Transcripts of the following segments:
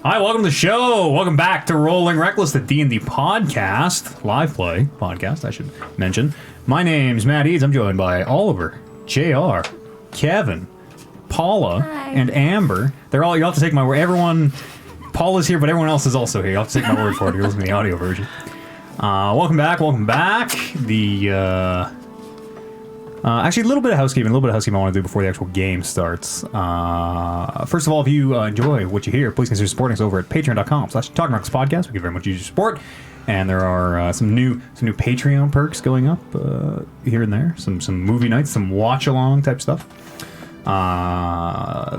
Hi, welcome to the show. Welcome back to Rolling Reckless, the D&D podcast, live play podcast, I should mention. My name's Matt Eads. I'm joined by Oliver, JR, Kevin, Paula, and Amber. They're all, you'll have to take my word. Everyone, Paula's here, but everyone else is also here. You'll have to take my word for it if you're listening to the audio version. Welcome back. Actually, a little bit of housekeeping I want to do before the actual game starts. First of all, if you enjoy what you hear, please consider supporting us over at patreon.com/talkingrecklesspodcast. We give very much your support, and there are some new Patreon perks going up here and there. Some movie nights, some watch along type stuff.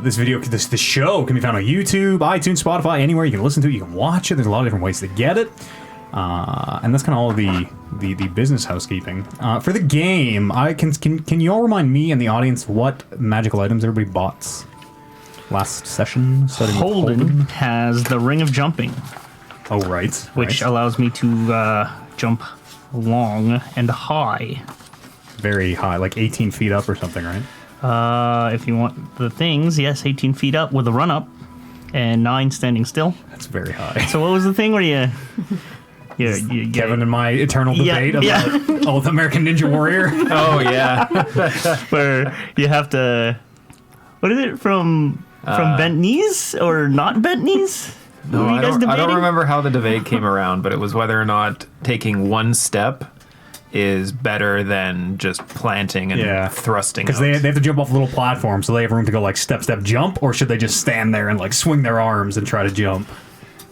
This show can be found on YouTube, iTunes, Spotify, anywhere you can listen to it. You can watch it. There's a lot of different ways to get it. And that's kind of all the business housekeeping. For the game, can you all remind me and the audience what magical items everybody bought last session? Holden has the Ring of Jumping. Oh, right. Which allows me to jump long and high. Very high, like 18 feet up or something, right? If you want the things, yes, 18 feet up with a run-up and 9 standing still. That's very high. So what was the thing where you Kevin and my eternal debate about the American Ninja Warrior. Oh yeah, where you have to. What is it from bent knees or not bent knees? No, I don't remember how the debate came around, but it was whether or not taking one step is better than just planting and thrusting. Because they have to jump off a little platform, so they have room to go like step, jump, or should they just stand there and like swing their arms and try to jump?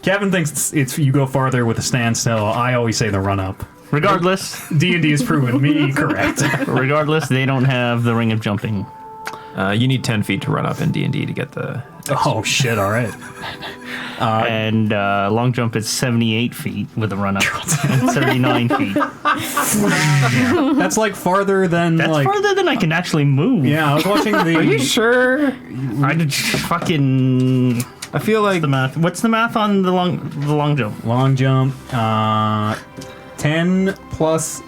Kevin thinks it's you go farther with a standstill. I always say the run-up. Regardless. D&D has proven me correct. Regardless, they don't have the Ring of Jumping. You need 10 feet to run up in D&D to get the... Oh, shit, all right. And long jump is 78 feet with a run-up. And 39 feet. That's like farther than... That's farther than I can actually move. Yeah, I was watching the... Are you sure? I did fucking... I feel like the math. What's the math on the long jump? Long jump, 10 plus,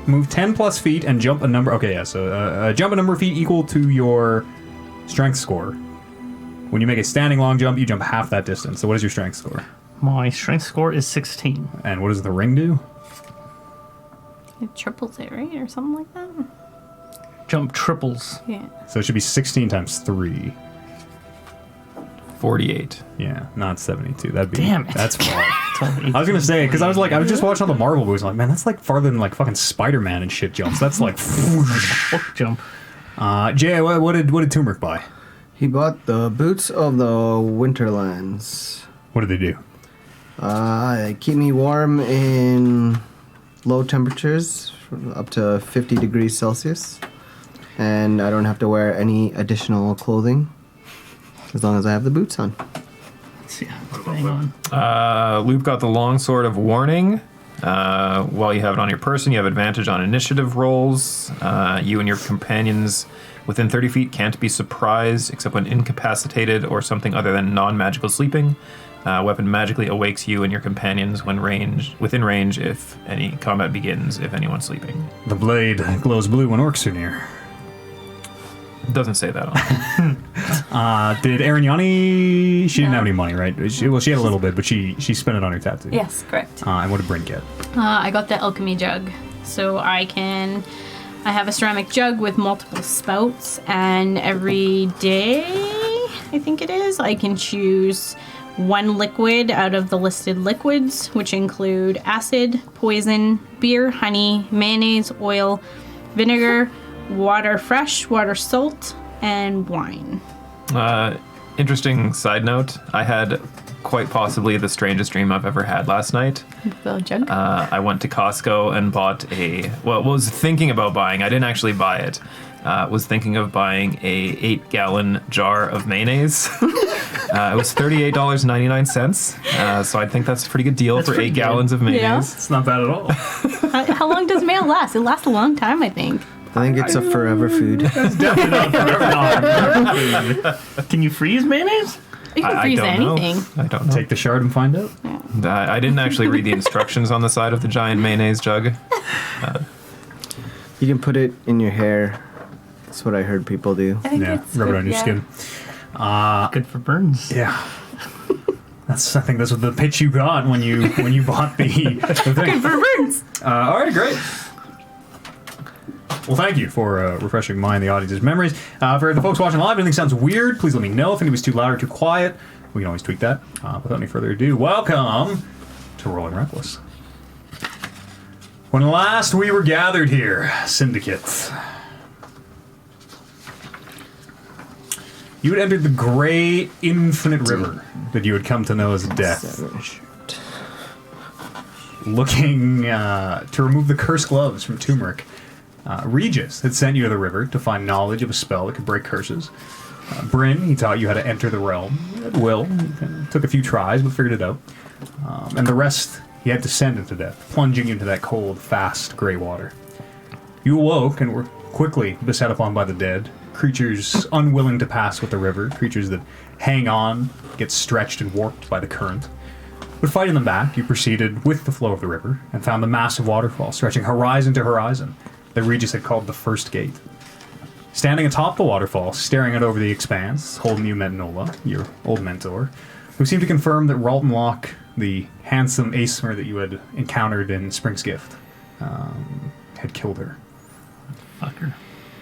move 10 plus feet and jump a number. Okay, yeah. So jump a number of feet equal to your strength score. When you make a standing long jump, you jump half that distance. So what is your strength score? My strength score is 16. And what does the ring do? It triples it, right, or something like that. Jump triples. Yeah. So it should be 16 times 3. 48. Yeah, not 72. That'd be... Damn it. That's far. I was gonna say, because I was just watching all the Marvel movies. I'm like, man, that's like farther than like fucking Spider-Man and shit jumps. That's like... Book jump. Jay, what did Turmeric buy? He bought the Boots of the Winterlands. What did they do? They keep me warm in low temperatures, up to 50 degrees Celsius. And I don't have to wear any additional clothing. As long as I have the boots on. Let's see. Hang on. Luke got the Longsword of Warning. While you have it on your person, you have advantage on initiative rolls. You and your companions within 30 feet can't be surprised except when incapacitated or something other than non-magical sleeping. Weapon magically awakes you and your companions when within range if any combat begins, if anyone's sleeping. The blade glows blue when orcs are near. Doesn't say that on it. Did Arignani... She didn't have any money, right? She had a little bit, but she spent it on her tattoo. Yes, correct. And what did Brink get? I got the alchemy jug. So I have a ceramic jug with multiple spouts, and every day, I think it is, I can choose one liquid out of the listed liquids, which include acid, poison, beer, honey, mayonnaise, oil, vinegar, water fresh, water salt, and wine. Interesting side note. I had quite possibly the strangest dream I've ever had last night. The jug? I went to Costco and bought was thinking about buying. I didn't actually buy it. Was thinking of buying a 8-gallon jar of mayonnaise. It was $38.99. So I think that's a pretty good deal for 8 gallons of mayonnaise. Yeah. It's not bad at all. How long does mayo last? It lasts a long time, I think. I think it's a forever food. It's definitely not forever. Can you freeze mayonnaise? You can freeze anything. I don't know. Take the shard and find out. I didn't actually read the instructions on the side of the giant mayonnaise jug. You can put it in your hair. That's what I heard people do. I think Yeah, it's rub it good, on your yeah. skin. Good for burns. Yeah. I think that's what the pitch you got when you bought the thing. All right, great. Well, thank you for refreshing mine and the audience's memories. For the folks watching live, if anything sounds weird, please let me know. If anybody's too loud or too quiet, we can always tweak that. Without any further ado, welcome to Rolling Reckless. When last we were gathered here, Syndicate, you had entered the great infinite river that you had come to know as death. Looking to remove the cursed gloves from turmeric, Regis had sent you to the river to find knowledge of a spell that could break curses. Bryn, he taught you how to enter the realm at will. Took a few tries, but figured it out. And the rest, he had descended to death, plunging into that cold, fast, grey water. You awoke and were quickly beset upon by the dead, creatures unwilling to pass with the river, creatures that hang on, get stretched and warped by the current. But fighting them back, you proceeded with the flow of the river and found the massive waterfall stretching horizon to horizon that Regis had called the First Gate. Standing atop the waterfall, staring out over the expanse, holding you met Nola, your old mentor, who seemed to confirm that Ralton Locke, the handsome Aesmer that you had encountered in Spring's Gift, had killed her. Fucker.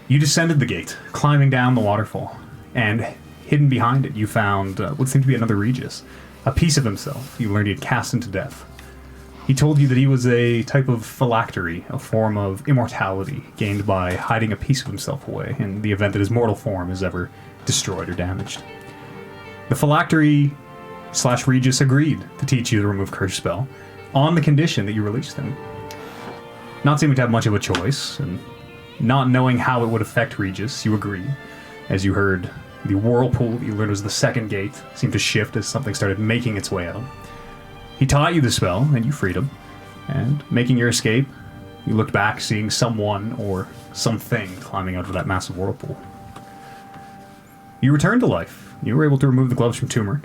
You descended the gate, climbing down the waterfall, and hidden behind it you found what seemed to be another Regis, a piece of himself you learned he had cast into death. He told you that he was a type of phylactery, a form of immortality gained by hiding a piece of himself away in the event that his mortal form is ever destroyed or damaged. The phylactery / Regis agreed to teach you the remove curse spell on the condition that you released him. Not seeming to have much of a choice, and not knowing how it would affect Regis, you agreed, as you heard the whirlpool that you learned was the second gate seemed to shift as something started making its way out. He taught you the spell, and you freed him, and making your escape, you looked back seeing someone or something climbing out of that massive whirlpool. You returned to life. You were able to remove the gloves from turmeric.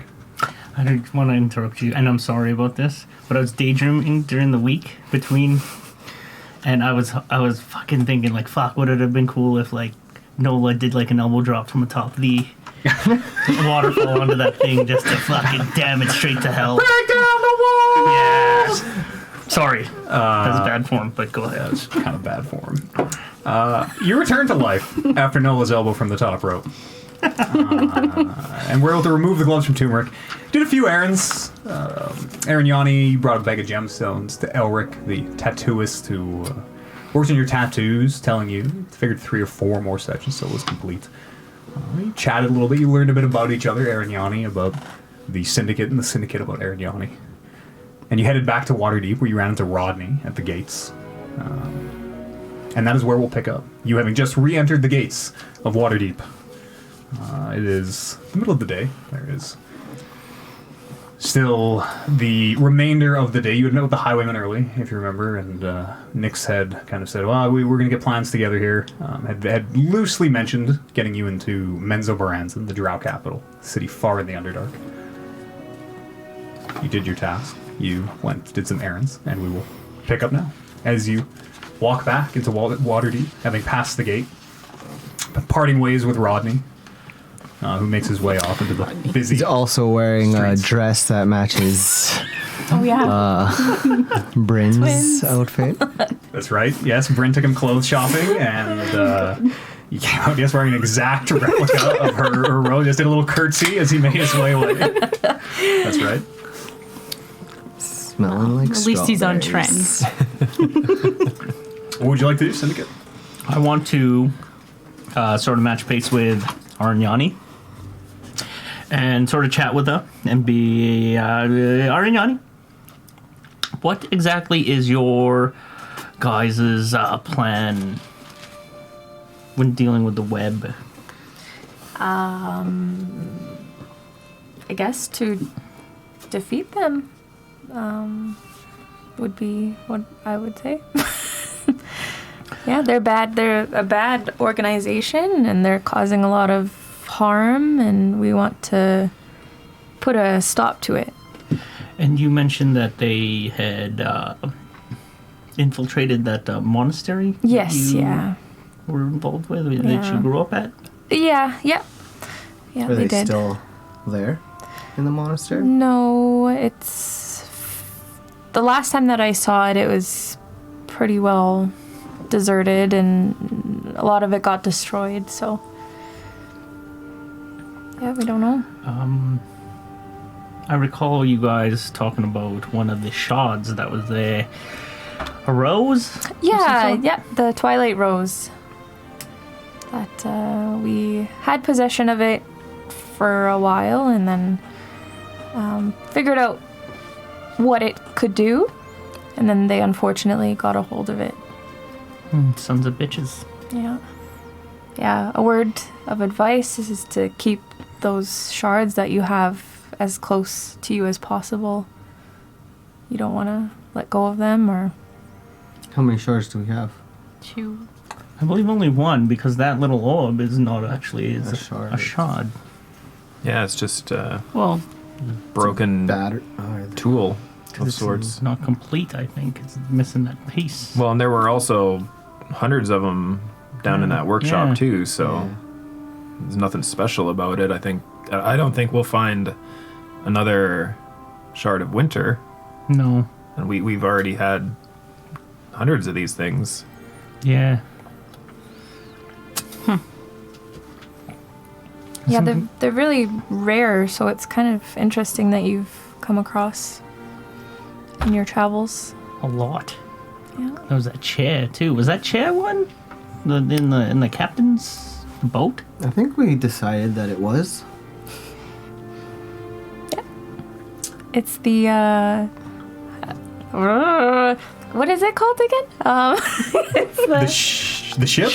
I don't want to interrupt you, and I'm sorry about this, but I was daydreaming during the week between, and I was fucking thinking, like, fuck, would it have been cool if, like, Nola did, like, an elbow drop from atop the waterfall onto that thing just to fucking damn it straight to hell. Break down the wall! Yes! Sorry. That's bad form, but go ahead. That's kind of bad form. You returned to life after Nola's elbow from the top rope. And were able to remove the gloves from turmeric. Did a few errands. Arignani brought a bag of gemstones to Elric, the tattooist who works on your tattoos, telling you, figured 3 or 4 more sessions so it was complete. You chatted a little bit. You learned a bit about each other, Arignani about the Syndicate and the Syndicate about Arignani. And you headed back to Waterdeep where you ran into Rodney at the gates. And that is where we'll pick up. You having just re-entered the gates of Waterdeep. It is the middle of the day. There is still the remainder of the day. You had met with the highwayman early, if you remember, and Nyx had kind of said, well, we're going to get plans together here. Had loosely mentioned getting you into Menzoberranzan, the Drow capital, city far in the Underdark. You did your task. You went, did some errands, and we will pick up now. As you walk back into Waterdeep, having passed the gate, parting ways with Rodney, who makes his way off into the busy He's also wearing streets. a dress that matches Oh, yeah. Bryn's Twins. outfit. That's right. Yes, Bryn took him clothes shopping, and he came out just wearing an exact replica of her robe. Just did a little curtsy as he made his way away. That's right. Smelling like At least he's on strawberries. trend. What would you like to do, Syndicate? I want to sort of match pace with Arignani and sort of chat with her and be Arignani, what exactly is your guys' plan when dealing with the web? I guess to defeat them would be what I would say. Yeah, they're bad. They're a bad organization, and they're causing a lot of harm, and we want to put a stop to it. And you mentioned that they had infiltrated that monastery. Yes, you yeah. were involved with, that Yeah. you grew up at. Yeah, yeah. Yeah, Are they they did. still there? in the monastery? No, it's the last time that I saw it, it was pretty well deserted, and a lot of it got destroyed. So yeah, we don't know. I recall you guys talking about one of the shards that was there. A rose? Yeah, yeah, the Twilight Rose. That we had possession of it for a while, and then figured out what it could do, and then they unfortunately got a hold of it. Sons of bitches. Yeah. Yeah, a word of advice is to keep those shards that you have as close to you as possible. You don't want to let go of them, or... How many shards do we have? 2. I believe only one, because that little orb is not actually A shard. a shard. Yeah, it's just Well, broken Batter. tool of It's sorts. not complete, I think. It's missing that piece. Well, and there were also hundreds of them down in that workshop Yeah. too, so there's nothing special about it. I don't think we'll find another shard of winter, No. and we've already had hundreds of these things. Yeah. Yeah, they're really rare, so it's kind of interesting that you've come across in your travels. A lot. Yeah. There was that chair too. Was that chair one? In the captain's boat? I think we decided that it was. It's the what is it called again? It's The ship?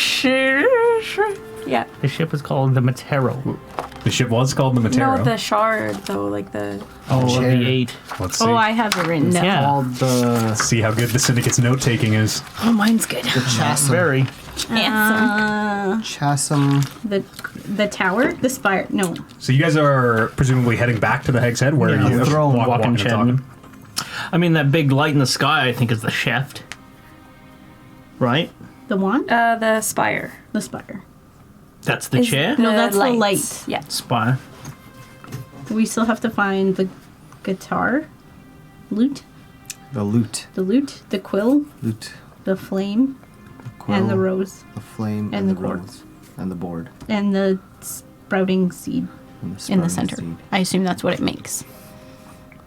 yeah. The ship was called the Matero. The ship was called the Matero. No, the shard though, like the Oh, of chair. the 8. Let's see. oh, I have it written down. Yeah. Called the Let's see how good the Syndicate's note taking is. Oh, mine's good. chasm. Very. Chasm. The tower? The spire? No. So you guys are presumably heading back to the Heg's Head, where Yeah, you throne. walking and Shed. talking. I mean, that big light in the sky, I think, is the shaft. Right? The wand? the spire. The spire. That's the Is chair? No, that's the light. Yeah. Spire. We still have to find the guitar, lute, The lute. the quill, Lute. the flame, Quill, and the rose, The flame. and the the cord. rose. And the board. and the sprouting seed And in the sprouting center. seed. I assume that's what it makes.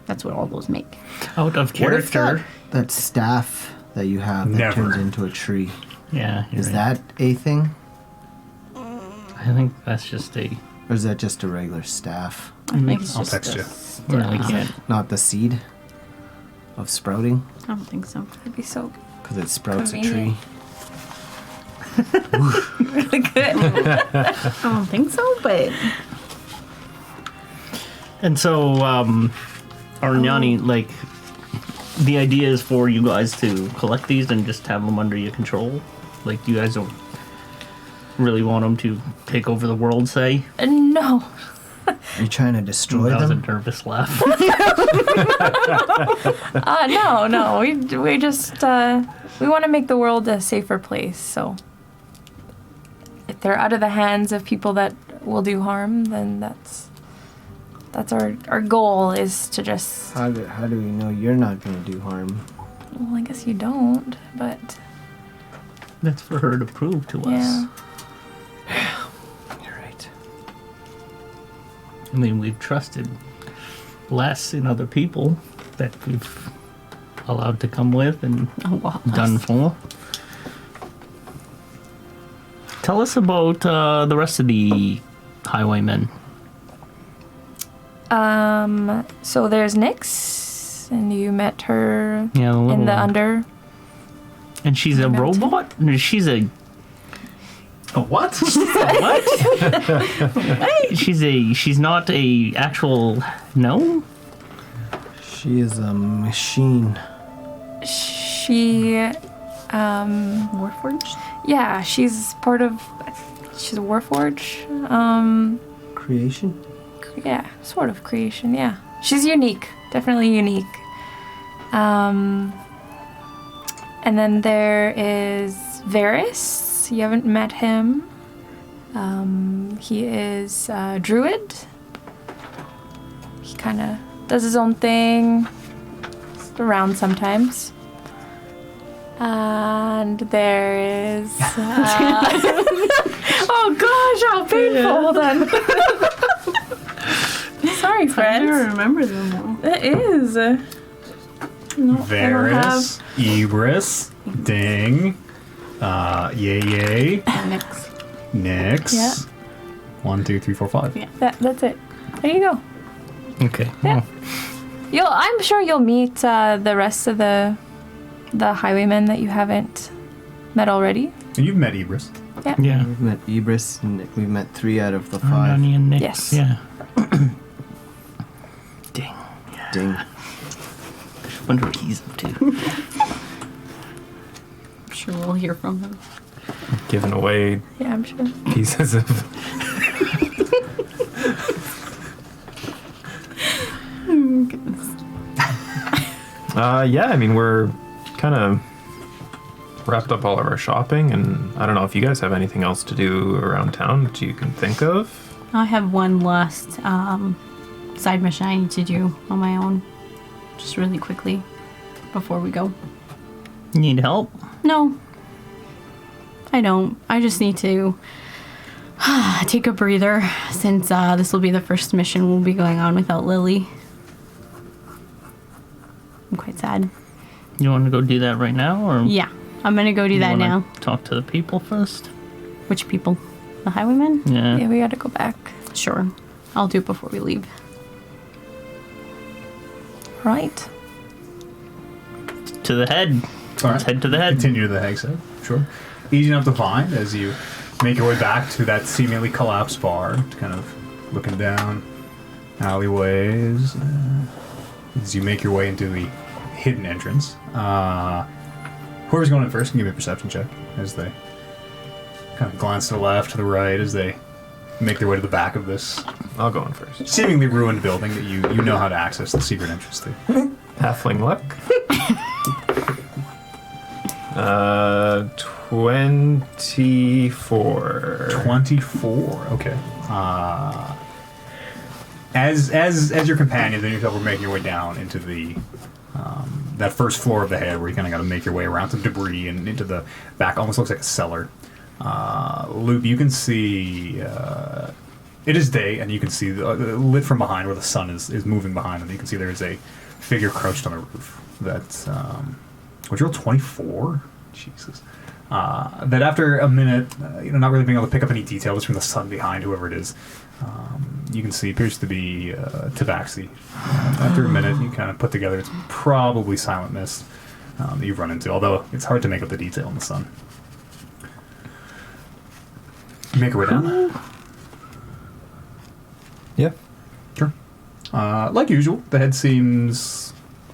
That's what all those make. Out of What if character. that staff that you have that Never. turns into a tree, Yeah. you're is right. that a thing? I think that's just a. Or is that just a regular staff? I think it's I'll just text a you. Really staff. can't. Not the seed of sprouting? I don't think so. That'd be so Because it sprouts a Convenient. tree. really good. I don't think so, but And so, Arignani, like, the idea is for you guys to collect these and just have them under your control. Like, you guys don't really want them to take over the world, say. No. Are you trying to destroy That was a them? nervous laugh. No. We just we want to make the world a safer place. So if they're out of the hands of people that will do harm, then that's our goal is to just. How do we know you're not going to do harm? Well, I guess you don't, but That's for her to prove to us. yeah. You're right. I mean, we've trusted less in other people that we've allowed to come with and oh well. done for. Tell us about the rest of the highwaymen. So there's Nyx, and you met her Yeah, the in little the one. under. And she's a Mountain. robot? No, she's a What? what? She's not a actual gnome? She is a machine. She, Warforged? yeah, she's a Warforge. Creation? Yeah, sort of creation, yeah. She's unique, definitely unique. And then there is Varys. You haven't met him. He is a druid. He kind of does his own thing. Just around sometimes. And there is. Oh gosh, how painful! Hold on. Sorry, I don't friends. remember them all. It is. No, I don't have. Varys, Ibris, Ding, Yay, Next. Nyx. Yeah. 1, 2, 3, 4, 5. Yeah. That's it. There you go. Okay. Yeah. I'm sure you'll meet the rest of the highwaymen that you haven't met already. And you've met Ibris. Yeah. We've met Ibris, and we've met 3 out of the 5. Arnani and Nyx. Yes. Yeah. Ding. Ding. Wonder what he's up to. I'm sure we'll hear from him. Giving away Yeah, I'm sure. pieces of. Goodness. Yeah, I mean, we're kind of wrapped up all of our shopping, and I don't know if you guys have anything else to do around town that you can think of. I have one last side mission I need to do on my own. Just really quickly before we go. Need help? No. I don't. I just need to take a breather since this will be the first mission we'll be going on without Lily. I'm quite sad. You want to go do that right now, or Yeah, I'm gonna go do you that wanna now. Talk to the people first. Which people? The highwaymen? Yeah. Yeah, we gotta go back. Sure. I'll do it before we leave. Right. To the head. All Let's head to the head. Continue to the Hag's Head. Sure. Easy enough to find as you make your way back to that seemingly collapsed bar, kind of looking down alleyways. As you make your way into the hidden entrance. Whoever's going in first can give me a perception check as they kind of glance to the left, to the right, as they make their way to the back of this I'll go in first. seemingly ruined building that you know how to access the secret entrance to. Halfling luck. 24. 24. Okay. As your companions and yourself were making your way down into the that first floor of the head, where you kind of got to make your way around some debris and into the back, almost looks like a cellar. Loop, you can see it is day, and you can see lit from behind where the sun is moving behind them. You can see there is a figure crouched on the roof. That's would you roll 24? Jesus. That after a minute, not really being able to pick up any detail just from the sun behind whoever it is, you can see appears to be Tabaxi. After a minute, you kind of put together it's probably Silent Mist that you've run into, although it's hard to make up the detail in the sun. You make your way down. Yeah. Sure. Like usual, the head seems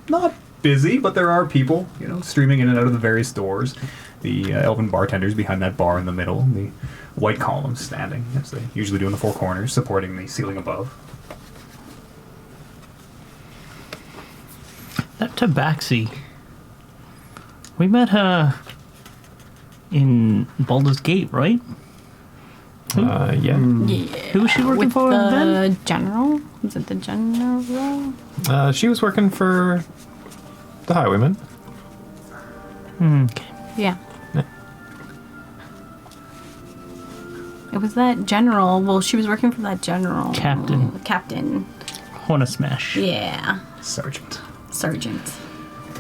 not busy, but there are people, streaming in and out of the various doors. The elven bartenders behind that bar in the middle, the white columns standing, as they usually do in the four corners, supporting the ceiling above. That Tabaxi. We met her in Baldur's Gate, right? Yeah. Yeah. Who was she working With for the then? general? Was it the general? She was working for the highwayman. Okay. Yeah. It was that general. Well, she was working for that general. Captain. Captain. Wanna smash. Yeah. Sergeant. Sergeant.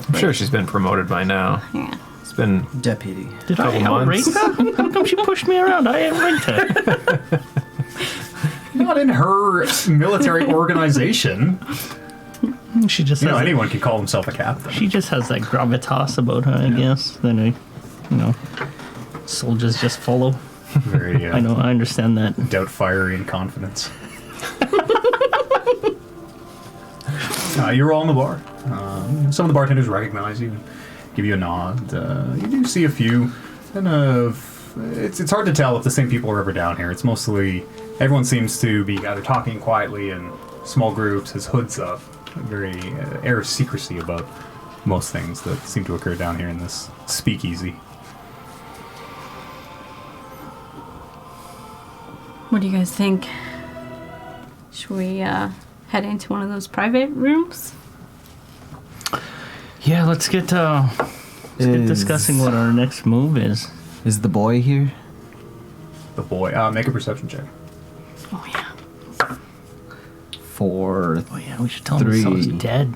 I'm sure she's been promoted by now. Yeah. It's been Deputy. Did I Couple outrate months. her? How come she pushed me around? I outranked her. Not in her military organization. She just has Anyone can call himself a captain. she just has that gravitas about her, I guess. Then soldiers just follow. Very, I know, I understand that. doubt-fiery in confidence. You're all in the bar. Some of the bartenders recognize you, give you a nod. You do see a few. It's hard to tell if the same people are ever down here. It's mostly everyone seems to be either talking quietly in small groups, has hoods up, a very air of secrecy about most things that seem to occur down here in this speakeasy. What do you guys think? Should we head into one of those private rooms. Yeah, let's get discussing what our next move is. Is the boy here? The boy. Make a perception check. Oh yeah. 4. Oh yeah, we should tell him someone's 3. dead.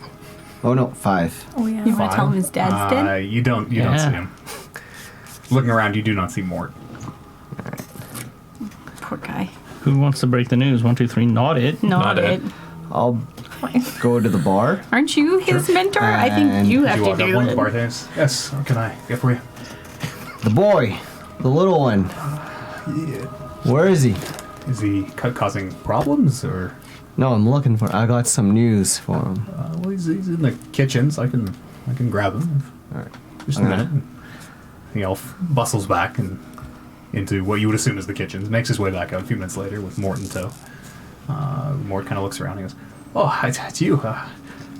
Oh no, 5. Oh yeah. You want to tell him his dad's dead? You don't see Yeah. him. Looking around, you do not see Mort. Poor guy. Who wants to break the news? 1, 2, 3, nod it. Not it. it. I'll go to the bar. Aren't you his mentor? I think And you Do have you to walk up do one of the it. bartenders? Yes. What can I get for you? The boy, the little one. Where is he? Is he causing problems or? No, I'm looking for. I got some news for him. Well, he's in the kitchen, so I can grab him. All right. Just a Okay. minute. The elf bustles back and into what you would assume is the kitchen. Makes his way back out a few minutes later with Mort in tow. Mort kind of looks around and goes, "Oh, it's you.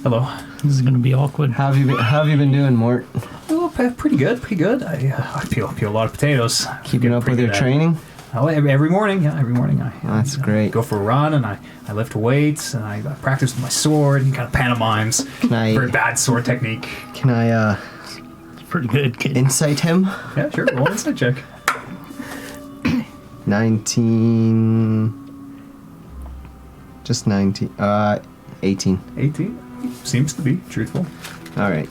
Hello." This is gonna be awkward. How have you been doing, Mort? Oh, pretty good. I peel a lot of potatoes. Keeping Get up pretty with your good at it. training? Oh, every morning. Yeah, every morning I That's great. go for a run and I lift weights and I practice with my sword and kind of pantomimes. Very bad sword technique. Can I Pretty good, kid. insight him? Yeah, sure. Roll an insight check. 19. Just 19. 18. 18. Seems to be truthful. All right.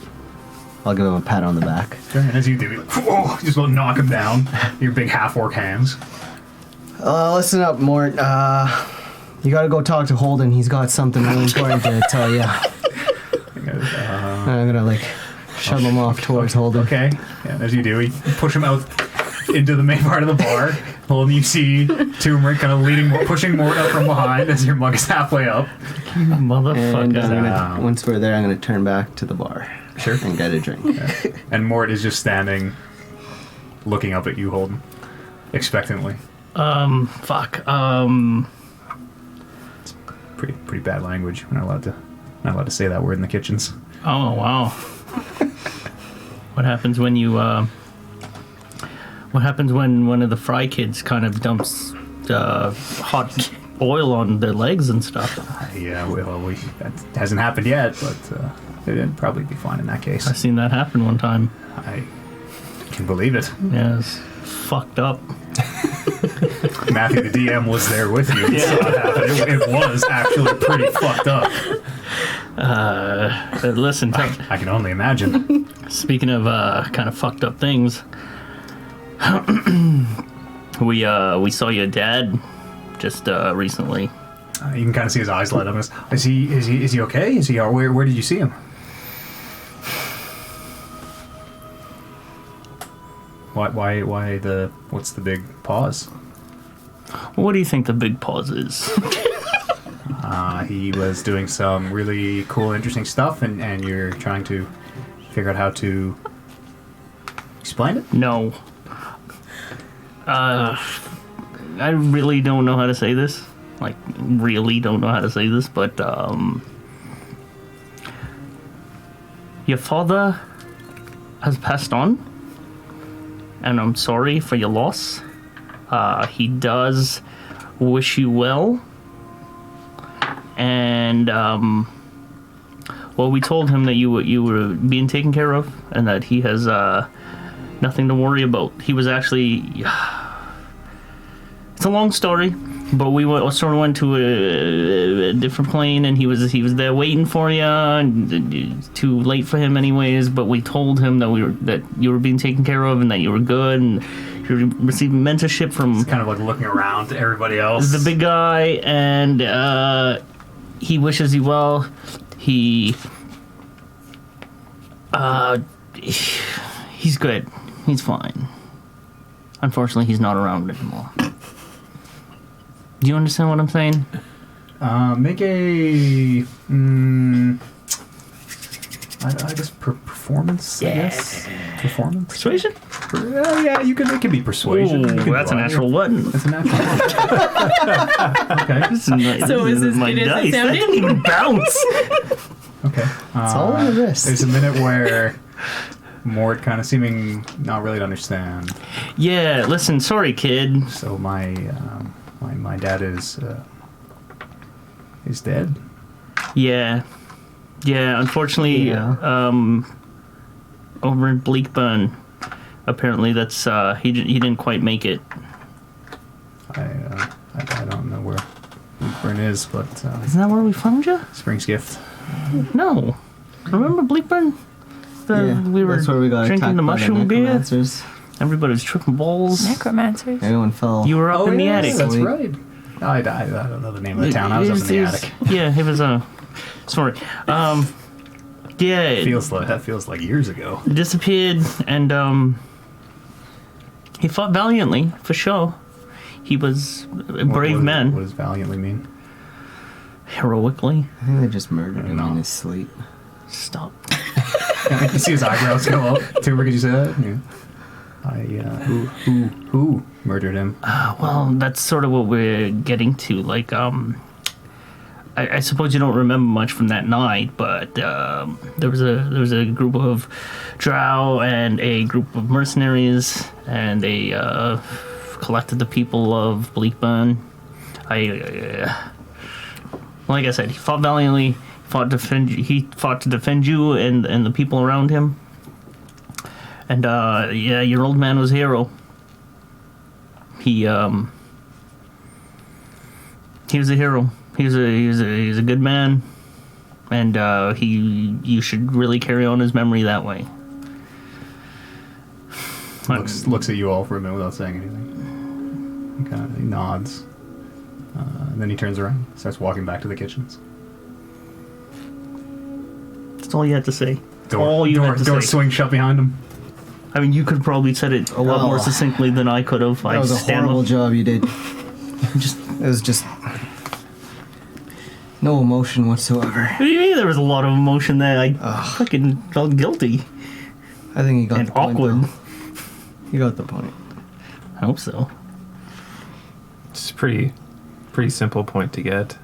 I'll give him a pat on the back. Sure. And as you do, you're like, whoa, you just want to knock him down. Your big half-orc hands. Listen up, Mort. You gotta go talk to Holden. He's got something really important to tell you. He goes, I'm gonna like shove him off towards Holden. okay. Yeah, as you do, you push him out into the main part of the bar. Holden, you see Turmeric kind of pushing Mort up from behind as your mug is halfway up. And Motherfucker. once we're there, I'm gonna turn back to the bar. Sure. And get a drink. And Mort is just standing, looking up at you, Holden, expectantly. Fuck. Pretty bad language. We're not allowed to say that word in the kitchens. Oh, wow. What happens when you, what happens when one of the fry kids kind of dumps, hot oil on their legs and stuff? Yeah, that hasn't happened yet, but it'd probably be fine in that case. I seen that happen one time. I can believe it. Yeah, it's fucked up. Matthew, the DM, was there with you. And saw it happen. It was actually pretty fucked up. Listen, I can only imagine. speaking of kind of fucked up things, we saw your dad just recently. You can kind of see his eyes light up. Is he okay? Is he? Where did you see him? Why the? What's the big pause? What do you think the big pause is? He was doing some really cool, interesting stuff, and you're trying to figure out how to explain it. No. I really don't know how to say this. Like, really don't know how to say this, but, your father has passed on, and I'm sorry for your loss. He does wish you well, and, well, we told him that you were being taken care of, and that he has, nothing to worry about. He was actually... It's a long story, but we sort of went to a different plane, and he was there waiting for you. And it's too late for him, anyways. But we told him that you were being taken care of, and that you were good, and you were receiving mentorship from Kind of like looking around to everybody else. the big guy, and he wishes you well. He's good. He's fine. Unfortunately, he's not around anymore. Do you understand what I'm saying? Make a, I guess performance. I guess performance. Persuasion? Yeah, you can. It can be persuasion. Ooh, You can that's a do natural either. one. That's a natural one. Okay. So is this my good as it dice. That sounded? didn't even bounce. Okay. It's all on the wrist. There's a minute where Mort kind of seeming not really to understand. Yeah, listen, sorry, kid. So my dad is dead. Yeah. Yeah, unfortunately, Yeah. over in Bleakburn, apparently that's, he didn't quite make it. I don't know where Bleakburn is, but Isn't that where we found you? Spring's Gift. No. Remember Bleakburn? We were that's where we got drinking attacked the by mushroom beer. necromancers. Everybody was tripping balls. Necromancers. Everyone fell. You were up in the attic. That's Sweet. right. I don't know the name of the town. I was up in the attic. Yeah, it was a. Sorry. Yeah, That feels like years ago. disappeared, and he fought valiantly for sure. He was a brave What man, does valiantly mean? heroically. I think they just murdered him No. in his sleep. Stop. You see his eyebrows go up. Timber, could you say that? Yeah. Who murdered him? Well, that's sort of what we're getting to. Like, I suppose you don't remember much from that night, but there was a group of drow and a group of mercenaries, and they collected the people of Bleakburn. Like I said, he fought valiantly. He fought to defend you and the people around him. And yeah, your old man was a hero. He was a hero. He was a good man, and you should really carry on his memory that way. Looks at you all for a minute without saying anything. He nods. And then he turns around, starts walking back to the kitchens. That's all you had to say. All you had to door say. swings shut behind him. I mean, you could have probably said it a lot more succinctly than I could have. That was a horrible job you did. It was just no emotion whatsoever. What do you mean there was a lot of emotion there? I fucking felt guilty I think he got and the point. awkward. Though. You got the point. I hope so. It's a pretty simple point to get.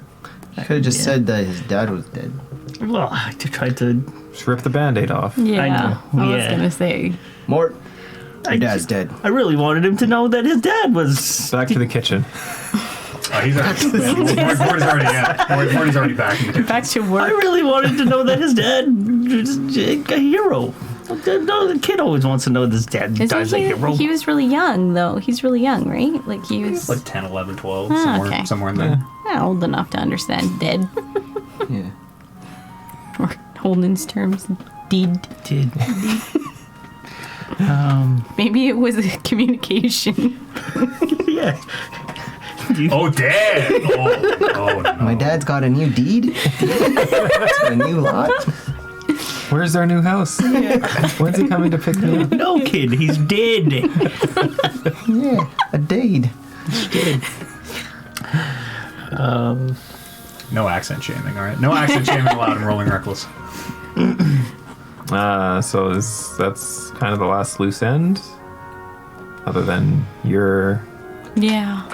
Could have just Yeah. said that his dad was dead. Well, I tried to. Just rip the Band-Aid off. Yeah, I know, I was yeah. going to say. Mort, I your dad's dead. I really wanted him to know that his dad was. Back to the kitchen. He's Mort is already back in the kitchen. Back to I work. really wanted to know that his dad was a hero. No, the kid always wants to know that his dad dies a hero. He was really young, though. He's really young, right? Like, he was Like 10, 11, 12, Ah, okay. somewhere in there. old enough to understand dead. Yeah. Or Holden's terms, deed. Did. Maybe it was a communication. Yeah. Oh, Dad! Oh, no. My dad's got a new deed. A new lot. Where's our new house? When's he coming to pick me up? No, kid, he's dead. Yeah, a deed. No accent shaming, all right? No accent shaming allowed in Rolling Reckless. So that's kind of the last loose end. Other than your Yeah.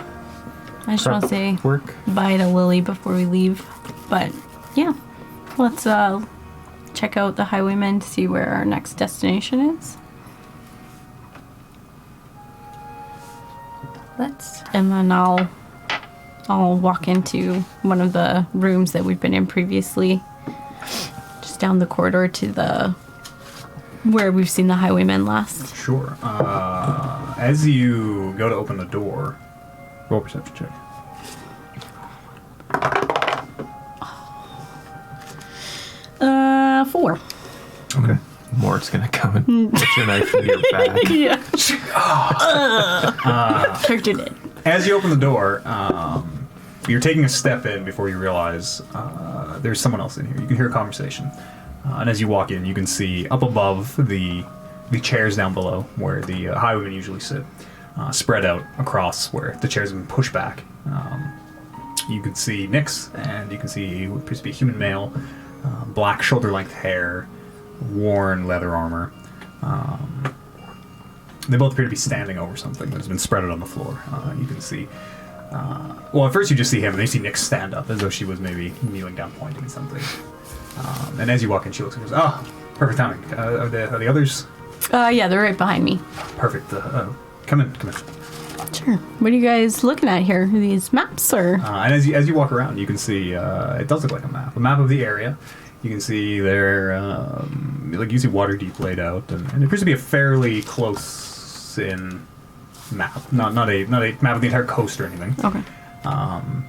I just want to say work. bye to Lily before we leave. But, yeah. Let's check out the Highwaymen to see where our next destination is. Let's. And then I'll walk into one of the rooms that we've been in previously. Just down the corridor to the where we've seen the Highwaymen last. Sure. As you go to open the door, roll a perception check. Four. Okay. Mort's gonna come and put your knife in your back. Yeah. Character did. As you open the door, you're taking a step in before you realize there's someone else in here. You can hear a conversation. And as you walk in, you can see up above the chairs down below where the highwaymen usually sit, spread out across where the chairs have been pushed back. You can see Nyx, and you can see what appears to be a human male, black shoulder-length hair, worn leather armor. They both appear to be standing over something that's been spread out on the floor. You can see... well, at first you just see him, and then you see Nyx stand up, as though she was maybe kneeling down pointing at something. And as you walk in, she looks and goes, "Oh, perfect timing. Are the others?" Yeah, they're right behind me. Perfect. Come in. Sure. What are you guys looking at here? These maps or? And as you walk around, you can see it does look like a map of the area. You can see there, like you see Waterdeep laid out, and it appears to be a fairly close-in map, not a map of the entire coast or anything. Okay. And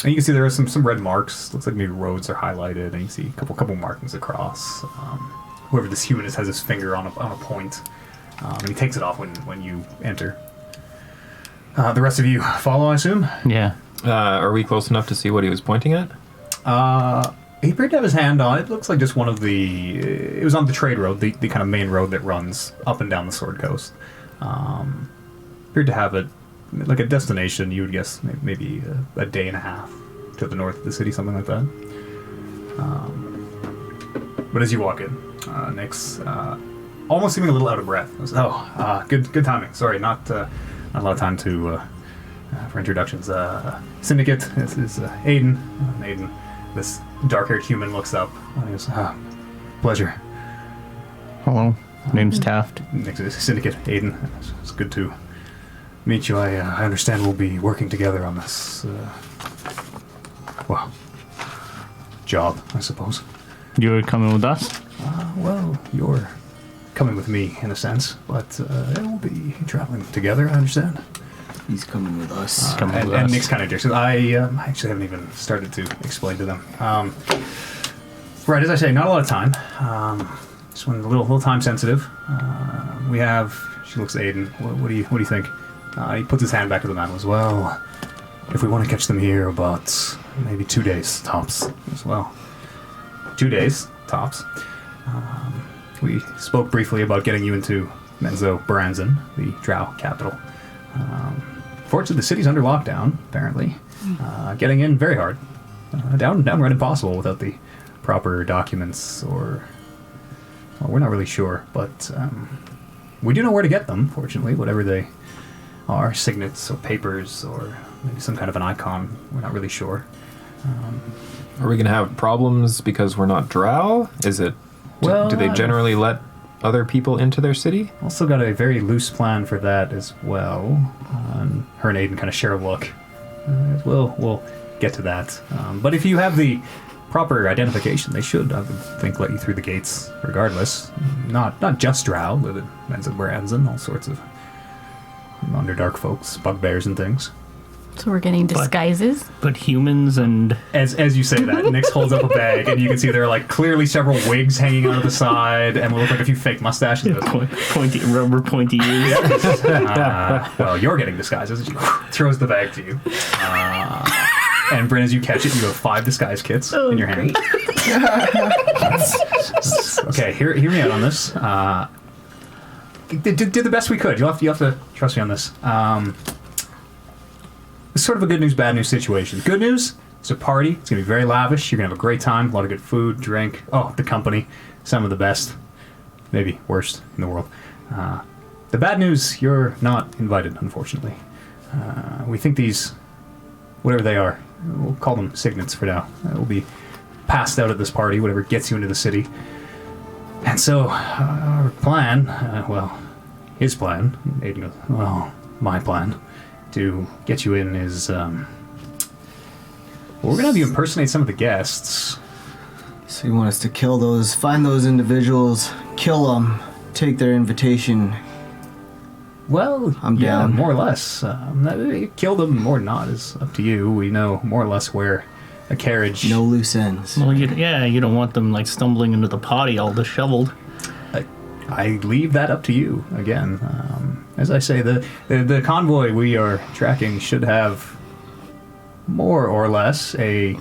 you can see there are some red marks. Looks like maybe roads are highlighted, and you see a couple markings across. Whoever this human is has his finger on a point, and he takes it off when you enter. The rest of you follow, I assume? Yeah. Are we close enough to see what he was pointing at? He appeared to have his hand on it. It looks like just one of the... It was on the trade road, the kind of main road that runs up and down the Sword Coast. Appeared to have it like a destination, you would guess maybe a day and a half to the north of the city, something like that. But as you walk in, Nick's almost seeming a little out of breath. Good timing. Sorry, not a lot of time to for introductions. Syndicate, this is Aiden. Aiden, this dark-haired human, looks up and he goes, pleasure. Hello. Name's Taft. Nick's Syndicate, Aiden. It's good to meet you. I understand we'll be working together on this, job, I suppose. You're coming with us? Well, you're coming with me, in a sense, but we'll be traveling together, I understand. He's coming with us. And Nick's kind of jerks. I actually haven't even started to explain to them. Right, as I say, not a lot of time. Just one little time sensitive. We have... She looks at Aiden. What do you think? He puts his hand back to the map as well. If we want to catch them here, about maybe 2 days tops as well. 2 days tops. We spoke briefly about getting you into Menzo Branson, the Drow capital. Fortunately, the city's under lockdown, apparently. Getting in very hard. Downright impossible without the proper documents or... Well, we're not really sure, but we do know where to get them, fortunately, whatever they are, signets or papers or maybe some kind of an icon. We're not really sure. Are we going to have problems because we're not Drow? Is it... Well, do they generally let other people into their city? Also got a very loose plan for that as well. Her and Aiden kind of share a look. We'll get to that. But if you have the proper identification, they should, I would think, let you through the gates regardless. Not just Drow, live in Menzo Branson, all sorts of Underdark folks, bugbears and things. So we're getting disguises. But humans and... As you say that, Nix holds up a bag, and you can see there are like clearly several wigs hanging out of the side, and what look like a few fake mustaches. Rubber pointy ears. Well, you're getting disguises. She throws the bag to you. And Bryn, as you catch it, you have 5 disguise kits in your hand. Okay, hear me out on this. Did the best we could. You'll have to trust me on this. It's sort of a good news, bad news situation. Good news, it's a party. It's going to be very lavish. You're going to have a great time. A lot of good food, drink. Oh, the company. Some of the best, maybe worst in the world. The bad news, you're not invited, unfortunately. We think these, whatever they are, we'll call them signets for now, will be passed out at this party, whatever gets you into the city. And so, our plan, his plan, Aiden goes, well, my plan, to get you in is, we're going to have you impersonate some of the guests. So you want us to find those individuals, kill them, take their invitation. Well, I'm yeah, down. more or less. Kill them or not is up to you. We know more or less where a carriage... No loose ends. Well, you don't want them like stumbling into the potty all disheveled. I leave that up to you again. As I say, the convoy we are tracking should have more or less a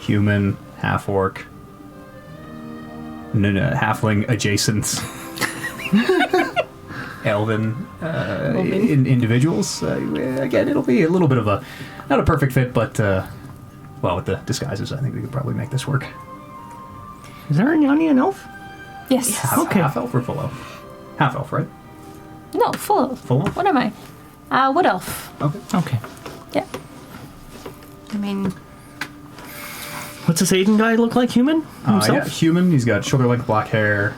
human, half-orc, halfling adjacent elven individuals. Again, it'll be a little bit of a, not a perfect fit, but with the disguises, I think we could probably make this work. Is Arignani an elf? Yes. Half elf or full elf? Half elf, right? No, full. Full elf? What am I? Wood elf. Okay. Okay. Yeah. I mean, What's this Aiden guy look like? Human himself? Yeah, human. He's got shoulder-length black hair.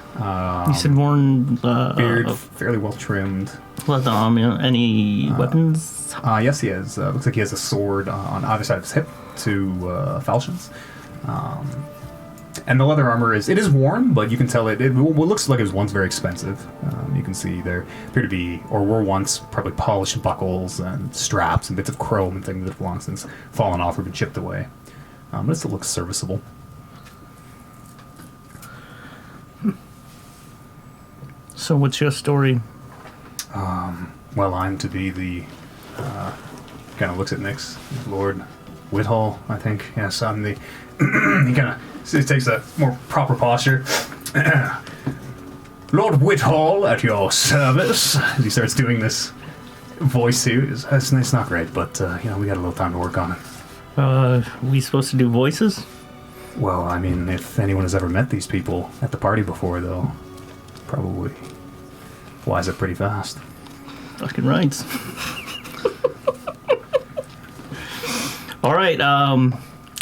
You said worn Beard, fairly well trimmed. leather arm. Any weapons? Yes, he has. Looks like he has a sword on either side of his hip, two falchions. And the leather armor it is worn, but you can tell it looks like it was once very expensive. You can see there appear to be, or were once, probably polished buckles and straps and bits of chrome and things that have long since fallen off or been chipped away. But it still looks serviceable. So what's your story? Well, I'm to be the... kind of looks at Nyx. Lord Whithall, I think. Yes, I'm the... he kind of takes a more proper posture. Lord Whithall, at your service. As he starts doing this voice too. It's not great, but, we got a little time to work on it. We supposed to do voices? Well, I mean, if anyone has ever met these people at the party before, they'll probably wise up pretty fast. Fucking right. All right.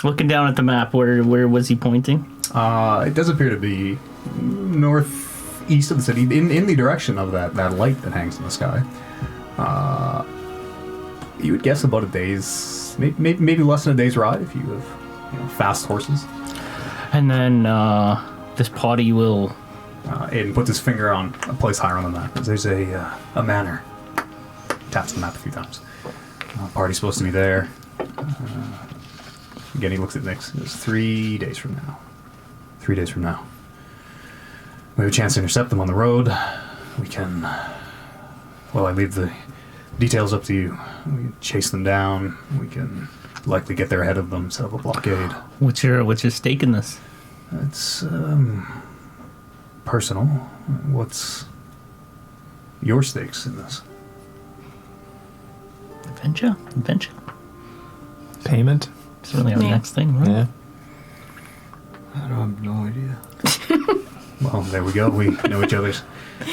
Looking down at the map, where was he pointing? It does appear to be northeast of the city, in the direction of that light that hangs in the sky. You would guess about a day's, maybe less than a day's ride if you have fast horses. And then this party will... Aiden puts his finger on a place higher on the map. There's a manor. Taps the map a few times. Party's supposed to be there. Again, he looks at Nyx. It's 3 days from now. 3 days from now. We have a chance to intercept them on the road. We can... Well, I leave the details up to you. We can chase them down. We can likely get there ahead of them, set up a blockade. What's your stake in this? It's personal. What's your stakes in this? Adventure? Payment? It's really our next thing, right? Yeah. I don't have no idea. Well, there we go. We know each other's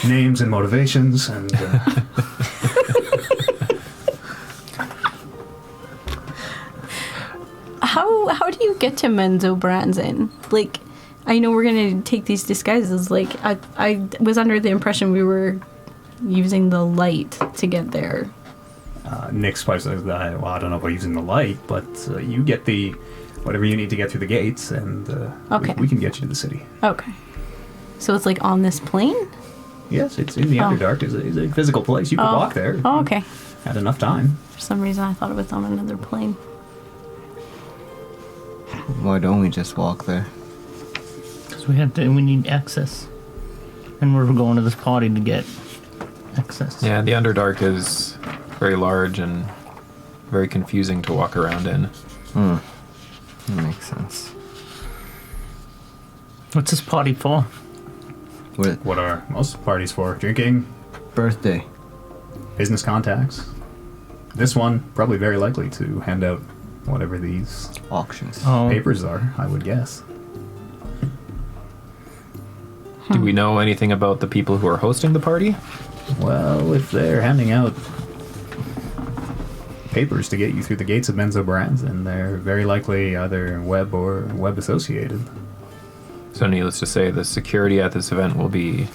names and motivations, and How do you get to Menzo Branson? Like, I know we're gonna take these disguises. Like, I was under the impression we were using the light to get there. Nyx probably says, well, I don't know about using the light, but you get the whatever you need to get through the gates, and Okay. we can get you to the city. Okay. So it's like on this plane? Yes, it's in the Underdark. It's a physical place. You can walk there. Oh, okay. Had enough time. For some reason, I thought it was on another plane. Why don't we just walk there? Because we need access. And we're going to this party to get access. Yeah, the Underdark is very large and very confusing to walk around in. That makes sense. What's this party for? What are most parties for? Drinking, Birthday. business contacts. This one, probably very likely to hand out whatever these Auctions. Oh, papers are, I would guess. Do we know anything about the people who are hosting the party? Well, if they're handing out papers to get you through the gates of Menzo Branson, they're very likely either web or web associated. So needless to say, the security at this event will be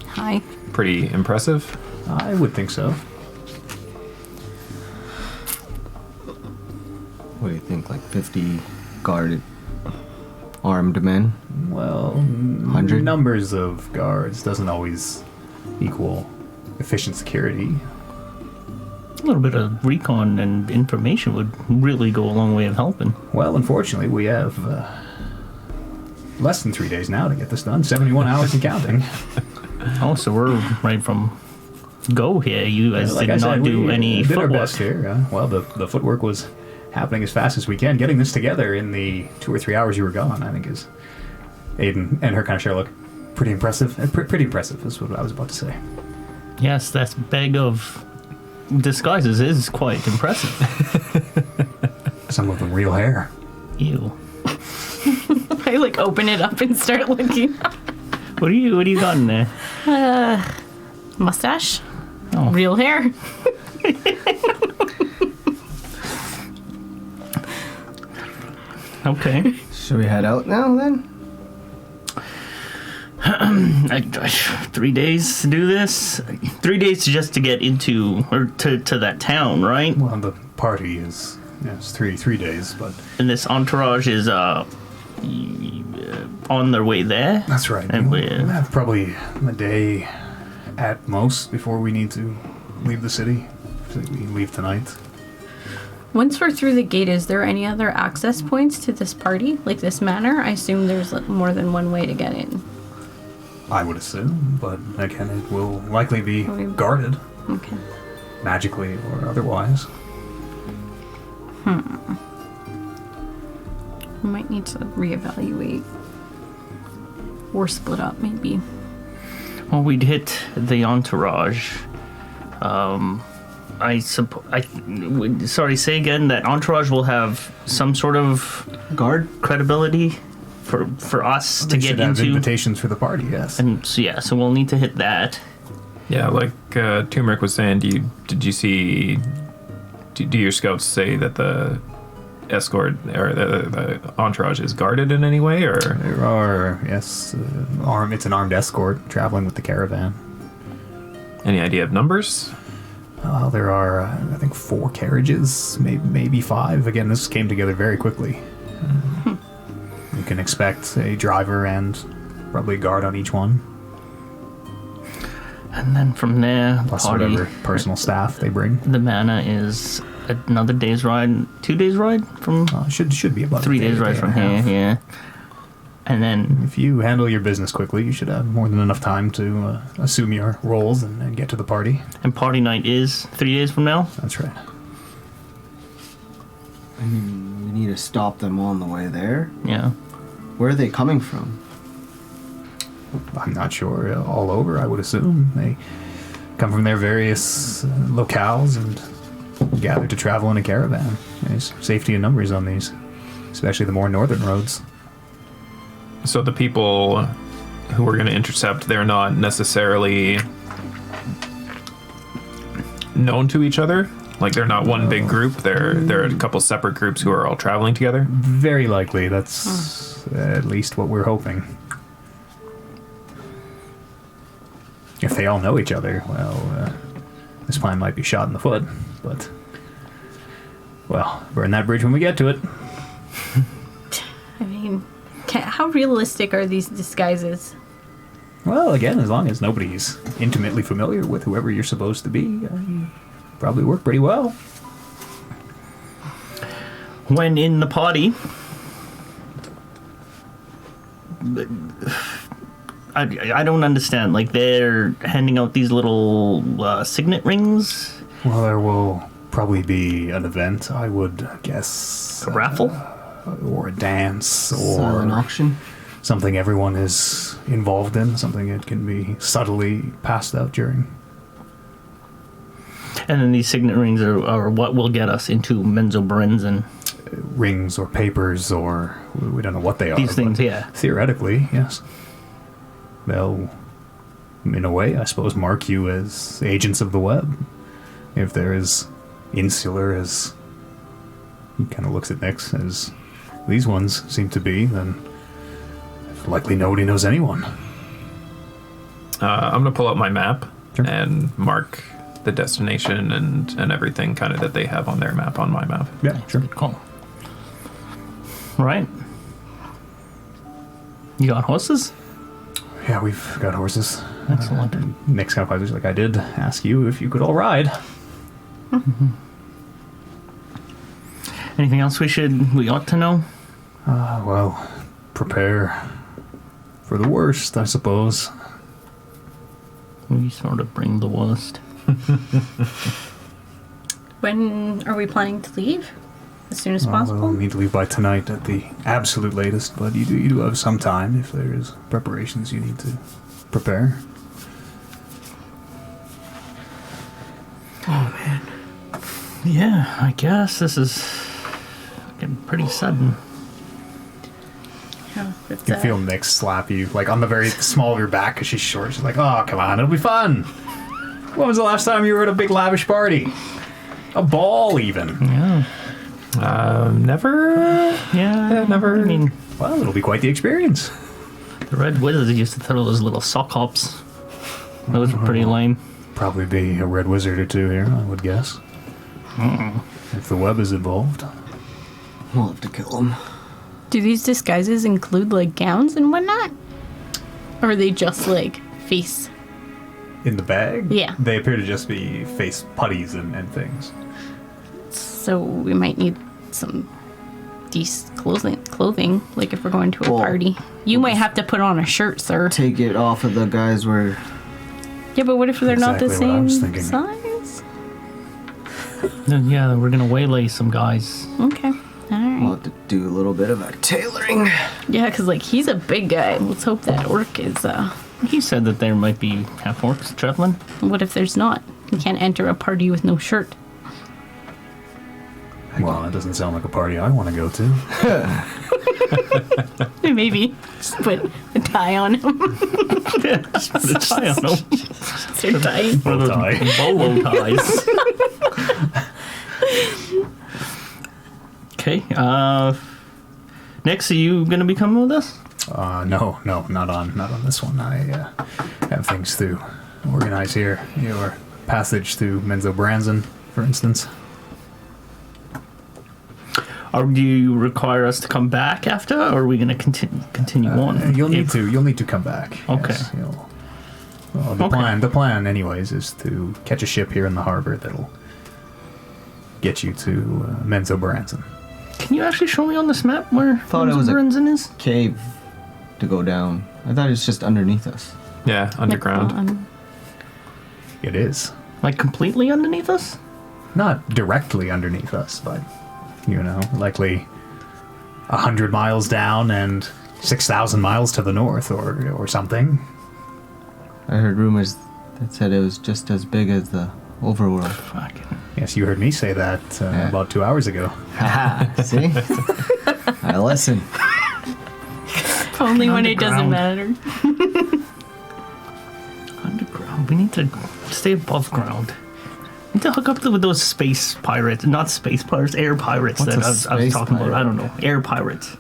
Hi. pretty impressive. I would think so. What do you think? Like 50 guarded, armed men? Well, 100? numbers of guards doesn't always equal efficient security. a little bit of recon and information would really go a long way of helping. Well, unfortunately, we have less than 3 days now to get this done. 71 hours and counting. Oh, so we're right from go here. You guys Like did I not said, do we any did our footwork. best here. Well, the footwork was happening as fast as we can. Getting this together in the 2 or 3 hours you were gone, I think, is Aiden and her kind of share look pretty impressive. Pretty impressive is what I was about to say. Yes, that bag of disguises is quite impressive. Some of them real hair. Ew. I like open it up and start looking. What do you got in there? Mustache, Oh. real hair. Okay. Should we head out now then? 3 days to do this? 3 days just to get into, or to that town, right? Well, the party is, yes, three days, but... And this entourage is on their way there? That's right. And We'll we're... have probably a day at most before we need to leave the city. So we leave tonight. Once we're through the gate, is there any other access points to this party, like this manor? I assume there's more than one way to get in. I would assume, but again, it will likely be guarded, Okay. magically or otherwise. We might need to reevaluate. Or split up, maybe. Well, we'd hit the entourage. Sorry, say again. That entourage will have some sort of Guard? credibility for us to They get should have into. invitations for the party, yes. And so yeah, so we'll need to hit that. Yeah, like Turmeric was saying, do your scouts say that the escort or the entourage is guarded in any way, or There are, yes, it's an armed escort traveling with the caravan. any idea of numbers? There are, I think, 4 carriages, maybe 5. Again, this came together very quickly. You can expect a driver and probably a guard on each one, And then from there, plus party, whatever personal staff they bring. the manor is another day's ride, 2 days ride from Should be about 3 a day, days ride day from and a here, half. yeah. And then If you handle your business quickly, you should have more than enough time to assume your roles and get to the party. and party night is 3 days from now. That's right. I mean, we need to stop them on the way there. Yeah. Where are they coming from? I'm not sure. All over, I would assume. They come from their various locales and gather to travel in a caravan. There's safety in numbers on these, especially the more northern roads. So the people who we're going to intercept, they're not necessarily known to each other. Like they're not one big group. They're a couple separate groups who are all traveling together. Very likely. That's at least what we're hoping. If they all know each other, well, this plan might be shot in the foot. But, well, burn that bridge when we get to it. I mean, how realistic are these disguises? Well, again, as long as nobody's intimately familiar with whoever you're supposed to be, you probably work pretty well. When in the party, I don't understand. Like they're handing out these little signet rings, Well, there will probably be an event, I would guess. a raffle. Or a dance, An or auction? something everyone is involved in, something that can be subtly passed out during. And then these signet rings are what will get us into Menzoberranzan. Rings or papers, or we don't know what they are. These things, but yeah. Theoretically, yes. They'll, in a way, I suppose, mark you as agents of the web. If they're as insular as he kind of looks at Nyx, as these ones seem to be, then likely nobody knows anyone. I'm going to pull out my map Sure. and mark the destination and everything kind of that they have on their map on my map. Yeah, sure. Good call. Right. You got horses? Yeah, we've got horses. Excellent. Nyx kind of plays like, I did ask you if you could all ride. Anything else we ought to know? Well, prepare for the worst, I suppose. We sort of bring the worst. When are we planning to leave? As soon as We'll possible? need to leave by tonight at the absolute latest, but you do have some time if there's preparations you need to prepare. Yeah, I guess this is getting pretty sudden. Yeah, it's, You can feel Nyx slap you, like on the very small of your back because she's short. She's like, oh, come on, it'll be fun. When was the last time you were at a big lavish party? A ball, even. Yeah. Never. Yeah. Never. I mean, Well, it'll be quite the experience. The Red Wizards used to throw those little sock hops. Those were pretty lame. Probably be a red wizard or two here, I would guess. If the web is involved. We'll have to kill him. Do these disguises include like gowns and whatnot? Or are they just like face? In the bag? Yeah. They appear to just be face putties and things. So we might need some decent clothing, like if we're going to a Well, party. You might have to put on a shirt, sir. Take it off of the guys where. Yeah, but what if they're not the Exactly what I was same thinking. size? Then, yeah, we're gonna waylay some guys. Okay. We'll Alright. have to do a little bit of a tailoring. Yeah, because like he's a big guy. Let's hope that orc is He said that there might be half orcs traveling. what if there's not? You can't enter a party with no shirt. Well, that doesn't sound like a party I want to go to. Maybe just put a tie on him. Just put a tie on them. They're tying. One of those Tie. bolo ties. Okay. Nix, are you gonna be coming with us? No, not on this one. I have things to organize here. Your passage through Menzo Branson, for instance. Or do you require us to come back after, or are we gonna continue on? You'll need If- to come back. Okay. Yes, well, the Okay. plan, anyways, is to catch a ship here in the harbor that'll get you to Menzo Branson. Can you actually show me on this map where Thought it was a- Brenzen is? Cave to go down. I thought it was just underneath us. Yeah, underground. It is Like completely underneath us? not directly underneath us, but likely 100 miles down and 6,000 miles to the north, or something. I heard rumors that said it was just as big as the overworld. Fucking. Yes, you heard me say that Yeah. about 2 hours ago. Haha, see? I listen. Only when it doesn't Underground. matter. Underground. We need to stay above ground. We need to hook up with those space pirates. Not space pirates, air pirates What's that a I was space talking about. pirate? I don't know. Air pirates.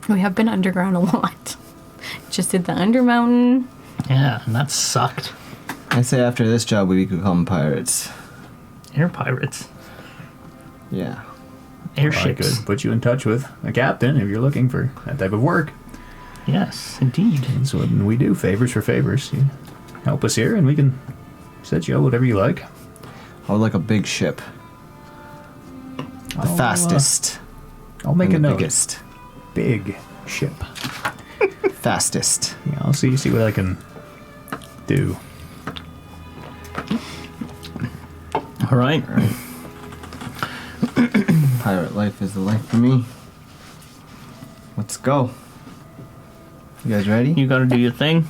We have been underground a lot. Just did the Undermountain. Yeah, and that sucked. I say after this job we become pirates. Air pirates. Yeah. I Airships. could put you in touch with a captain if you're looking for that type of work. Yes, indeed. That's what we do. Favors for favors. You help us here, and we can set you up whatever you like. I would like a big ship. The fastest. I'll make and a the note. biggest. Big ship. Fastest. Yeah, I'll see what I can do. All right. Pirate life is the life for me. Let's go. You guys ready? You gotta do your thing.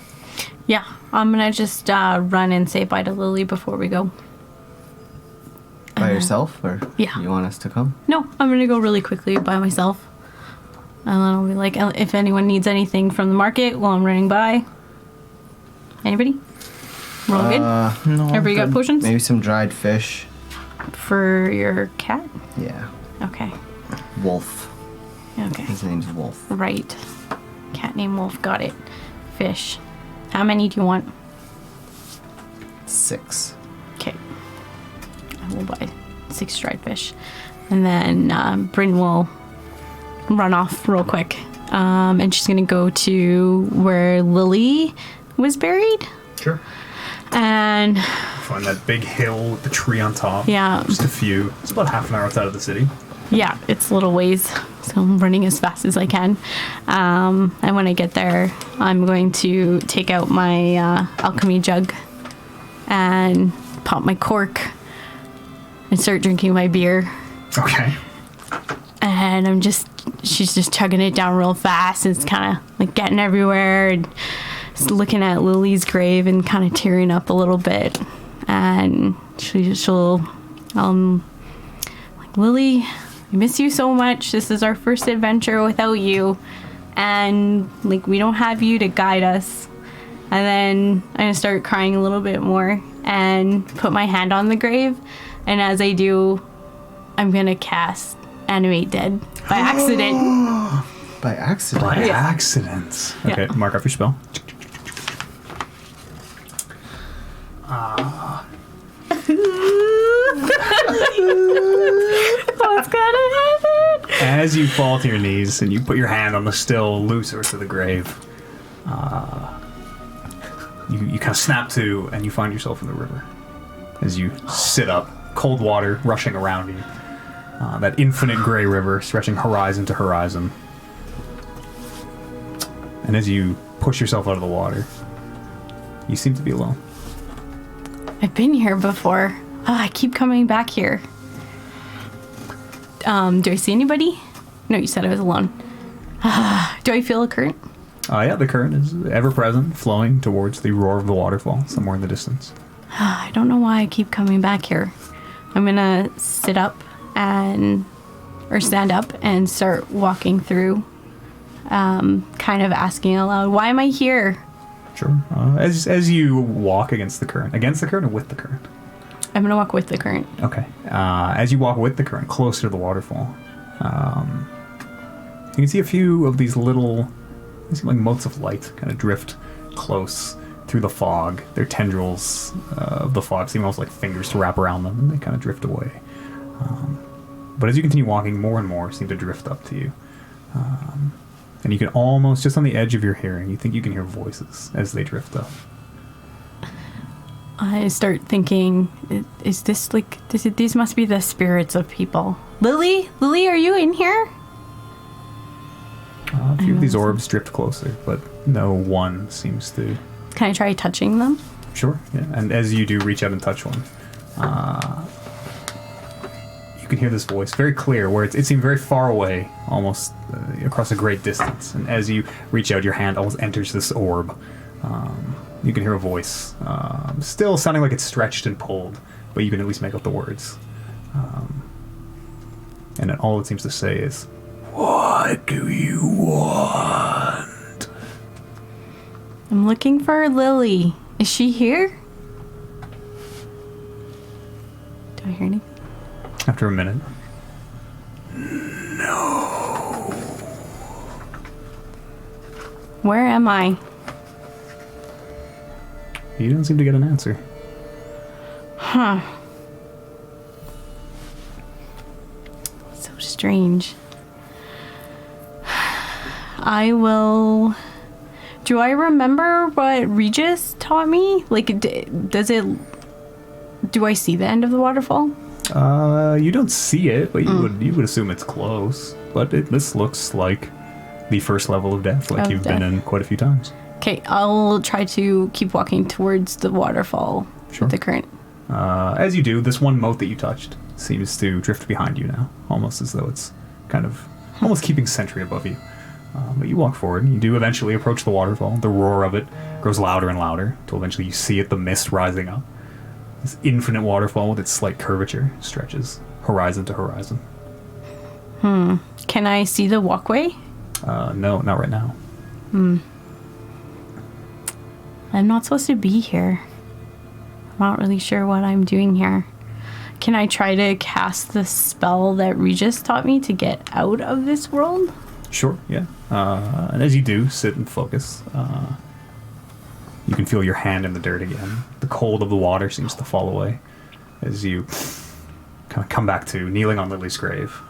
Yeah, I'm gonna just run and say bye to Lily before we go. By yourself, or yeah. you want us to come? No, I'm gonna go really quickly by myself. And then I'll be like, if anyone needs anything from the market while I'm running by. Anybody? We're all good? No. Everybody got potions? Maybe some dried fish. For your cat? Yeah. Okay. Wolf. Okay. His name's Wolf. Right. Cat named Wolf. Got it. Fish. How many do you want? 6. Okay. I will buy 6 dried fish. And then Bryn will run off real quick. And she's going to go to where Lily was buried. Sure. And Find that big hill with the tree on top. yeah, Just a few. It's about half an hour outside of the city. yeah, it's little ways. So I'm running as fast as I can. And when I get there, I'm going to take out my alchemy jug and pop my cork and start drinking my beer. Okay. And she's just chugging it down real fast. And it's kind of like getting everywhere. And just looking at Lily's grave and kind of tearing up a little bit. And she'll like, Lily, I miss you so much. This is our first adventure without you. And like, we don't have you to guide us. And then I'm going to start crying a little bit more and put my hand on the grave. And as I do, I'm going to cast Animate Dead by accident. By accident. By accident. Okay, mark off your spell. What's gonna happen? As you fall to your knees and you put your hand on the still loose earth of the grave, you kind of snap to and you find yourself in the river. As you sit up, cold water rushing around you. That infinite gray river stretching horizon to horizon. And as you push yourself out of the water, you seem to be alone. I've been here before. I keep coming back here. Do I see anybody? No, you said I was alone. Do I feel a current? Yeah, the current is ever present, flowing towards the roar of the waterfall somewhere in the distance. I don't know why I keep coming back here. I'm gonna sit up or stand up and start walking through, kind of asking aloud, why am I here? Sure. As you walk against the current or with the current? I'm gonna walk with the current. Okay. As you walk with the current closer to the waterfall, you can see a few of these little, they seem like motes of light, kind of drift close through the fog. Their tendrils of the fog seem almost like fingers to wrap around them, and they kind of drift away. But as you continue walking, more and more seem to drift up to you. And you can almost, just on the edge of your hearing, you think you can hear voices as they drift up. I start thinking, is this like, these must be the spirits of people. Lily, are you in here? A few of these orbs drift closer, but no one seems to... Can I try touching them? Sure, yeah. And as you do reach out and touch one, you can hear this voice very clear, where it seemed very far away, almost across a great distance. And as you reach out, your hand almost enters this orb. You can hear a voice, still sounding like it's stretched and pulled, but you can at least make out the words. And then all it seems to say is, "What do you want?" I'm looking for Lily. Is she here? Do I hear anything? After a minute, Where am I? you don't seem to get an answer. Huh. So strange. I will... Do I remember what Regis taught me? Like, does it... Do I see the end of the waterfall? You don't see it, but you would assume it's close. But this looks like the first level of death, like you've been in quite a few times. Okay, I'll try to keep walking towards the waterfall Sure. with the current. As you do, this one mote that you touched seems to drift behind you now, almost as though it's kind of almost keeping sentry above you. But you walk forward, and you do eventually approach the waterfall. The roar of it grows louder and louder, until eventually you see it, the mist rising up. This infinite waterfall with its slight curvature stretches horizon to horizon. Can I see the walkway? No, not right now. I'm not supposed to be here. I'm not really sure what I'm doing here. Can I try to cast the spell that Regis taught me to get out of this world? Sure, yeah. And as you do, sit and focus. You can feel your hand in the dirt again. The cold of the water seems to fall away as you kind of come back to kneeling on Lily's grave.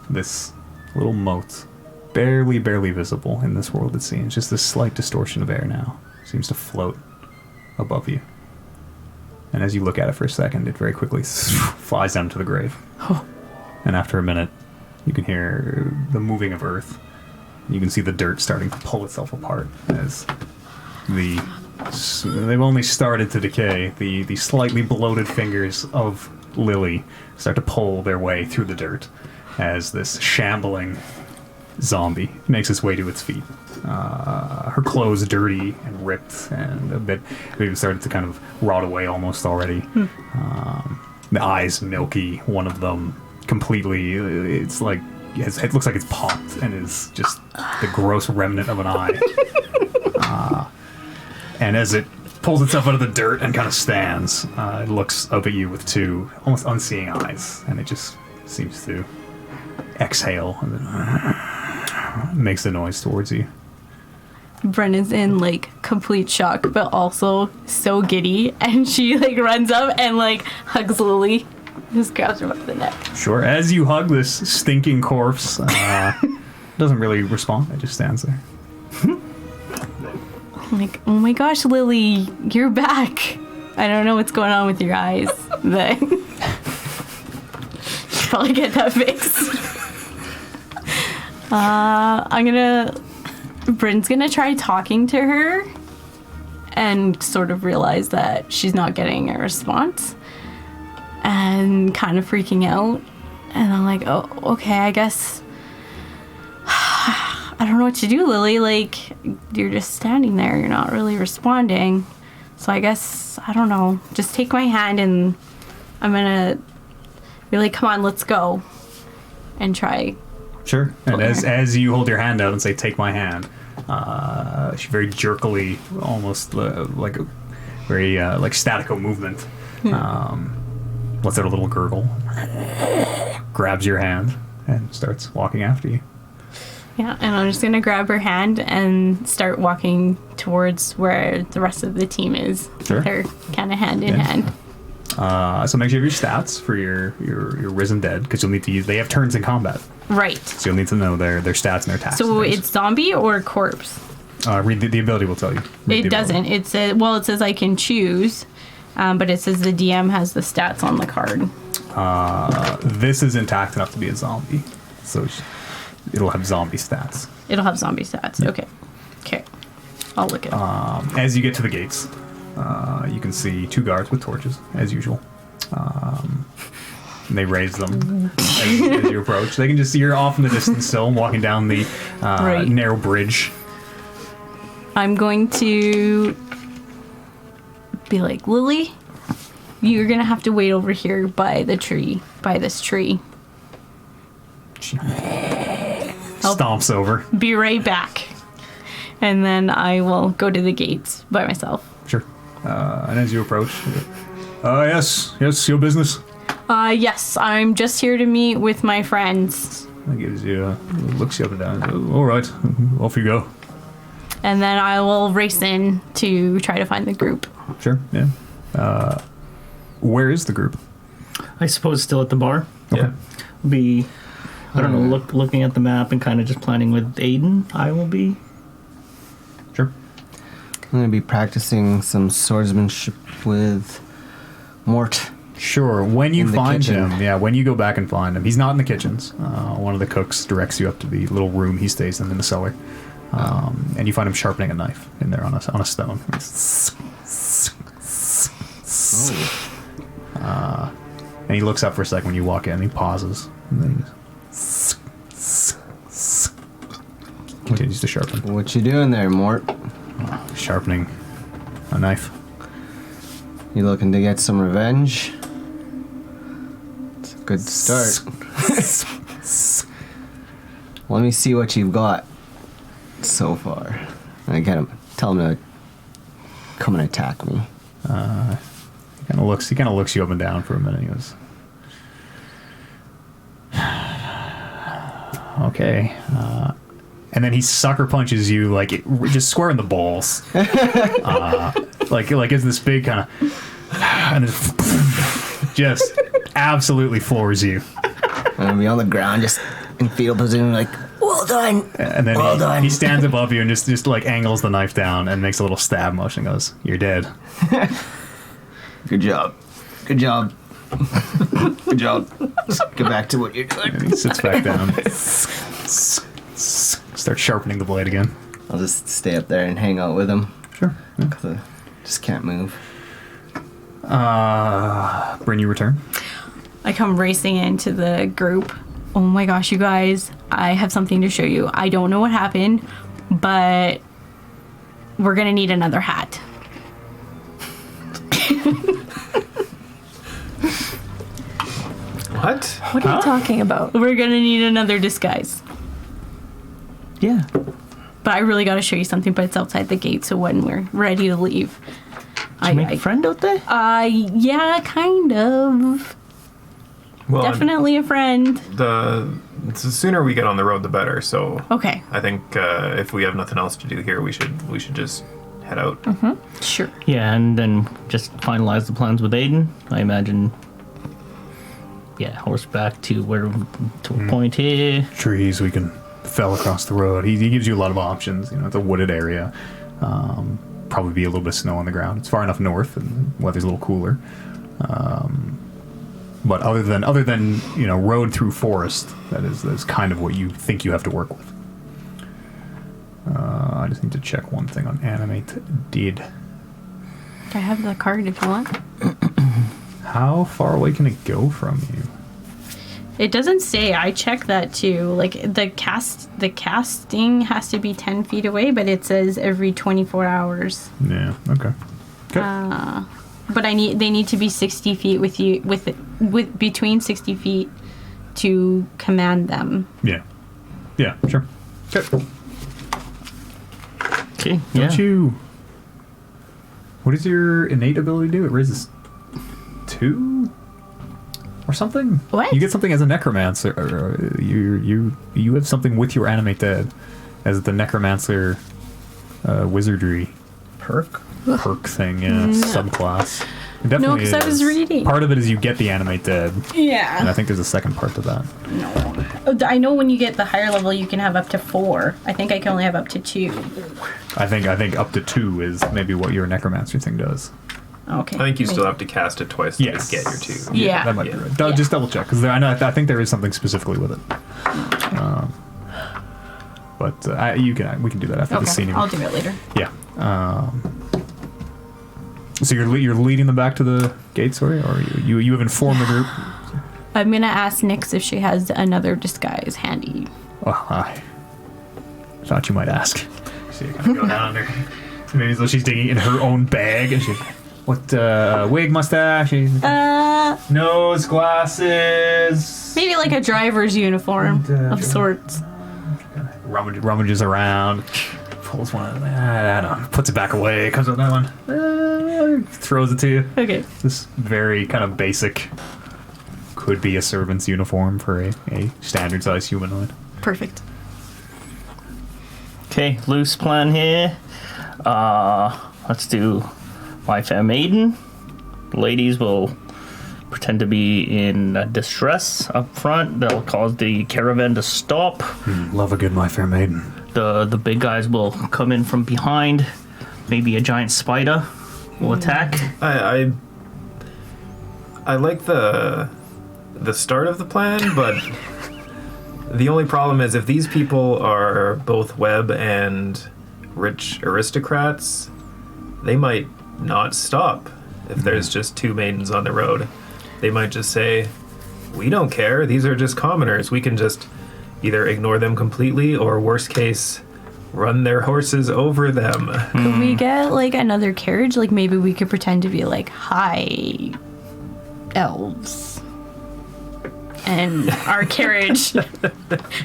This little mote, barely visible in this world, it seems. Just this slight distortion of air now seems to float above you. And as you look at it for a second, it very quickly flies down to the grave. And after a minute, you can hear the moving of earth. You can see the dirt starting to pull itself apart as they've only started to decay. The slightly bloated fingers of Lily start to pull their way through the dirt as this shambling zombie makes its way to its feet. Her clothes dirty and ripped and a bit, even started to kind of rot away almost already. The eyes milky, one of them completely, it's like, it looks like it's popped and is just the gross remnant of an eye. And as it pulls itself out of the dirt and kind of stands, it looks up at you with two almost unseeing eyes, and it just seems to exhale and then makes the noise towards you. Brenna's in like complete shock, but also so giddy, and she like runs up and like hugs Lily, just grabs her by the neck. Sure. As you hug this stinking corpse, doesn't really respond. It just stands there. I'm like, oh my gosh, Lily, you're back. I don't know what's going on with your eyes, but should probably get that fixed. Bryn's gonna try talking to her and sort of realize that she's not getting a response and kind of freaking out. And I'm like, oh, okay, I guess I don't know what to do, Lily. Like, you're just standing there, you're not really responding. So I guess, I don't know, just take my hand and I'm gonna be like, come on, let's go. And try. Sure. And as you hold your hand out and say, take my hand, she very jerkily, almost like a very like statico movement, lets out a little gurgle, grabs your hand, and starts walking after you. Yeah, and I'm just gonna grab her hand and start walking towards where the rest of the team is. Sure. They're kind of hand in hand. So make sure you have your stats for your risen dead, because you'll need to use. They have turns in combat, Right. so you'll need to know their stats and their attacks. So and things. it's zombie or corpse? Read the ability will tell you. Read It the ability. doesn't. It says, well, it says I can choose, but it says the DM has the stats on the card. This is intact enough to be a zombie, so it'll have zombie stats. It'll have zombie stats. Okay. Okay. I'll look it up. As you get to the gates, you can see 2 guards with torches, as usual. And they raise them as you approach. They can just see you're off in the distance still, walking down the Right. narrow bridge. I'm going to be like, Lily, you're going to have to wait over here by the tree, by this tree. She stomps over. Be right back. And then I will go to the gates by myself. Sure. And as you approach, yes, your business. Yes, I'm just here to meet with my friends. That gives you, looks you up and down. All right, off you go. And then I will race in to try to find the group. Sure, yeah. Where is the group? I suppose still at the bar. Okay. Be, I don't know, looking at the map and kind of just planning with Aiden. I will be. Sure. I'm going to be practicing some swordsmanship with Mort. Sure. When you In the find kitchen. him, when you go back and find him, he's not in the kitchens. One of the cooks directs you up to the little room he stays in the cellar. And you find him sharpening a knife in there on a stone. And he looks up for a second when you walk in. He pauses. And then he continues to sharpen. What you doing there, Mort? Sharpening a knife. You looking to get some revenge? It's a good start. Let me see what you've got so far. I get him. Tell him to come and attack me. He kind of looks you up and down for a minute. He goes, okay. And then he sucker punches you just square in the balls. Like it's this big kind of, and just absolutely floors you. I'm gonna be on the ground, just in fetal position, like, well done. And then Well done. he stands above you and just like angles the knife down and makes a little stab motion. And goes, "You're dead." Good job. Good job. Good job. Just get back to what you're doing. And he sits back down. Starts sharpening the blade again. I'll just stay up there and hang out with him. Sure. Yeah. 'Cause I just can't move. Bryn, you return. I come racing into the group. Oh my gosh, you guys, I have something to show you. I don't know what happened, but we're gonna need another hat. What? What are you talking about? We're gonna need another disguise. Yeah. But I really gotta show you something, but it's outside the gate, so when we're ready to leave. Did you make a friend out there? Yeah, kind of. Well, Definitely a friend. the the sooner we get on the road, the better. So Okay. I think if we have nothing else to do here, we should just head out. Sure. Yeah, and then just finalize the plans with Aiden. I imagine. Yeah, horseback to a point here. Trees we can fell across the road. He gives you a lot of options. You know, it's a wooded area. Probably be a little bit of snow on the ground. It's far enough north, and the weather's a little cooler. But other than road through forest, that's kind of what you think you have to work with. I just need to check one thing on animate did. I have the card if you want. How far away can it go from you? It doesn't say. I checked that too. Like the casting has to be 10 feet away, but it says every 24 hours. Yeah. Okay. But they need to be 60 feet with you with between 60 feet to command them. Yeah. Yeah. Sure. Okay. Okay. Yeah. Don't you? What does your innate ability do? It raises 2 or something. What? You get something as a necromancer. Or you have something with your animate dead as the necromancer wizardry perk thing. Yeah, subclass. It definitely No, because I was is. reading. Part of it is you get the animate dead, and I Yeah. think there's a second part to that. No. I know when you get the higher level, you can have up to 4. I think I can only have up to 2. I think up to 2 is maybe what your necromancer thing does. Okay. I think you still have to cast it twice to Yes. get your 2. Yeah. That might Yeah. be right. Just double check because I think there is something specifically with it. But we can do that after the Okay. scene. I'll do it later. Yeah. So you're leading them back to the gate, sorry, or you have informed the group. I'm gonna ask Nyx if she has another disguise handy. Oh, I thought you might ask. So you kind of go down there. Maybe as though she's digging in her own bag, and she's what wig, mustache, nose, glasses. Maybe like a driver's uniform of sorts. Rummages around, pulls one out of that, I don't know, puts it back away, comes with that one, throws it to you. Okay. This very kind of basic, could be a servant's uniform for a standard sized humanoid. Perfect. Okay, loose plan here. Let's do my fair maiden. The ladies will pretend to be in distress up front. They'll cause the caravan to stop. Love a good my fair maiden. The big guys will come in from behind. Maybe a giant spider will attack. I like the start of the plan, but the only problem is if these people are both web and rich aristocrats, they might not stop if there's just 2 maidens on the road. They might just say, we don't care, these are just commoners. We can just either ignore them completely or, worst case, run their horses over them. Could we get like another carriage? Like maybe we could pretend to be like high elves. And our carriage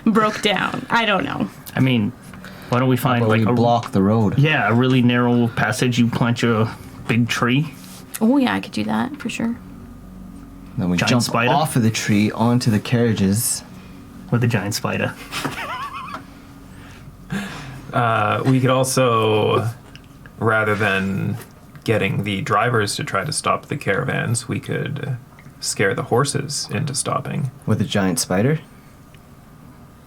broke down. I don't know. I mean, why don't we find But like we block the road. a really narrow passage? You plant your big tree. Oh yeah, I could do that for sure. Then we Giant jump spider? off of the tree onto the carriages. With a giant spider. We could also, rather than getting the drivers to try to stop the caravans, we could scare the horses into stopping. With a giant spider?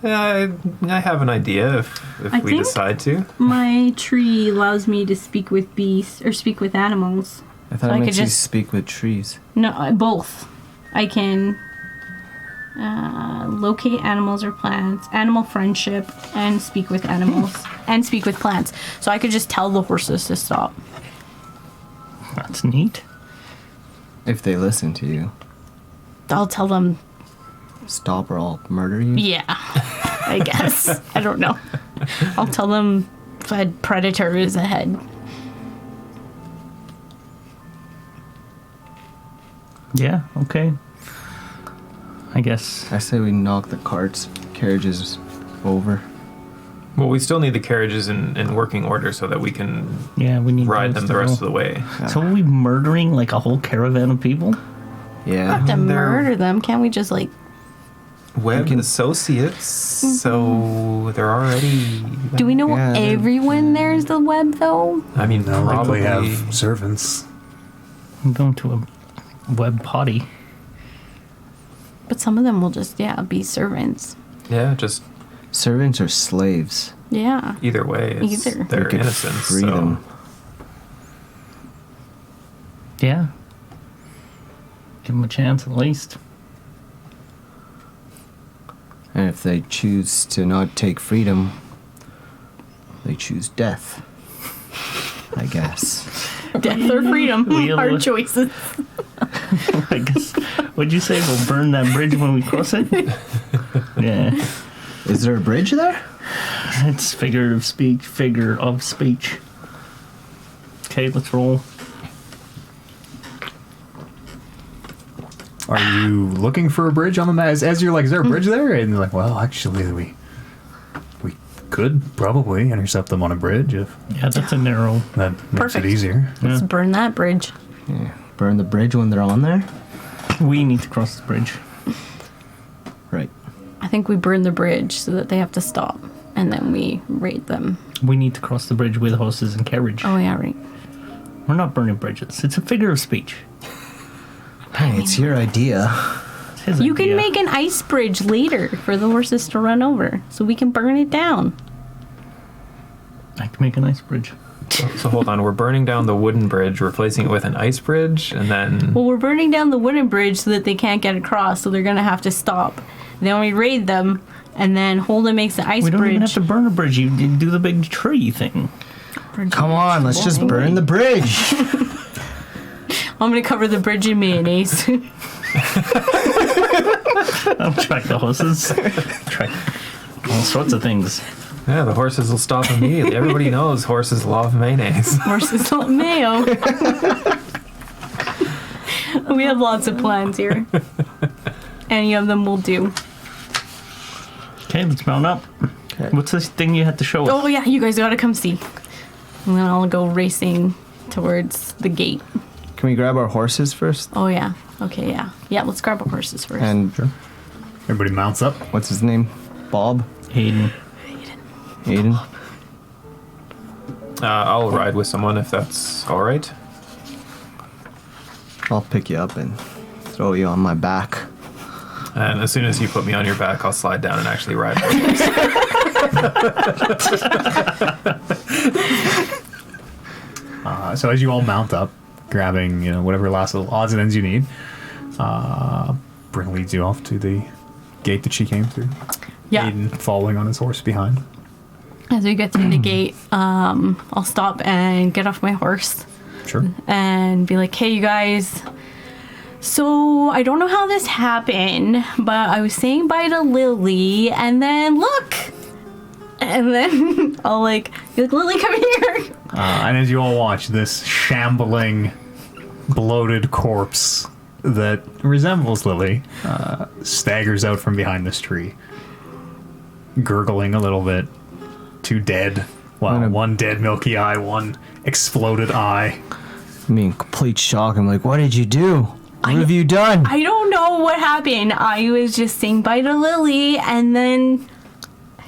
I have an idea if I we think- decide to. My tree allows me to speak with beasts or speak with animals. I thought So I it could makes you just- speak with trees. No, both. I can locate animals or plants, animal friendship, and speak with animals and speak with plants. So I could just tell the horses to stop. That's neat. If they listen to you. I'll tell them, Stop or I'll murder you. yeah, I guess. I don't know. I'll tell them a predator is ahead. Yeah, okay. I guess. I say we knock the carriages over. Well, we still need the carriages in working order so that we can Yeah, we need ride those them the to rest of go. the way. So are we murdering like a whole caravan of people? Yeah. To They're- murder them, can't we just like Web can- associates, so they're already. Do we know Yeah, they're- everyone there's the web though? I mean, They'll probably likely have servants. I'm going to a web potty. But some of them will just be servants. Yeah, just Servants or slaves? Yeah. either way, it's, Either. they're We could innocent. free So them. Yeah. Give them a chance at least. And if they choose to not take freedom, they choose death. I guess. Death or freedom. We'll- Hard choices. I guess. What'd you say? We'll burn that bridge when we cross it? Yeah. Is there a bridge there? It's figure of speech. Okay, let's roll. Are you looking for a bridge on the map? As you're like, is there a bridge there? And you're like, well, actually, we could probably intercept them on a bridge if Yeah, that's a narrow. that makes Perfect. it easier. Let's burn that bridge. Yeah. Burn the bridge when they're on there? We need to cross the bridge. Right. I think we burn the bridge so that they have to stop. And then we raid them. We need to cross the bridge with horses and carriage. Oh, yeah, right. We're not burning bridges. It's a figure of speech. Hey, it's your idea. It's his You idea. can make an ice bridge later for the horses to run over. So we can burn it down. I can make an ice bridge. So hold on, we're burning down the wooden bridge, replacing it with an ice bridge, and then Well, we're burning down the wooden bridge so that they can't get across. So they're going to have to stop. Then we raid them. And then Holden makes the ice We don't bridge. even have to burn a bridge. You do the big tree thing. Come on, let's just burn the bridge. I'm going to cover the bridge in mayonnaise. I'll track the horses. Track all sorts of things. yeah, the horses will stop immediately. Everybody knows horses love mayonnaise. Horses love mayo. We have lots of plans here. Any of them will do. Okay, let's mount up. What's this thing you had to show us? Oh, yeah, you guys got to come see. And then I'll go racing towards the gate. Can we grab our horses first? Oh, yeah. Okay, yeah. Yeah, let's grab our horses first. And Everybody mounts up. what's his name? Bob? Hayden. Aiden? I'll ride with someone if that's all right. I'll pick you up and throw you on my back. And as soon as you put me on your back, I'll slide down and actually ride. So as you all mount up, grabbing whatever last little odds and ends you need, Bryn leads you off to the gate that she came through. Yeah. Aiden following on his horse behind. As we get through the gate, I'll stop and get off my horse Sure. and be like, hey, you guys. So I don't know how this happened, but I was saying bye to Lily, and then look. And then I'll be like, Lily, come here. And as you all watch, this shambling, bloated corpse that resembles Lily staggers out from behind this tree, gurgling a little bit. Two dead. Well, one dead milky eye, one exploded eye. I'm in complete shock. I'm like, what did you do? What have you done? I don't know what happened. I was just saying bye to Lily, and then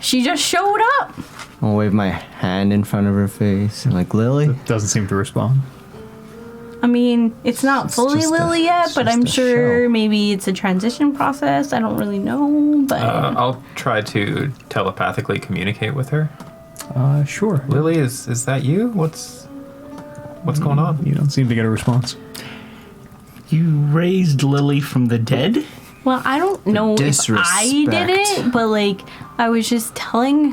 she just showed up. I'll wave my hand in front of her face. I'm like, Lily? Doesn't seem to respond. I mean, it's not It's fully just Lily yet, it's but just I'm a sure shell. maybe it's a transition process. I don't really know, but I'll try to telepathically communicate with her. Sure. Lily, is that you? What's going on? You don't seem to get a response. You raised Lily from the dead? well, I don't know if I did disrespect. it, but like I was just talking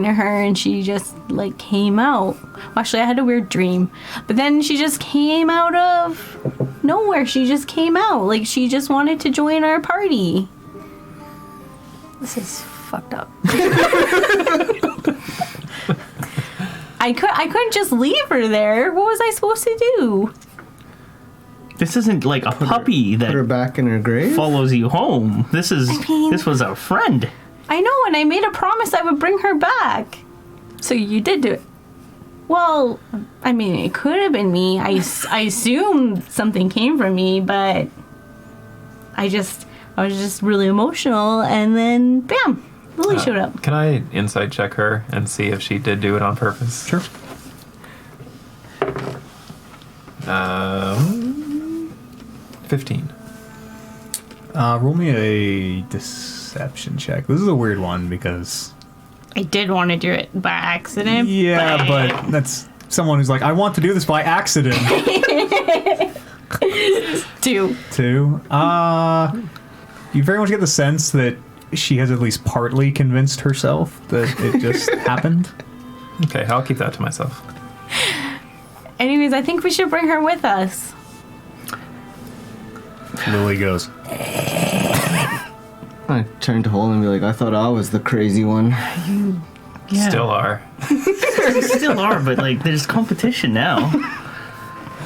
to her, and she just like came out. Well, actually, I had a weird dream, but then she just came out of nowhere. She just came out, like she just wanted to join our party. This is fucked up. I couldn't just leave her there. What was I supposed to do? This isn't like a puppy Put her that back in her grave? follows you home. This was a friend. I know, and I made a promise I would bring her back. So you did do it. Well, I mean, it could have been me. I assumed something came from me, but I I was just really emotional, and then bam, Lily showed up. Can I insight check her and see if she did do it on purpose? Sure. 15. Roll me a deception check. This is a weird one because... I did want to do it by accident. Yeah, but that's someone who's like, I want to do this by accident. 2. 2. You very much get the sense that she has at least partly convinced herself that it just happened. Okay, I'll keep that to myself. Anyways, I think we should bring her with us. Lily goes, I turn to Hole and be like, I thought I was the crazy one. Yeah. Still are. Still are, but like there's competition now.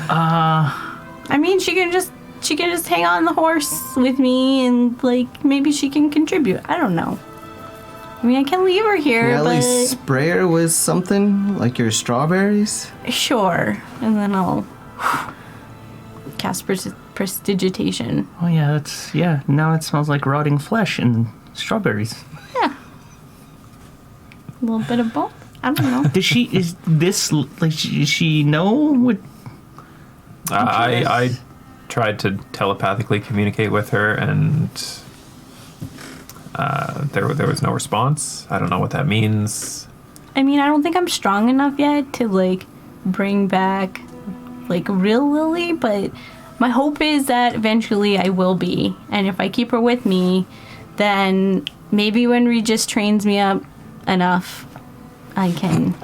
I mean, she can just hang on the horse with me, and like maybe she can contribute. I don't know. I mean, I can leave her here, Can I at but least spray her with something like your strawberries? sure. And then I'll cast prestidigitation. Oh yeah, now it smells like rotting flesh and strawberries. Yeah, a little bit of both. I don't know. Does she know what? I tried to telepathically communicate with her, and there was no response. I don't know what that means. I mean, I don't think I'm strong enough yet to like bring back like real Lily, but my hope is that eventually I will be. And if I keep her with me, then maybe when Regis trains me up enough, I can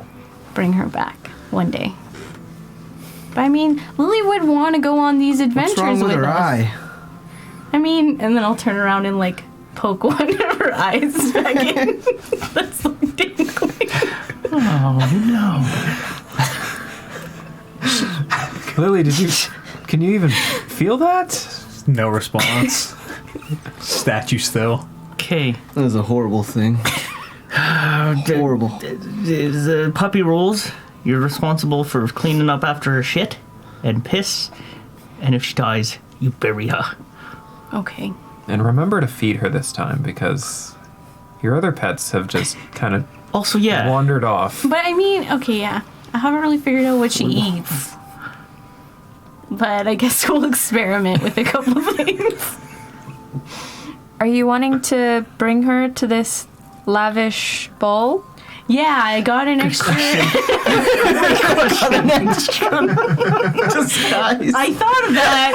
bring her back one day. But I mean, Lily would want to go on these adventures What's wrong with her us. eye? I mean, and then I'll turn around and like poke one of her eyes back in. That's like tingling. Oh Lily, can you even feel that? no response. Statue still. no. Okay. That was a horrible thing. Horrible. The puppy rules. You're responsible for cleaning up after her shit and piss, and if she dies, you bury her. Okay. And remember to feed her this time, because your other pets have just kind of Also, yeah. wandered off. But I mean, okay, yeah. I haven't really figured out what she eats. But I guess we'll experiment with a couple of things. Are you wanting to bring her to this lavish ball? Yeah, I got an extra. Disguise. I thought of that.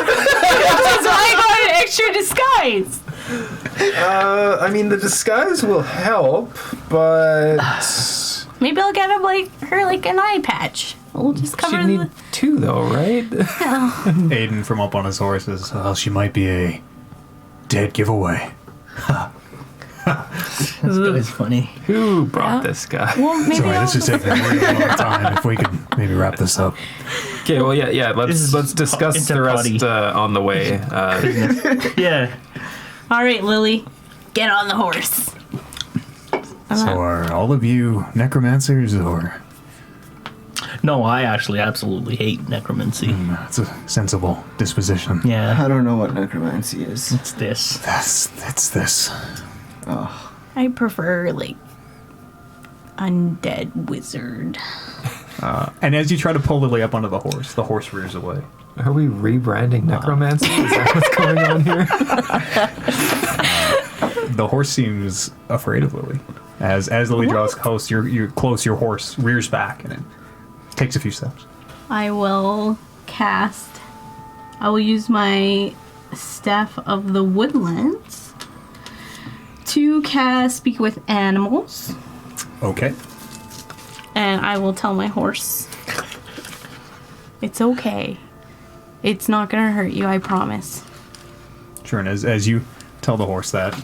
That's why I got an extra disguise. I mean, the disguise will help, but Maybe I'll get her like an eye patch. We'll just cover she'd need 2 though, right? Aiden from up on his horse says, well, she might be a dead giveaway. This guy's funny. Who brought this guy? Well, maybe Sorry, I'll this is taking a really long time. If we could maybe wrap this up. Okay, well, yeah. This Let's is discuss the rest interparty. on the way. Yeah. All right, Lily, get on the horse. So are all of you necromancers, or No, I actually absolutely hate necromancy. it's a sensible disposition? Yeah. I don't know what necromancy is. It's this. It's this. I prefer like undead wizard. And as you try to pull Lily up onto the horse rears away. Are we rebranding necromancy? Is that what's going on here? The horse seems afraid of Lily. As Lily draws close, your horse rears back and it takes a few steps. I will use my Staff of the Woodlands to cast Speak with Animals. Okay. And I will tell my horse, it's okay. It's not gonna hurt you, I promise. Sure, and as you tell the horse that,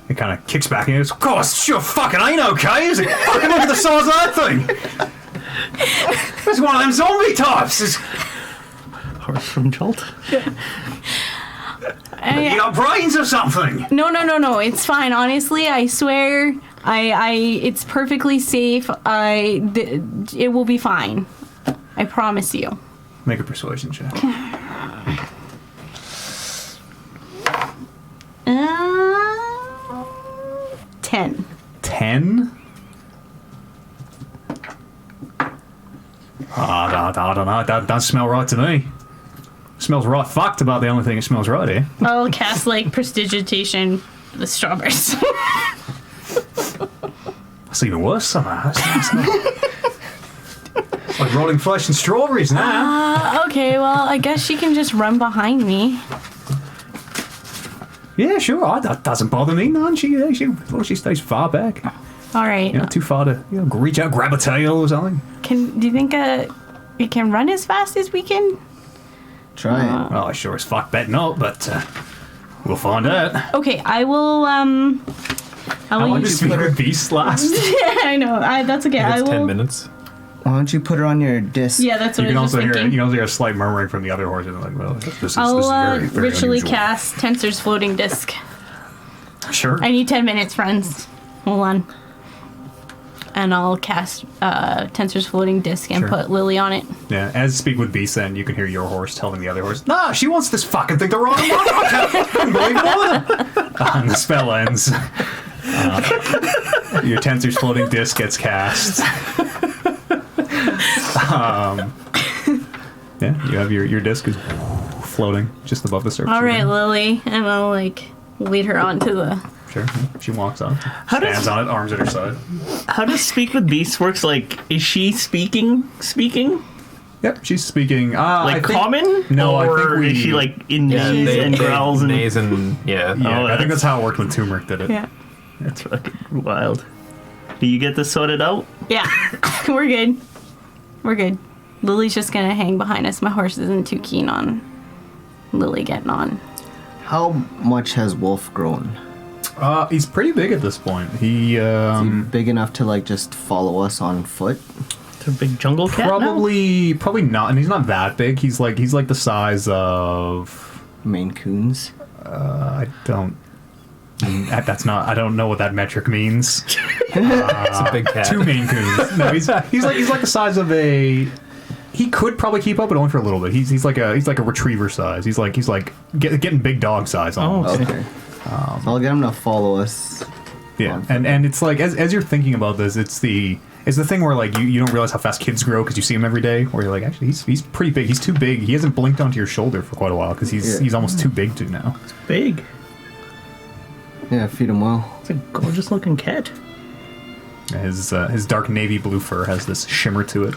it kind of kicks back and it goes, of course, sure, fucking ain't okay, is it? Fucking look at the size of that thing! It's one of them zombie types! Horse from Jolt. You got brains or something! No, it's fine. Honestly, I swear, it's perfectly safe. It will be fine. I promise you. Make a persuasion check. 10. 10? I don't know. That doesn't smell right to me. Smells right fucked about the only thing that smells right here. I'll cast like prestidigitation with strawberries. That's even worse somehow. It's like rolling flesh and strawberries now. Okay, well, I guess she can just run behind me. Yeah, sure. That doesn't bother me, none. She stays far back. All right. You know, too far to reach out, grab a tail or something. Do you think it can run as fast as we can? Try it. Well, I sure as fuck bet not, but we'll find out. Okay, I will. How long does your beast last? Yeah, I know. That's okay. I It's will. 10 minutes. Why don't you put her on your disc? Yeah, that's You what can I was also just hear thinking. a slight murmuring from the other horses. Like, well, this is I'll very, very ritually unusual. cast Tensor's floating disc. Sure. I need 10 minutes, friends. Hold on. And I'll cast Tensor's floating disc and Sure. put Lily on it. Yeah, as speak with beast, then you can hear your horse telling the other horse, "Nah, she wants this fucking thing the wrong way." Unbelievable. And the spell ends. Your Tensor's floating disc gets cast. Yeah, you have your disc is floating just above the surface. All right, again. Lily. And I'll lead her onto the. Sure. She walks on, How does- stands on it, arms at her side. How does speak with beasts works? Like, is she speaking? Yep, she's speaking. I Like think- common? No, I or think we- is she like in neighs and growls and Neighs and Yeah, Oh, I think that's- that's how it worked when Turmeric did it. Yeah. That's fucking wild. Do you get this sorted out? Yeah. We're good. We're good. Lily's just going to hang behind us. My horse isn't too keen on Lily getting on. How much has Wolf grown? He's pretty big at this point. He Is he big enough to like just follow us on foot? It's a big jungle cat now? probably not, and he's not that big. He's like the size of Maine Coons. I don't know what that metric means. It's a big cat. 2 Maine Coons. No, he's like the size of a. He could probably keep up, but only for a little bit. He's like a retriever size. He's like getting big dog size almost. okay. Okay. So I'll get him to follow us. Yeah, and it's like as you're thinking about this, it's the thing where like you don't realize how fast kids grow because you see him every day. Where you're like, actually, he's pretty big. He's too big. He hasn't blinked onto your shoulder for quite a while because he's almost too big to now. Big. Yeah, feed him well. It's a gorgeous looking cat. His dark navy blue fur has this shimmer to it.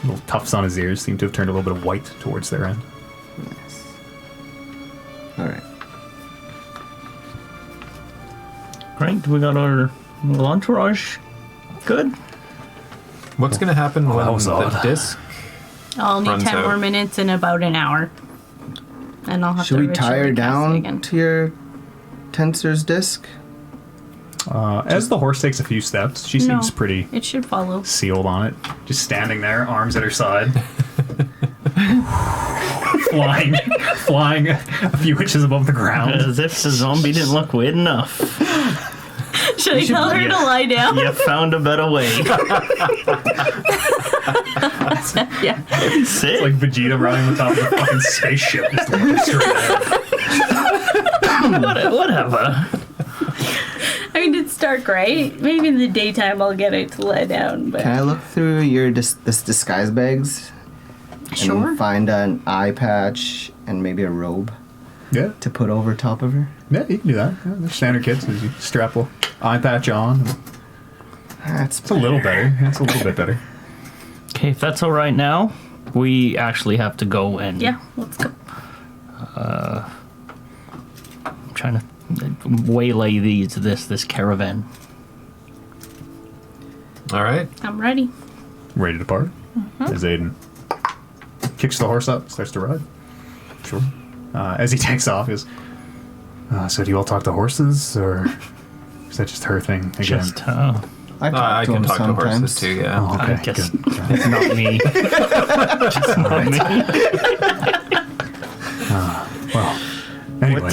Little tufts on his ears seem to have turned a little bit of white towards their end. Nice. All right. Right, we got our little entourage. Good. What's going to happen when that was the odd. disc? I'll need Runs 10 out. more minutes in about an hour. And I'll have Should to we tie her ritually cast it down again. to your Tensor's disc? As the horse takes a few steps, she No. seems pretty It should follow. sealed on it. Just standing there, arms at her side. flying a few inches above the ground. As if the zombie didn't look weird enough. Should I tell her to yeah. lie down? You found a better way. Yeah. Sick. It's like Vegeta riding on top of a fucking spaceship. Just looking straight ahead. Whatever. I mean, it's dark, right? Maybe in the daytime I'll get it to lie down, but Can I look through your this disguise bags sure. and find an eye patch and maybe a robe Yeah, to put over top of her? yeah, you can do that. Yeah, they're standard kits. You strap a eye patch on. That's It's a little better. Yeah, it's a little bit better. Okay, if that's all right now, we actually have to go and Yeah, let's go. I'm trying to waylay this caravan. All right. I'm ready. Ready to depart. As Aiden kicks the horse up, starts to ride. Sure. As he takes off, he goes, so do you all talk to horses, or is that just her thing again? Just I to can him talk to sometimes. horses too, yeah. Oh, okay, I guess good. it's not me. It's not me. Well, anyway,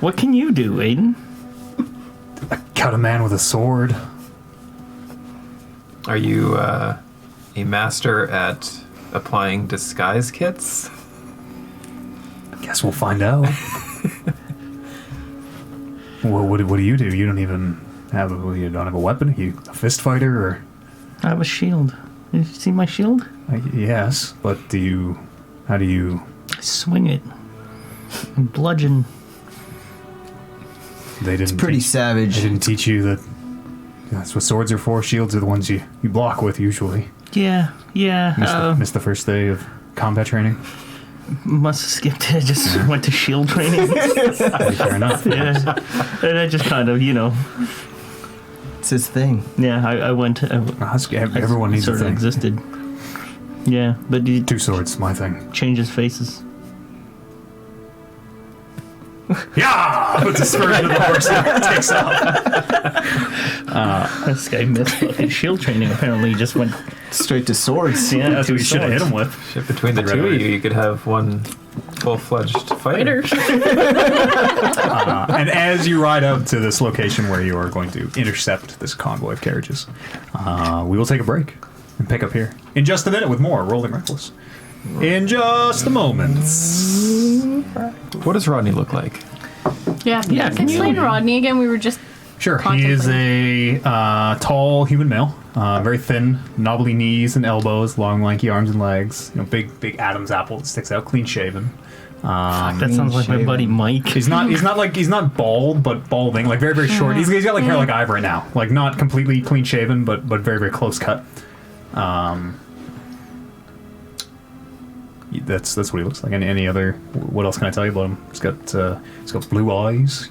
What can you do, Aiden? cut a man with a sword. Are you a master at applying disguise kits? Guess we'll find out. What do you do? You don't even You don't have a weapon? You a fist fighter or? I have a shield. You see my shield? Yes, but how do you? I swing it. And bludgeon. They didn't. Pretty They savage. didn't teach you that. That's what swords are for. Shields are the ones you block with usually. Yeah. Missed the first day of combat training. Must have skipped it. I just went to shield training. Fair enough. Yeah. And I just kind of, It's his thing. yeah, I went. Everyone needs a sort of thing. existed. Yeah, but he 2 swords, my thing. changes faces. Yeah! Puts a spur into the horse and takes off. This guy missed fucking shield training. Apparently, he just went. Straight to swords. Yeah, That's what you should have hit him with. Shit, between the Right two of away. you, you could have one full-fledged fighter. And as you ride up to this location where you are going to intercept this convoy of carriages, we will take a break and pick up here in just a minute with more Rolling Reckless. In just a moment. What does Rodney look like? Yeah. Yeah, can you- Explain Rodney again. We were just. Sure, he is a tall human male, very thin, knobbly knees and elbows, long lanky arms and legs. Big Adam's apple that sticks out, clean shaven. That sounds like my shaven. buddy Mike. He's not bald, but balding, like very short. He's got like hair like I have right now, like not completely clean shaven, but very close cut. That's what he looks like. Any other? What else can I tell you about him? He's got blue eyes.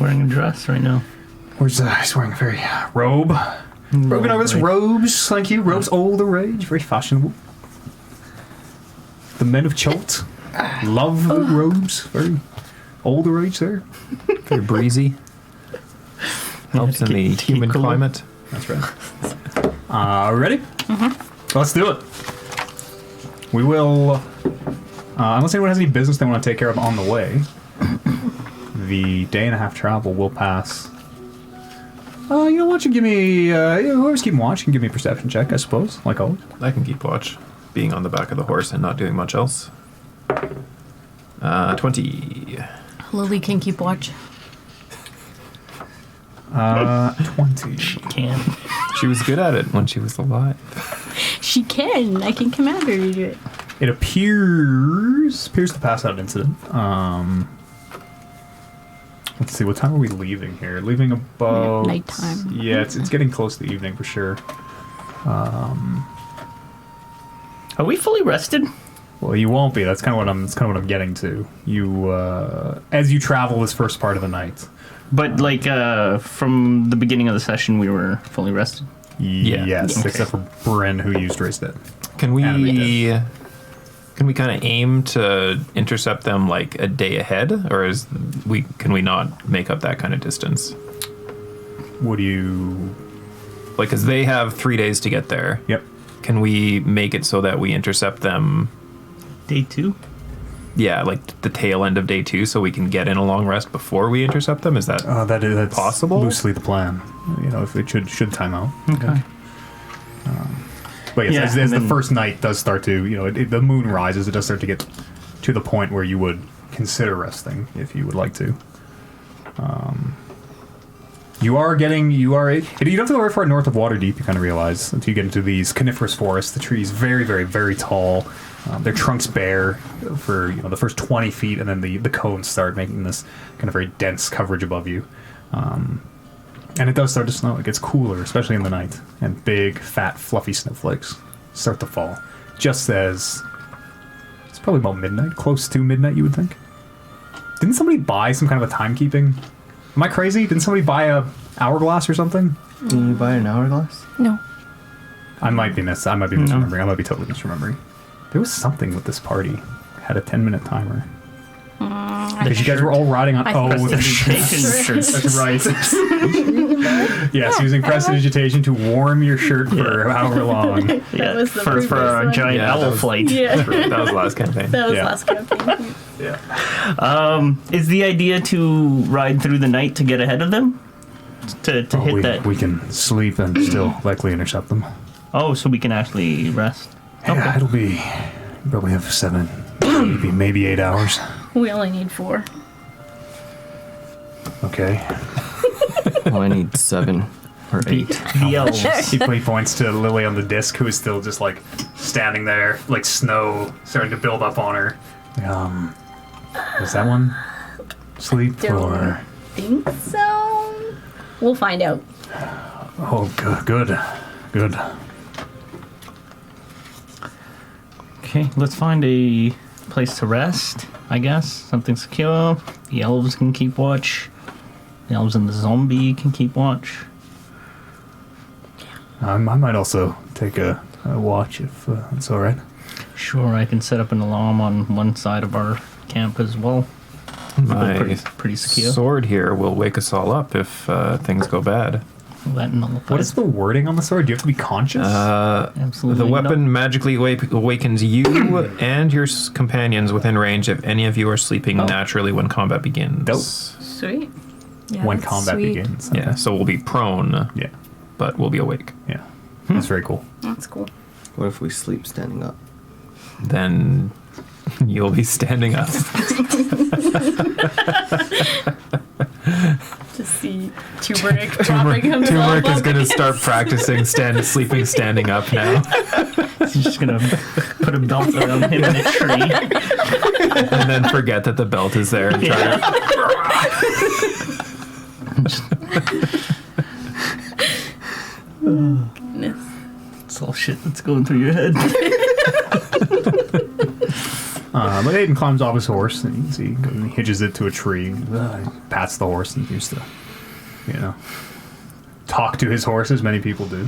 Wearing a dress right now. He's wearing a very robe. Broken over his robes, thank you. Robes all the rage, very fashionable. The men of Cholt love the robes, very all the rage there. Very breezy. Helps in the Keep humid cooler. climate. That's right. Ready? Mm-hmm. Let's do it. We will, unless anyone has any business they want to take care of on the way, the day and a half travel will pass. Why don't you give me, whoever's keeping watch can give me a perception check, I suppose, like always. I can keep watch, being on the back of the horse and not doing much else. 20. Lily can keep watch. 20. Can. She was good at it when she was alive. She can. I can command her to do it. It appears to pass out incident. Let's see, what time are we leaving here? Leaving about Nighttime. Yeah, it's getting close to the evening for sure. Are we fully rested? Well, you won't be. That's kind of what I'm getting to. You, as you travel this first part of the night. But from the beginning of the session, we were fully rested. Yeah. Yes, Okay. except for Bryn, who used Race Dead. Can we Animated. kind of aim to intercept them like a day ahead, or can we not make up that kind of distance? What do you? Like, because they have 3 days to get there. Yep. Can we make it so that we intercept them? Day 2? Yeah, like the tail end of day 2, so we can get in a long rest before we intercept them. Is that? That's Possible? Loosely the plan. If it should time out. Okay. But yes, Yeah, as and the then- first night does start to, the moon rises, it does start to get to the point where you would consider resting if you would like to. You don't have to go very far north of Waterdeep, you kind of realize, until you get into these coniferous forests. The trees very, very, very tall. Their trunks bare for the first 20 feet, and then the cones start making this kind of very dense coverage above you. And it does start to snow. It gets cooler, especially in the night, and big, fat, fluffy snowflakes start to fall. Just as it's probably about midnight, close to midnight, you would think. Didn't somebody buy some kind of a timekeeping? Am I crazy? Didn't somebody buy a hourglass or something? Did you buy an hourglass? No. I might be misremembering. I might be totally misremembering. There was something with this party. Had a 10-minute timer. Because you guys were all riding on. The Prestidigitation shirt. That's right. Yes, using prestidigitation to warm your shirt for however long. Yeah, was the for previous our one. giant Yeah, owl that was- flight. Yeah. That was the last campaign. That was Yeah. last campaign. Is the idea to ride through the night to get ahead of them? To hit that? We can sleep and still likely intercept them. Oh, so we can actually rest. Yeah, it'll be probably have 7, maybe 8 hours. We only need 4. Okay. Oh, I need 7 or 8. The elves. He points to Lily on the disc, who is still just like standing there, like snow starting to build up on her. Does that one sleep Don't or? think so. We'll find out. Oh, good. Okay, let's find a place to rest, I guess. Something secure. The elves can keep watch. The elves and the zombie can keep watch. I might also take a watch if it's all right. Sure, I can set up an alarm on one side of our camp as well. My Pretty secure. sword here will wake us all up if things go bad. That nullifies. What is the wording on the sword? Do you have to be conscious? Absolutely The weapon not. magically awakens you and your companions within range if any of you are sleeping naturally when combat begins. Dope. Sweet. Yeah, when that's combat sweet. begins. Yeah, so we'll be prone, Yeah. but we'll be awake. Yeah. That's very cool. That's cool. What if we sleep standing up? Then you'll be standing up. To see Turmeric dropping himself. Turmeric is up going to against- start practicing sleeping standing up now. He's just gonna put a belt around him in a tree. And then forget that the belt is there and try Goodness. It's all shit that's going through your head. But Aiden climbs off his horse and you can see he goes and he hitches it to a tree. He pats the horse and used to, talk to his horse as many people do.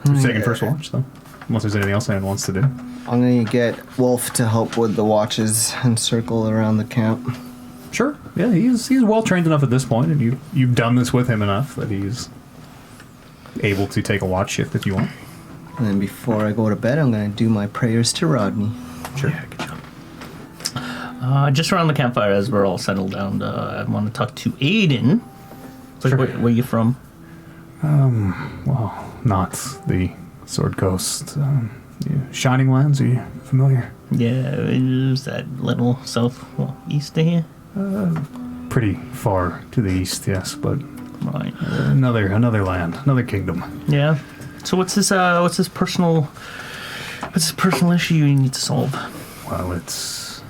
Who's taking first watch though? Unless there's anything else anyone wants to do. I'm gonna get Wolf to help with the watches and circle around the camp. Sure. Yeah, he's well trained enough at this point, and you've done this with him enough that he's able to take a watch shift if you want. And then before I go to bed, I'm gonna do my prayers to Rodney. Sure. Yeah, good job. Just around the campfire as we're all settled down, I want to talk to Aiden. Sure. Where you from? Well, not the Sword Coast. Shining Lands, are you familiar? Yeah, is that little east of here? Pretty far to the east, yes, but Right. another land, another kingdom. Yeah. So what's this personal issue you need to solve? Well, it's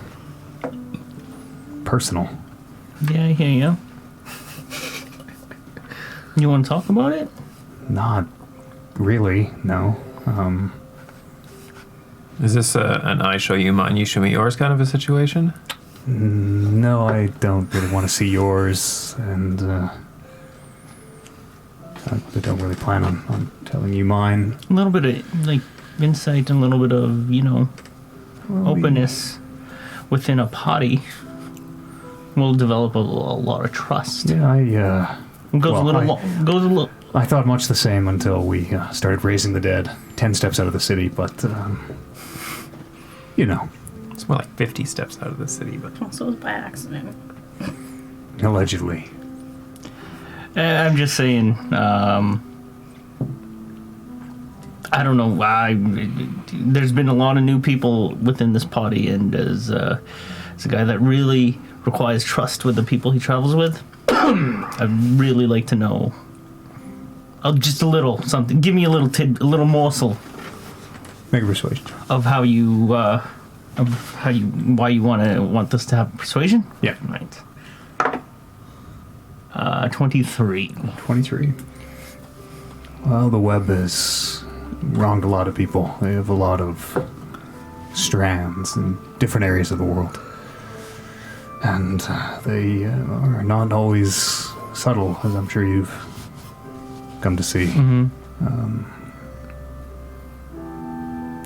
personal. Yeah, I hear you. You want to talk about it? Not really, no. Is this an I show you mine, you show me yours kind of a situation? No, I don't really want to see yours, and I don't really plan on telling you mine. A little bit of insight and a little bit of openness within a party will develop a lot of trust. Yeah, Goes well, a little. I thought much the same until we started raising the dead 10 steps out of the city, but, It's more like 50 steps out of the city, but Also, it was by accident. allegedly. I'm just saying. I don't know why. There's been a lot of new people within this party, and as a guy that really requires trust with the people he travels with, I'd really like to know. Just a little something. Give me a little morsel Make a persuasion. of why you want this to have persuasion. Yeah. Right. 23. 23. Well, the web has wronged a lot of people. They have a lot of strands in different areas of the world. And they are not always subtle, as I'm sure you've come to see. Mm-hmm.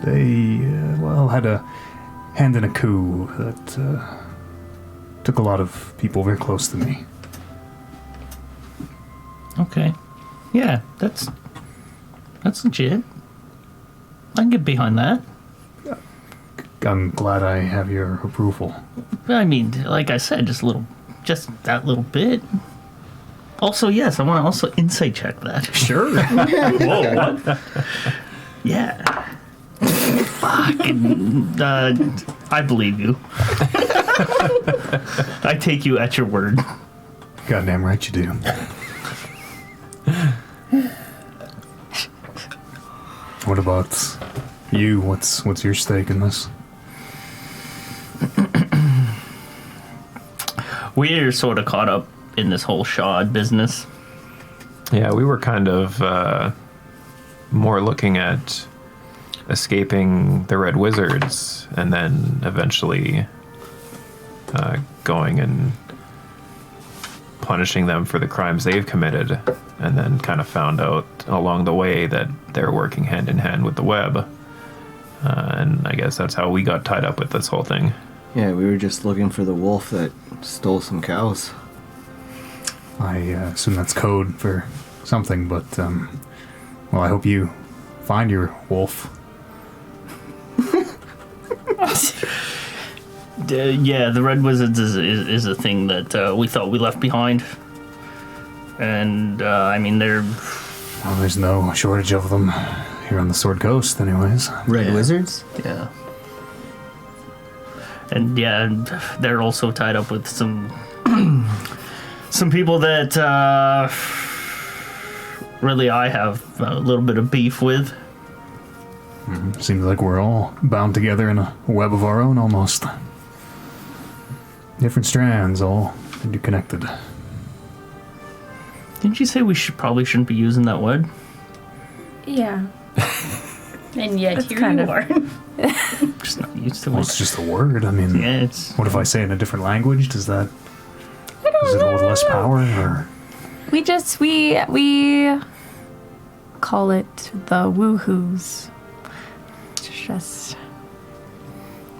They, had a hand in a coup that took a lot of people very close to me. Okay. Yeah, that's legit. I can get behind that. I'm glad I have your approval. I mean, like I said, just that little bit. Also, yes, I want to also insight check that. Sure. Whoa, what? Yeah. Fucking. I believe you. I take you at your word. Goddamn right you do. What about you? What's your stake in this? We're sort of caught up in this whole shard business. Yeah, we were kind of more looking at escaping the Red Wizards and then eventually going and punishing them for the crimes they've committed, and then kind of found out along the way that they're working hand in hand with the web. And I guess that's how we got tied up with this whole thing. Yeah, we were just looking for the wolf that stole some cows. I assume that's code for something, but, well, I hope you find your wolf. Yeah, the Red Wizards is a thing that we thought we left behind. And, I mean, they're... Well, there's no shortage of them here on the Sword Coast, anyways. Red Wizards? Yeah. And, yeah, they're also tied up with some people that really I have a little bit of beef with. Seems like we're all bound together in a web of our own, almost. Different strands, all interconnected. Didn't you say we probably shouldn't be using that word? Yeah. And yet That's here kind you of- are. Just not used to Well, it. it's just a word. I mean, Yeah, it's... what if I say it in a different language? Does it hold less power, or? We call it the woohoos. It's just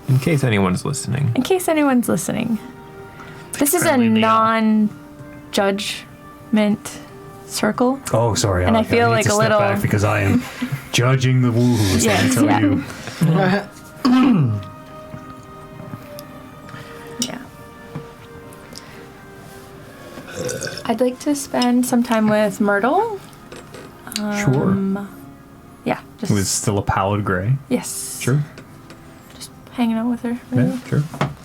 In case anyone's listening. in case anyone's listening. This is a Friendly Leo. non-judgment circle. Oh, sorry. And I need feel to like a step little- back because I am judging the woohoos. Yes, Let me tell yeah. you. Yeah. I'd like to spend some time with Myrtle. Sure. Yeah, just Who is still a pallid gray. yes. Sure. Just hanging out with her. Yeah, sure.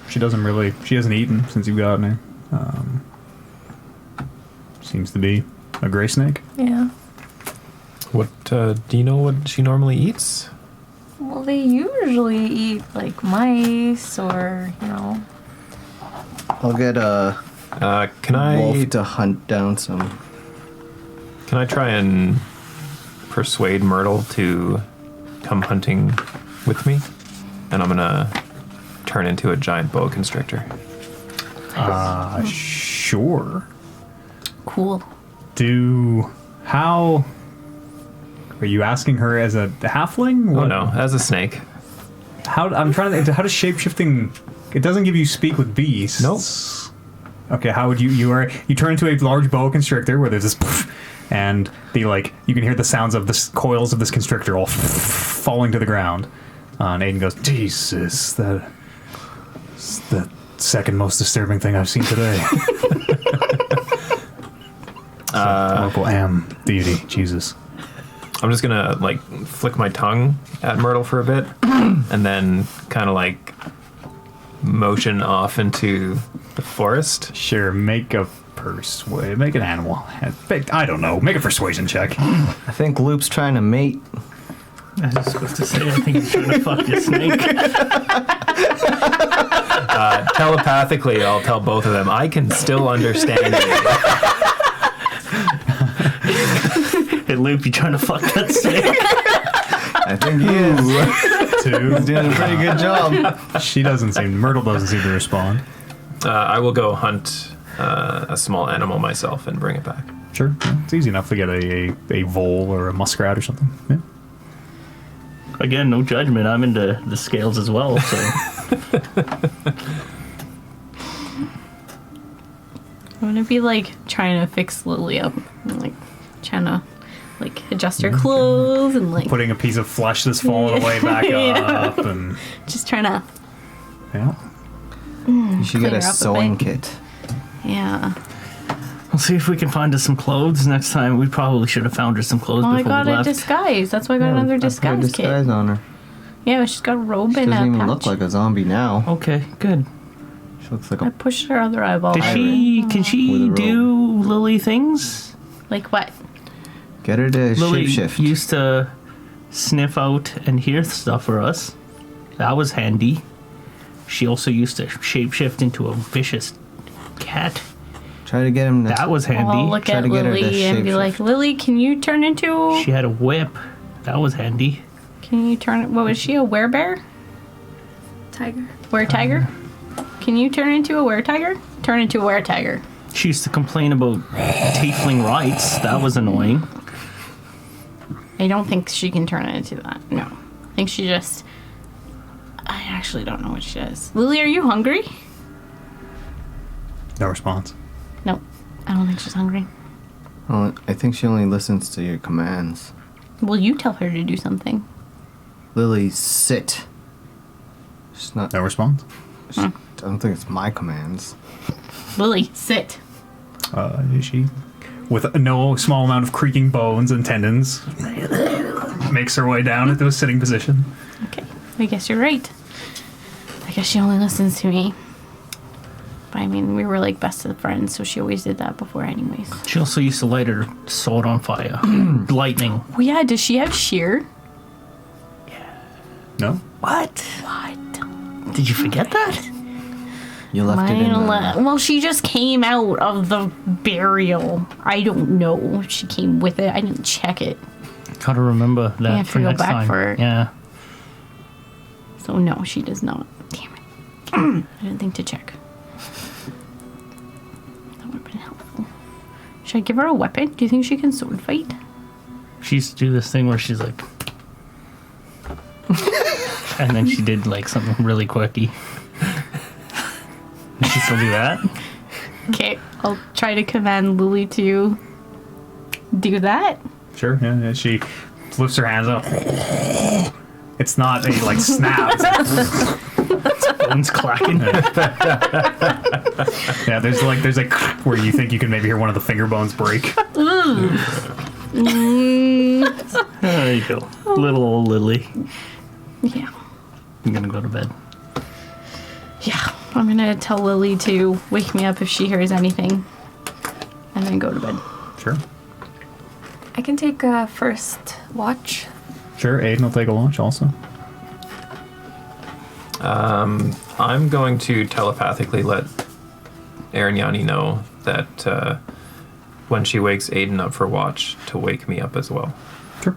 She hasn't eaten since you've gotten her. Seems to be a gray snake. Yeah. What, do you know what she normally eats? Well, they usually eat like mice or, you know. I'll get a Can I wolf to hunt down some. Can I try and persuade Myrtle to come hunting with me? And I'm gonna turn into a giant boa constrictor. Sure. Cool. How are you asking her as a halfling? Oh no, as a snake. I'm trying to think, how does shapeshifting? It doesn't give you speak with beasts. Nope. Okay, how would you turn into a large boa constrictor where there's this poof, and you can hear the sounds of the coils of this constrictor all falling to the ground. And Aiden goes, Jesus, that's the second most disturbing thing I've seen today. Local am deity, Jesus. I'm just gonna flick my tongue at Myrtle for a bit, and then kind of motion off into the forest. Sure, make an animal. I don't know. Make a persuasion check. I think Loop's trying to mate. I was just supposed to say, I think he's trying to fuck your snake. Telepathically, I'll tell both of them, I can still understand you. Hey, Loop, you trying to fuck that snake? I think he is. Two. He's doing a pretty good job. Myrtle doesn't seem to respond. I will go hunt a small animal myself and bring it back. Sure. Yeah, it's easy enough to get a vole or a muskrat or something. Yeah. Again, no judgment. I'm into the scales as well, so... I'm gonna be trying to fix Lily up, and, trying to adjust her clothes and Putting a piece of flesh that's fallen away back Yeah. up, and just trying to yeah. You should get Clean a her up a sewing bit. kit. yeah. We'll see if we can find us some clothes next time. We probably should have found her some clothes Well, I before got we a left. disguise. That's why I got another I put a disguise disguise kit. on her. Yeah, but she's got a robe She and a doesn't even pouch. look like a zombie now. Okay, good. She looks like I a pushed her other eyeball. Can With a she robe. do Lily things? Like what? get her to Lily shapeshift. used to sniff out and hear stuff for us. That was handy. She also used to shapeshift into a vicious cat. Try to get him to. That was handy. I'll look Try at to get her to Lily and be shapeshift. like, Lily, can you turn into? She had a whip. That was handy. Can you turn? What was she? A werebear? Tiger. Were-tiger? Can you turn into a were-tiger? Turn into a were-tiger. She used to complain about tiefling rights. That was annoying. I don't think she can turn it into that. No. I think she just. I actually don't know what she does. Lily, are you hungry? No response. No. I don't think she's hungry. Well, I think she only listens to your commands. Will you tell her to do something? Lily, sit. She's not. No response. I don't think it's my commands. Lily, sit. She, with no small amount of creaking bones and tendons, makes her way down into a sitting position. Okay. I guess you're right. I guess she only listens to me. But I mean, we were like best of friends, so she always did that before anyways. She also used to light her sword on fire. Lightning. Oh yeah, does she have shear? No? What? What? Did you forget that? You left it in. Well, she just came out of the burial. I don't know if she came with it. I didn't check it. Gotta remember that have to for go next back time. for it. Yeah. So no, she does not. Damn it. I didn't think to check. That would have been helpful. Should I give her a weapon? Do you think she can sword fight? She used to do this thing where she's like, and then she did like something really quirky. Did she still do that? Okay, I'll try to command Lily to do that. Sure, yeah. She lifts her hands up. It's not a, like, snap. Bones clacking. Yeah, there's like where you think you can maybe hear one of the finger bones break. There you go. Little old Lily. Yeah. I'm gonna go to bed. Yeah, I'm gonna tell Lily to wake me up if she hears anything. And then go to bed. Sure. I can take a first watch. Sure, Aiden will take a watch also. I'm going to telepathically let Arignani know that when she wakes Aiden up for watch, to wake me up as well. Sure.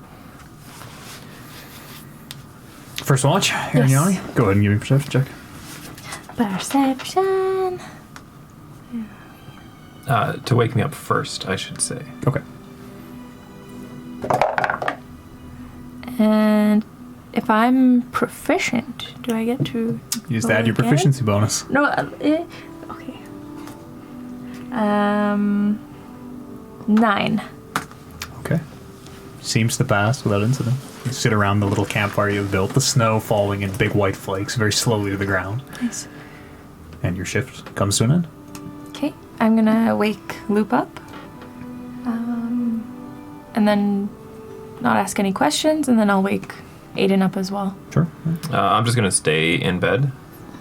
First watch, Arignani. Go ahead and give me a perception check. Perception. To wake me up first, I should say. Okay. And if I'm proficient, do I get to? You just roll add your again? proficiency bonus. No. Okay. 9. Okay. Seems to pass without incident. You sit around the little campfire you've built, the snow falling in big white flakes very slowly to the ground, Nice. and your shift comes to an end. Okay. I'm gonna wake Loop up. And then not ask any questions, and then I'll wake Aiden up as well. Sure. I'm just going to stay in bed,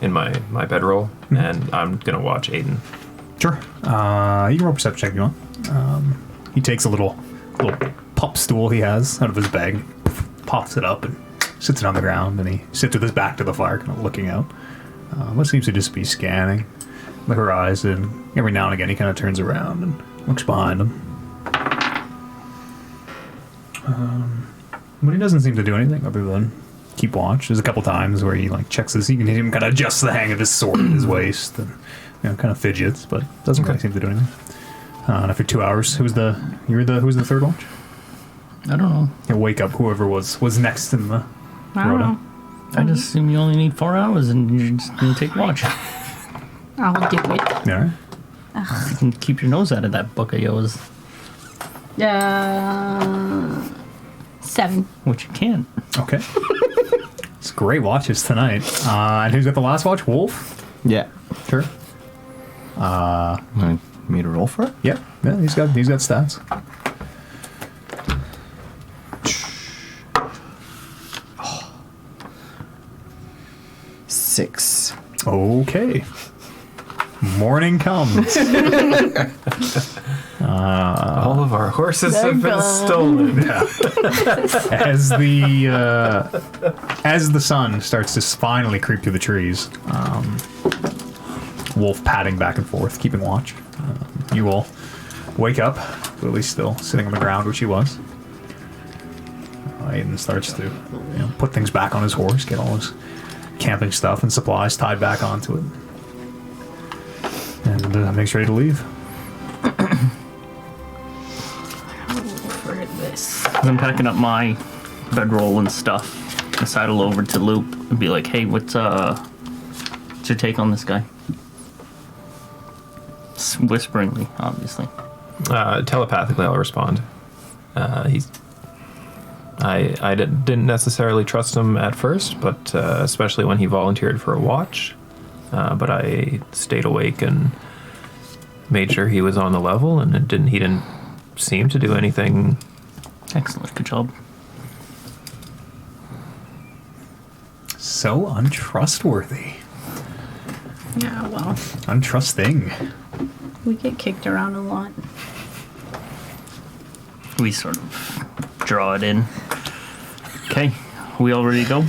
in my bedroll, and I'm going to watch Aiden. Sure. You can roll perception check if you want. He takes a little pup stool he has out of his bag, pops it up, and sits it on the ground, and he sits with his back to the fire, kind of looking out. What seems to just be scanning the horizon. Every now and again, he kind of turns around and looks behind him. But he doesn't seem to do anything other than keep watch. There's a couple times where he like checks his. You can even kind of adjust the hang of his sword at his waist, and kind of fidgets, but doesn't really seem to do anything. And after 2 hours, who was the third watch? I don't know. You wake up whoever was next in the I don't rota. know. I just assume you only need 4 hours and you're just gonna take watch. I'll do it. Yeah. You can keep your nose out of that book of yours, 7. which you can't. Okay. It's great watches tonight. And who's got the last watch? Wolf. Yeah. Sure. Want me to roll for it? Yeah. He's got stats. Six. Okay. Morning comes. All of our horses have been stolen. As the sun starts to finally creep through the trees, Wolf padding back and forth, keeping watch. You all wake up. Lily's still sitting on the ground where she was. Aiden starts to put things back on his horse, get all his camping stuff and supplies tied back onto it, and makes ready to leave. For this. I'm packing up my bedroll and stuff. I sidle over to Loop and be like, "Hey, what's your take on this guy?" Whisperingly, obviously. Telepathically, I'll respond. I didn't necessarily trust him at first, but especially when he volunteered for a watch. But I stayed awake and made sure he was on the level, and he didn't seem to do anything. Excellent, good job. So untrustworthy. Yeah, well, Untrusting. we get kicked around a lot. We sort of draw it in. Okay, we all ready to go?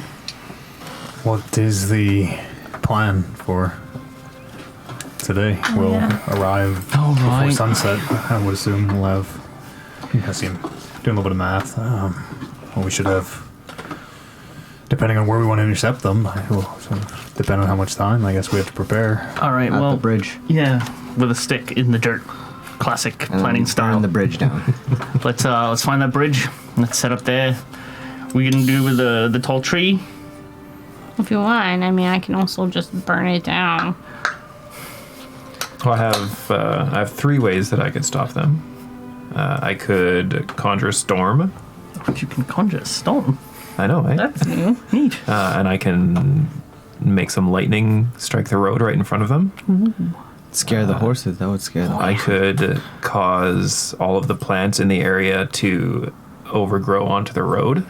What is the plan for today? We'll arrive All before right. sunset. I would assume we'll have. I see him doing a little bit of math. Well, we should have, depending on where we want to intercept them, it will sort of depend on how much time. I guess we have to prepare. All right, At well, the bridge. yeah, with a stick in the dirt. Classic planning style. Burn the bridge down. Let's find that bridge. Let's set up there. We can do with the tall tree. If you want, I mean, I can also just burn it down. Well, I have 3 ways that I could stop them. I could conjure a storm. You can conjure a storm. I know, eh? That's new. Neat. And I can make some lightning strike the road right in front of them. Scare the horses. That would scare them. I could cause all of the plants in the area to overgrow onto the road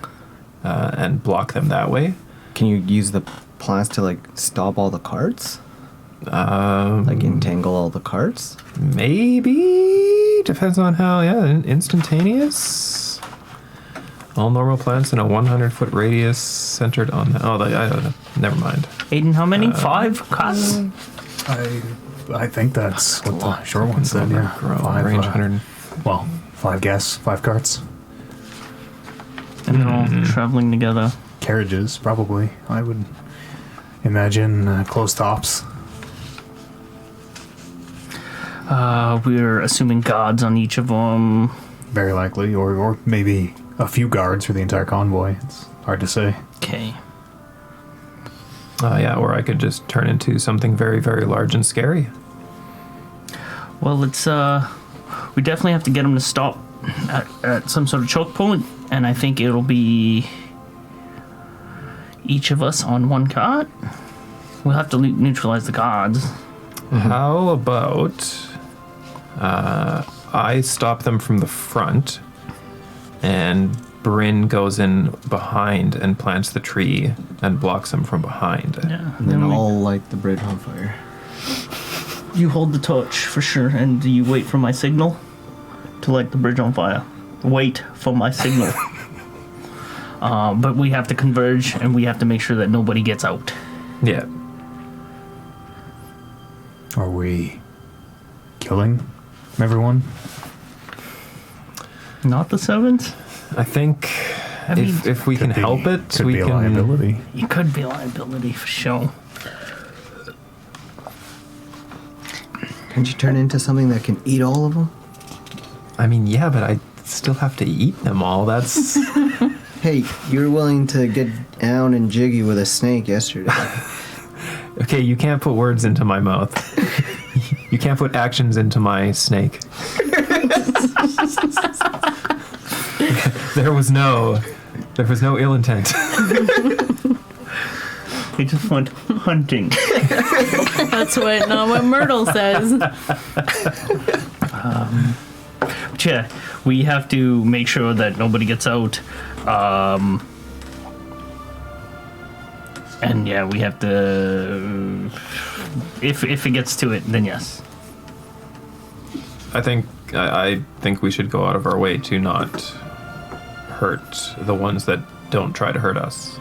and block them that way. Can you use the plants to like stop all the carts? Um, Like entangle all the carts? Maybe. Depends on how, instantaneous. All normal plants in a 100-foot radius centered on the... I don't know. Never mind. Aiden, how many? 5 cuts? I think that's what the short one said. Yeah, Grow, 5 range 100. Well, 5 guests, 5 carts, And they're all traveling together. carriages, probably. I would imagine closed tops. We're assuming guards on each of them. Very likely, or maybe a few guards for the entire convoy. It's hard to say. Okay. Or I could just turn into something very, very large and scary. Well, let's, we definitely have to get them to stop at some sort of choke point, and I think it'll be each of us on one cart. We'll have to neutralize the guards. How about I stop them from the front, and Bryn goes in behind and plants the tree and blocks them from behind. Yeah. And then I'll light the bridge on fire. You hold the torch for sure, and you wait for my signal to light the bridge on fire. Wait for my signal. But we have to converge, and we have to make sure that nobody gets out. Yeah. Are we killing everyone? Not the servants? I think I mean, if we can help it, Could we be a can. liability. It could be a liability for sure. Can't you turn into something that can eat all of them? I mean, yeah, but I still have to eat them all. That's Hey, you were willing to get down and jiggy with a snake yesterday. okay. You can't put words into my mouth. You can't put actions into my snake. There was no ill intent. He just went hunting. That's what Myrtle says. But yeah, we have to make sure that nobody gets out. And yeah, we have to. If it gets to it, then yes. I think we should go out of our way to not hurt the ones that don't try to hurt us.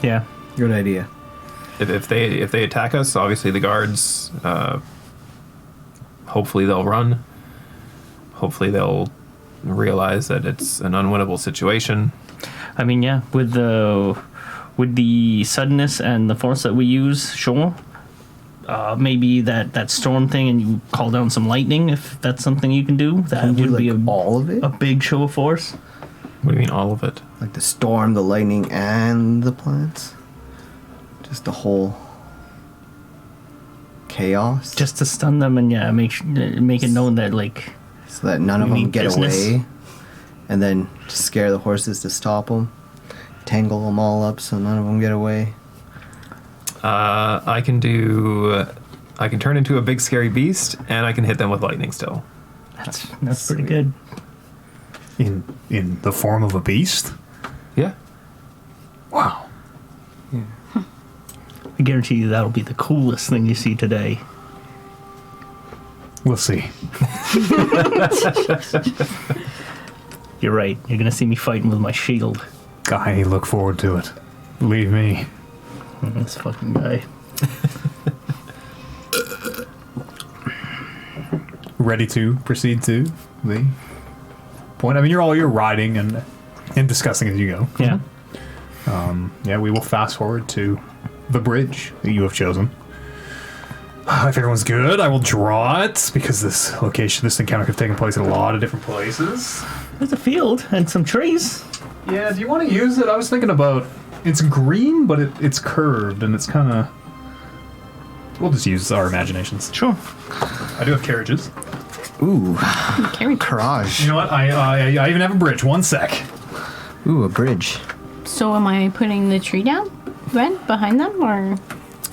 Yeah. Good idea. If they attack us, obviously the guards. Hopefully they'll run. Hopefully they'll realize that it's an unwinnable situation. I mean, yeah, with the suddenness and the force that we use, sure. Maybe that storm thing, and you call down some lightning if that's something you can do. That Can you would do, be like, all of it? a big show of force. What do you mean, all of it? Like the storm, the lightning, and the plants? Just the whole chaos? Just to stun them and yeah, make it known that like So that none of We them need get business. away. And then to scare the horses to stop them. Tangle them all up so none of them get away. I can turn into a big scary beast, and I can hit them with lightning still. that's pretty good. In the form of a beast? Yeah. Wow. I guarantee you that'll be the coolest thing you see today. We'll see. You're right. You're gonna see me fighting with my shield. I look forward to it. Believe me. This fucking guy. Ready to proceed to the point. I mean, you're riding and discussing as you go. Yeah. Yeah, we will fast forward to the bridge that you have chosen. If everyone's good, I will draw it because this encounter could have taken place in a lot of different places. There's a field and some trees. Yeah, do you want to use it? I was thinking about it's green, but it's curved and it's kind of. We'll just use our imaginations. Sure. I do have carriages. Ooh, Carry. garage. You know what? I even have a bridge. 1 sec. Ooh, a bridge. So am I putting the tree down then behind them, or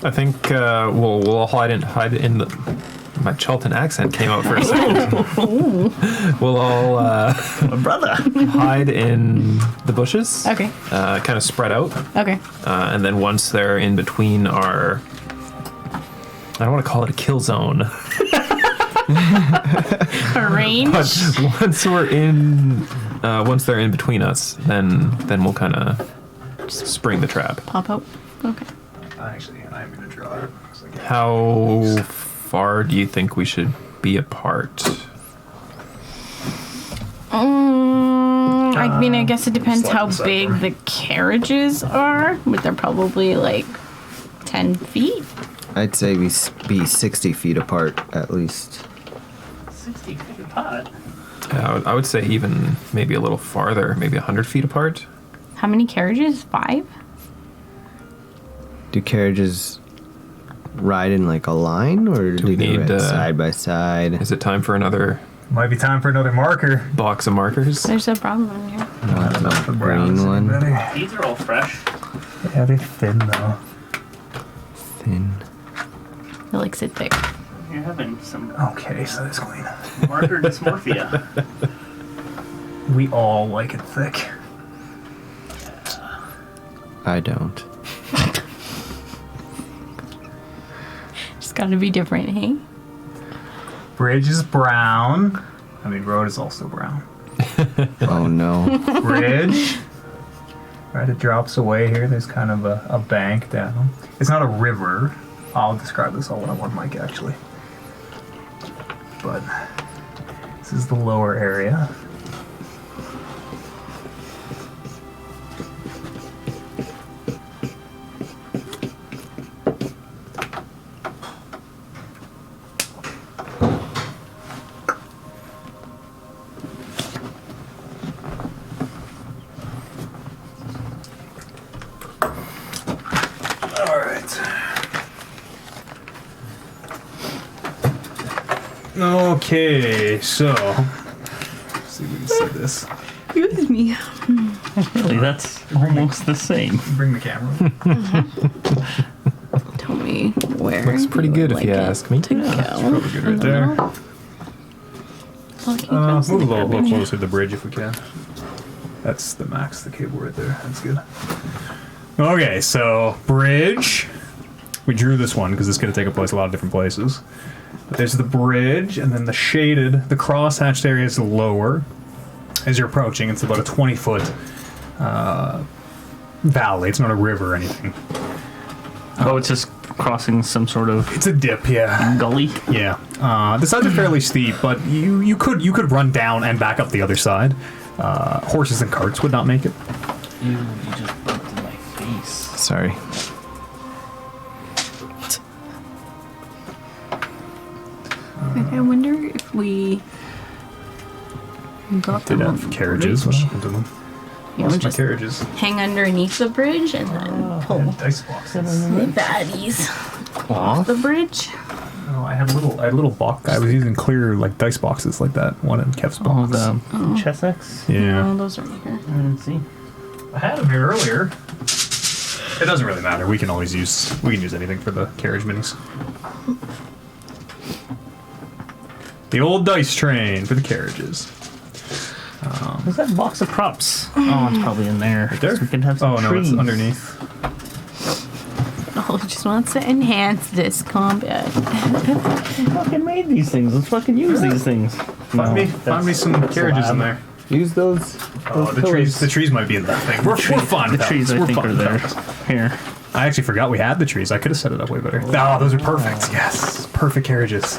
I think we'll hide in the. My Chelton accent came out for a second. We'll all My brother. hide in the bushes. okay, Kind of spread out, okay, and then once they're in between our. I don't want to call it a kill zone. a range. But once we're in, once they're in between us, then we'll kind of spring the trap. Pop out. Okay. Actually, I'm going to draw it. How far do you think we should be apart? I mean, I guess it depends slide how this big over. the carriages are, but they're probably like 10 feet. I'd say we be 60 feet apart at least. 60 feet apart. I would say even maybe a little farther, maybe 100 feet apart. How many carriages? 5? Do carriages ride in like a line, or do we they need, ride side by side? Is it time for another Might be time for another marker. box of markers? There's a problem here. The green one. These are all fresh. Yeah, they're thin though. Thin. It likes it thick. You're having some Okay, so that's clean. marker dysmorphia. We all like it thick. I don't. It's got to be different, hey? Bridge is brown. I mean, road is also brown. Oh no. Bridge. Right, it drops away here. There's kind of a bank down. It's not a river. I'll describe this all on one mic, actually. But this is the lower area. All right. Okay, so let's see if we can see this. Excuse me. Really, that's almost the same. Bring the camera. Tell me where. Looks pretty you good would if you like it ask me. to go. Probably good right there. Well, can you cross Move a the little bridge? closer to the bridge if we can. That's the max, the cable right there. That's good. Okay, so bridge. We drew this one because it's going to take place a lot of different places. But there's the bridge, and then the cross-hatched area is lower. As you're approaching, it's about a 20-foot valley. It's not a river or anything. Oh, it's just crossing some sort of It's a dip, yeah. gully. Yeah. The sides are fairly steep, but you could run down and back up the other side. Horses and carts would not make it. You just bumped in my face. Sorry. I wonder if we got Did them on have the carriages. What bridge. happened to them? You know, Lost my just carriages. hang underneath the bridge and then pull Dice boxes. the baddies Aw. off the bridge. Oh, I had little box. I was using clear like dice boxes like that. One in Kev's Oh, box. the chess X? Yeah. Oh, those are here. I didn't see. I had them here earlier. It doesn't really matter. We can use anything for the carriage minis. The old dice train for the carriages. Where's that box of props? Oh, it's probably in there. Right there? So we can have some Oh no, trees. it's underneath. Oh, it just wants to enhance this combat. We fucking made these things. Let's fucking use these things. Find me some carriages in there. Use those. Oh, the trees might be in that thing. We're fine The without trees, this. I We're think, fine are without there. this. Here. I actually forgot we had the trees. I could have set it up way better. Oh, those are perfect. Yes, perfect carriages.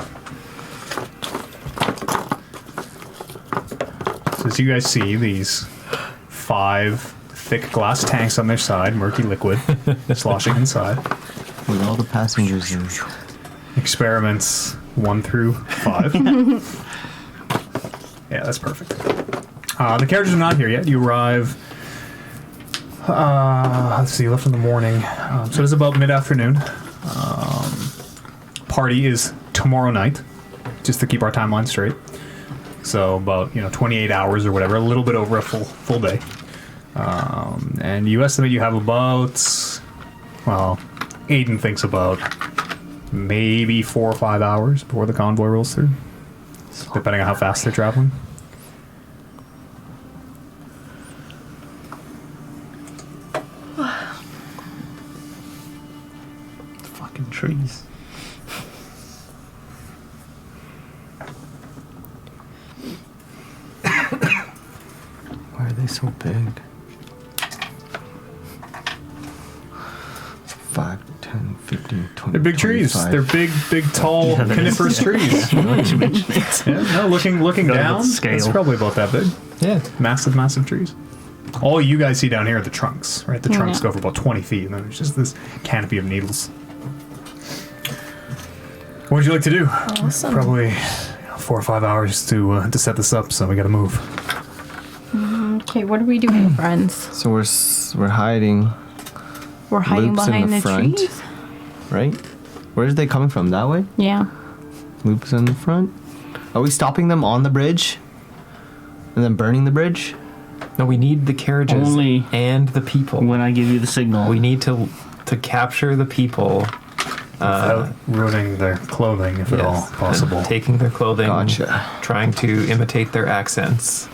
So as you guys see, these 5 thick glass tanks on their side, murky liquid sloshing inside. With all the passengers in. Experiments 1 through 5. Yeah, that's perfect. The carriages are not here yet. You arrive. Let's see, left in the morning. So it's about mid-afternoon. Party is tomorrow night, just to keep our timeline straight. So about 28 hours or whatever, a little bit over a full day. And you estimate you have about, well, Aiden thinks about maybe 4 or 5 hours before the convoy rolls through, depending on how fast they're traveling. Fucking trees. Why are they so big? 5, 10, 15, 20. They're big trees. 25. They're big, tall, Yeah, they're- coniferous trees. Yeah, no, looking Gotta down, get scale. it's probably about that big. Yeah. Massive trees. All you guys see down here are the trunks, right? The trunks Yeah. go for about 20 feet, and then there's just this canopy of needles. What would you like to do? Awesome. Probably 4 or 5 hours to set this up, so we gotta move. Okay, what are we doing, friends? So we're hiding, We're hiding Loops in behind the the front. trees. right? Where are they coming from? That way? Yeah. Loops in the front? Are we stopping them on the bridge? And then burning the bridge? No, we need the carriages Only and the people. when I give you the signal. We need to capture the people. Without ruining their clothing, if at all Yes, possible. and taking their clothing, Gotcha. trying to imitate their accents.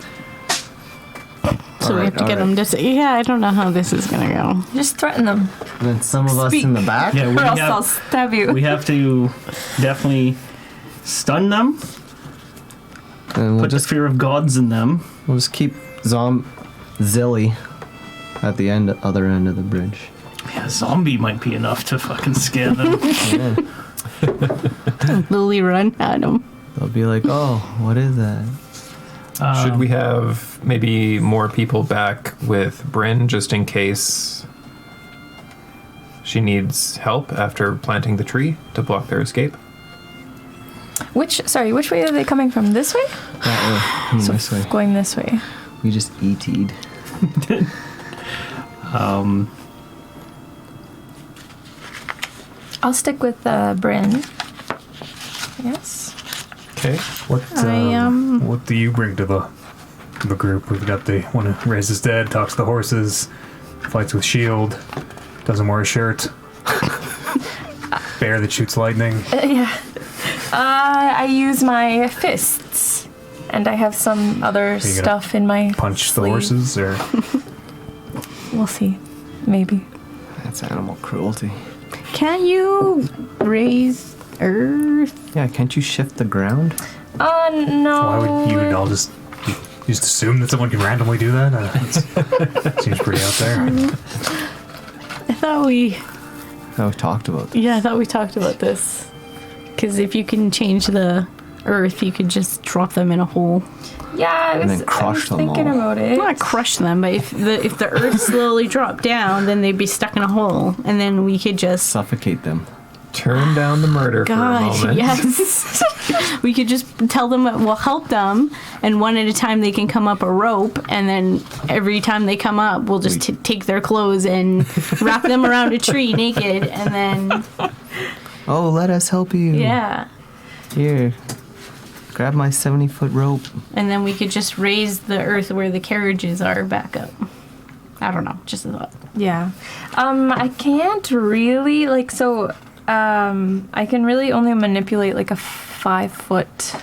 So we have to get them to say, yeah, I don't know how this is going to go. Just threaten them, And then some of us Speak. in the back? Yeah, or else I'll stab you. we have to definitely stun them, And we'll put the just fear of gods in them. keep Zilly at the other end of the bridge. Yeah, a zombie might be enough to fucking scare them. Yeah. Lily run at them. They'll be like, oh, what is that? Should we have maybe more people back with Bryn just in case she needs help after planting the tree to block their escape? Which way are they coming from? This way? That way. Come So this way. going this way. We just ET'd. I'll stick with Bryn. Yes. Okay. What what do you bring to the group? We've got the one who raises dead, talks to the horses, fights with shield, doesn't wear a shirt, bear that shoots lightning. Yeah. I use my fists, and I have some other you gonna stuff in my Punch the sleeve. horses, or We'll see. Maybe. That's animal cruelty. Can't you raise earth? Yeah, can't you shift the ground? No. Why would you all just assume that someone can randomly do that? Seems pretty out there. I thought we talked about this. Yeah, I thought we talked about this. Because if you can change the earth, you could just drop them in a hole. Yeah, I And was, then crush them thinking all. about it. Not crush them, but if the earth slowly dropped down, then they'd be stuck in a hole, and then we could just Suffocate them. Turn down the murder for a moment. yes. We could just tell them we'll help them, and one at a time they can come up a rope, and then every time they come up, we'll just take their clothes and wrap them around a tree naked, and then Oh, let us help you. yeah. Here. Grab my 70-foot rope. And then we could just raise the earth where the carriages are back up. I don't know, just a thought. Yeah. I can't really, I can really only manipulate like a 5-foot,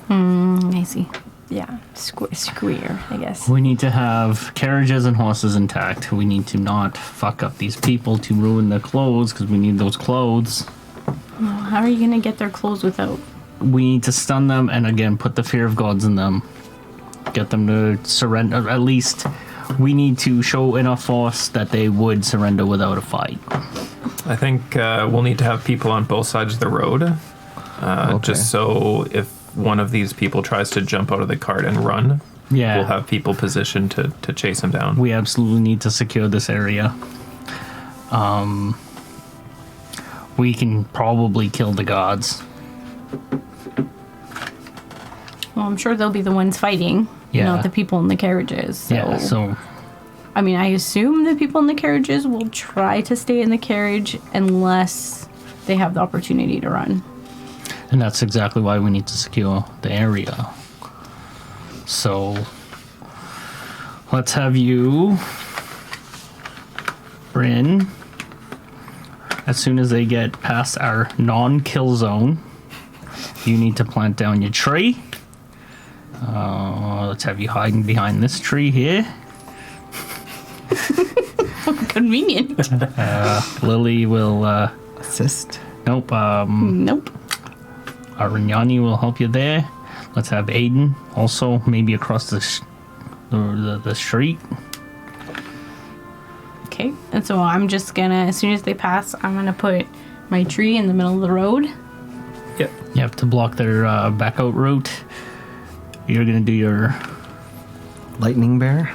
I see. yeah, square, I guess. We need to have carriages and horses intact. We need to not fuck up these people to ruin their clothes because we need those clothes. How are you gonna get their clothes without? We need to stun them and again put the fear of gods in them. Get them to surrender. At least we need to show enough force that they would surrender without a fight. I think we'll need to have people on both sides of the road, just so if one of these people tries to jump out of the cart and run, Yeah. we'll have people positioned to chase him down. We absolutely need to secure this area. We can probably kill the gods. Well, I'm sure they'll be the ones fighting, Yeah. not the people in the carriages. So. Yeah, so I mean, I assume the people in the carriages will try to stay in the carriage unless they have the opportunity to run. and that's exactly why we need to secure the area. So let's have you, Bryn, as soon as they get past our non-kill zone, you need to plant down your tree. Let's have you hiding behind this tree here. Convenient. Lily will, Assist. nope, Nope. Arignani will help you there. Let's have Aiden also maybe across the street. Okay. And so I'm just gonna, as soon as they pass, I'm gonna put my tree in the middle of the road. Yep. You have to block their back out route. You're gonna do your Lightning bear.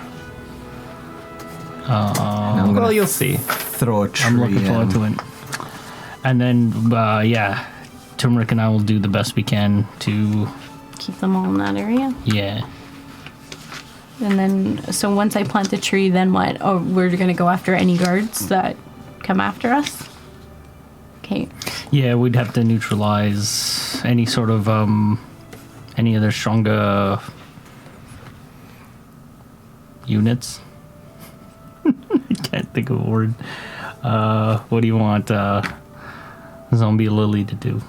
I'm Well, gonna you'll see. throw a tree I'm looking forward in. to it. And then yeah, Turmeric and I will do the best we can to Keep them all in that area. yeah. And then, so once I plant the tree, then what? Oh, we're gonna go after any guards that come after us? Okay. Yeah, we'd have to neutralize any sort of any other stronger units. I can't think of a word. What do you want Zombie Lily to do?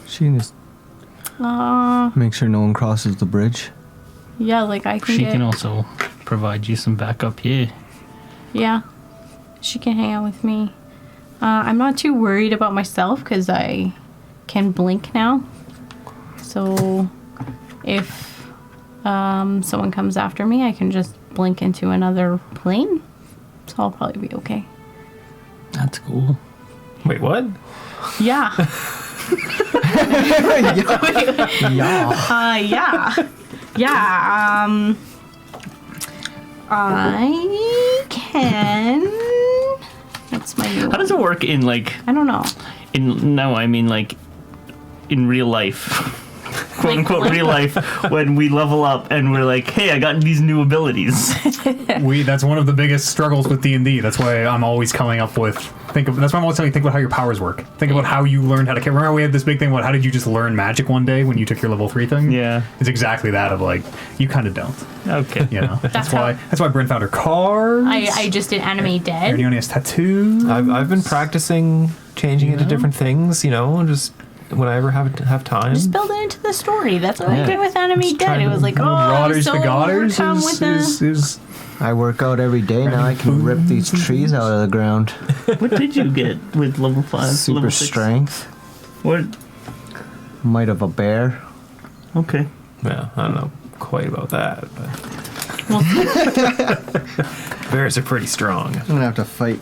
She can just make sure no one crosses the bridge. Yeah, like I can She get, can also provide you some backup here. yeah, she can hang out with me. I'm not too worried about myself because I can blink now. So if someone comes after me, I can just blink into another plane. So I'll probably be okay. That's cool. Wait, what? Yeah. Yeah. Yeah. Yeah. I can. That's my new How does it work in like I don't know. I mean like in real life? Quote unquote Like- real life when we level up and we're like, hey, I got these new abilities. That's one of the biggest struggles with D&D. That's why I'm always coming up with that's why I'm always telling you think about how your powers work. Think about how you learned how to. Remember we had this big thing about how did you just learn magic one day when you took your level 3 thing? Yeah. It's exactly that of like you kind of don't. Okay. You know. That's That's why Bryn found her cards. I just did anime dead. Hermione has tattoos. I've been practicing changing it to different things, just when I ever have time. Just build it into the story. That's what I Yeah. did with anime Just dead. trying It was to- like, oh, Rotters so the Godders overcome with the. is I work out every day. Now I can rip these trees out of the ground. What did you get with level 5? Super level 6? strength. What? Might of a bear. Okay. Yeah, I don't know quite about that, but bears are pretty strong. I'm gonna have to fight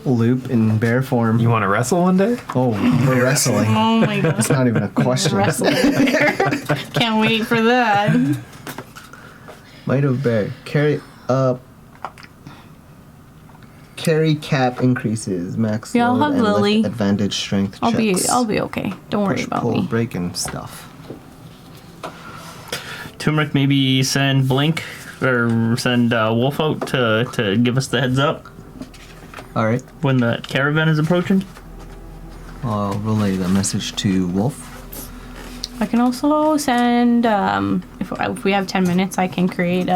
Loop in bear form. You want to wrestle one day? Oh, we're wrestling. Oh my god. It's not even a question. Wrestling bear. Can't wait for that. Might of bear. Carry cap increases. Max Yeah, I'll load hug and lift Lily. advantage strength I'll checks. be okay. Don't worry Push, about pull, me. break, and stuff. Turmeric, maybe send Blink or send Wolf out to give us the heads up All right. when the caravan is approaching. I'll relay the message to Wolf. I can also send if we have 10 minutes, I can create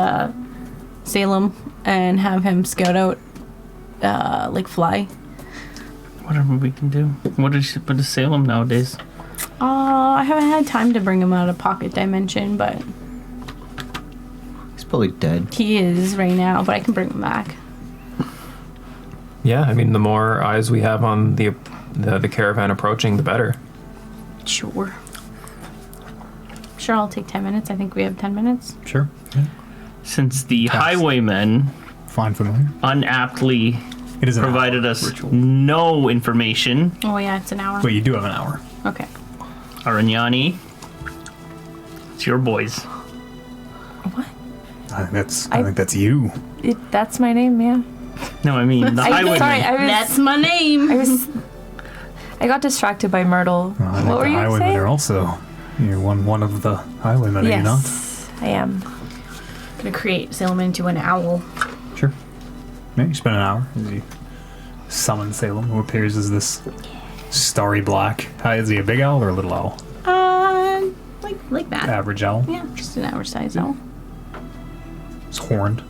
Salem and have him scout out like fly. Whatever we can do. What is Salem nowadays? I haven't had time to bring him out of pocket dimension, but He's probably dead. he is right now. But I can bring him back. Yeah, I mean, the more eyes we have on the caravan approaching, the better. Sure. Sure, I'll take 10 minutes. I think we have 10 minutes. Sure. Since the Yes. highwaymen Fine, familiar. unaptly It is an provided hour us ritual. no information, Oh yeah, it's an hour. But you do have an hour. Okay. Arignani, it's your boys. What? I think I- that's you. That's my name, yeah. No, I mean the highwaymen. Sorry, That's my name. I got distracted by Myrtle. I think What were the you highwaymen saying? are also. You're one of the highwaymen, are you not? Yes, I am. Gonna create Salem into an owl. Sure. Yeah, you spend an hour as you summon Salem, who appears as this starry black. Is he a big owl or a little owl? Like that. Average owl. Yeah, just an average size owl. It's horned.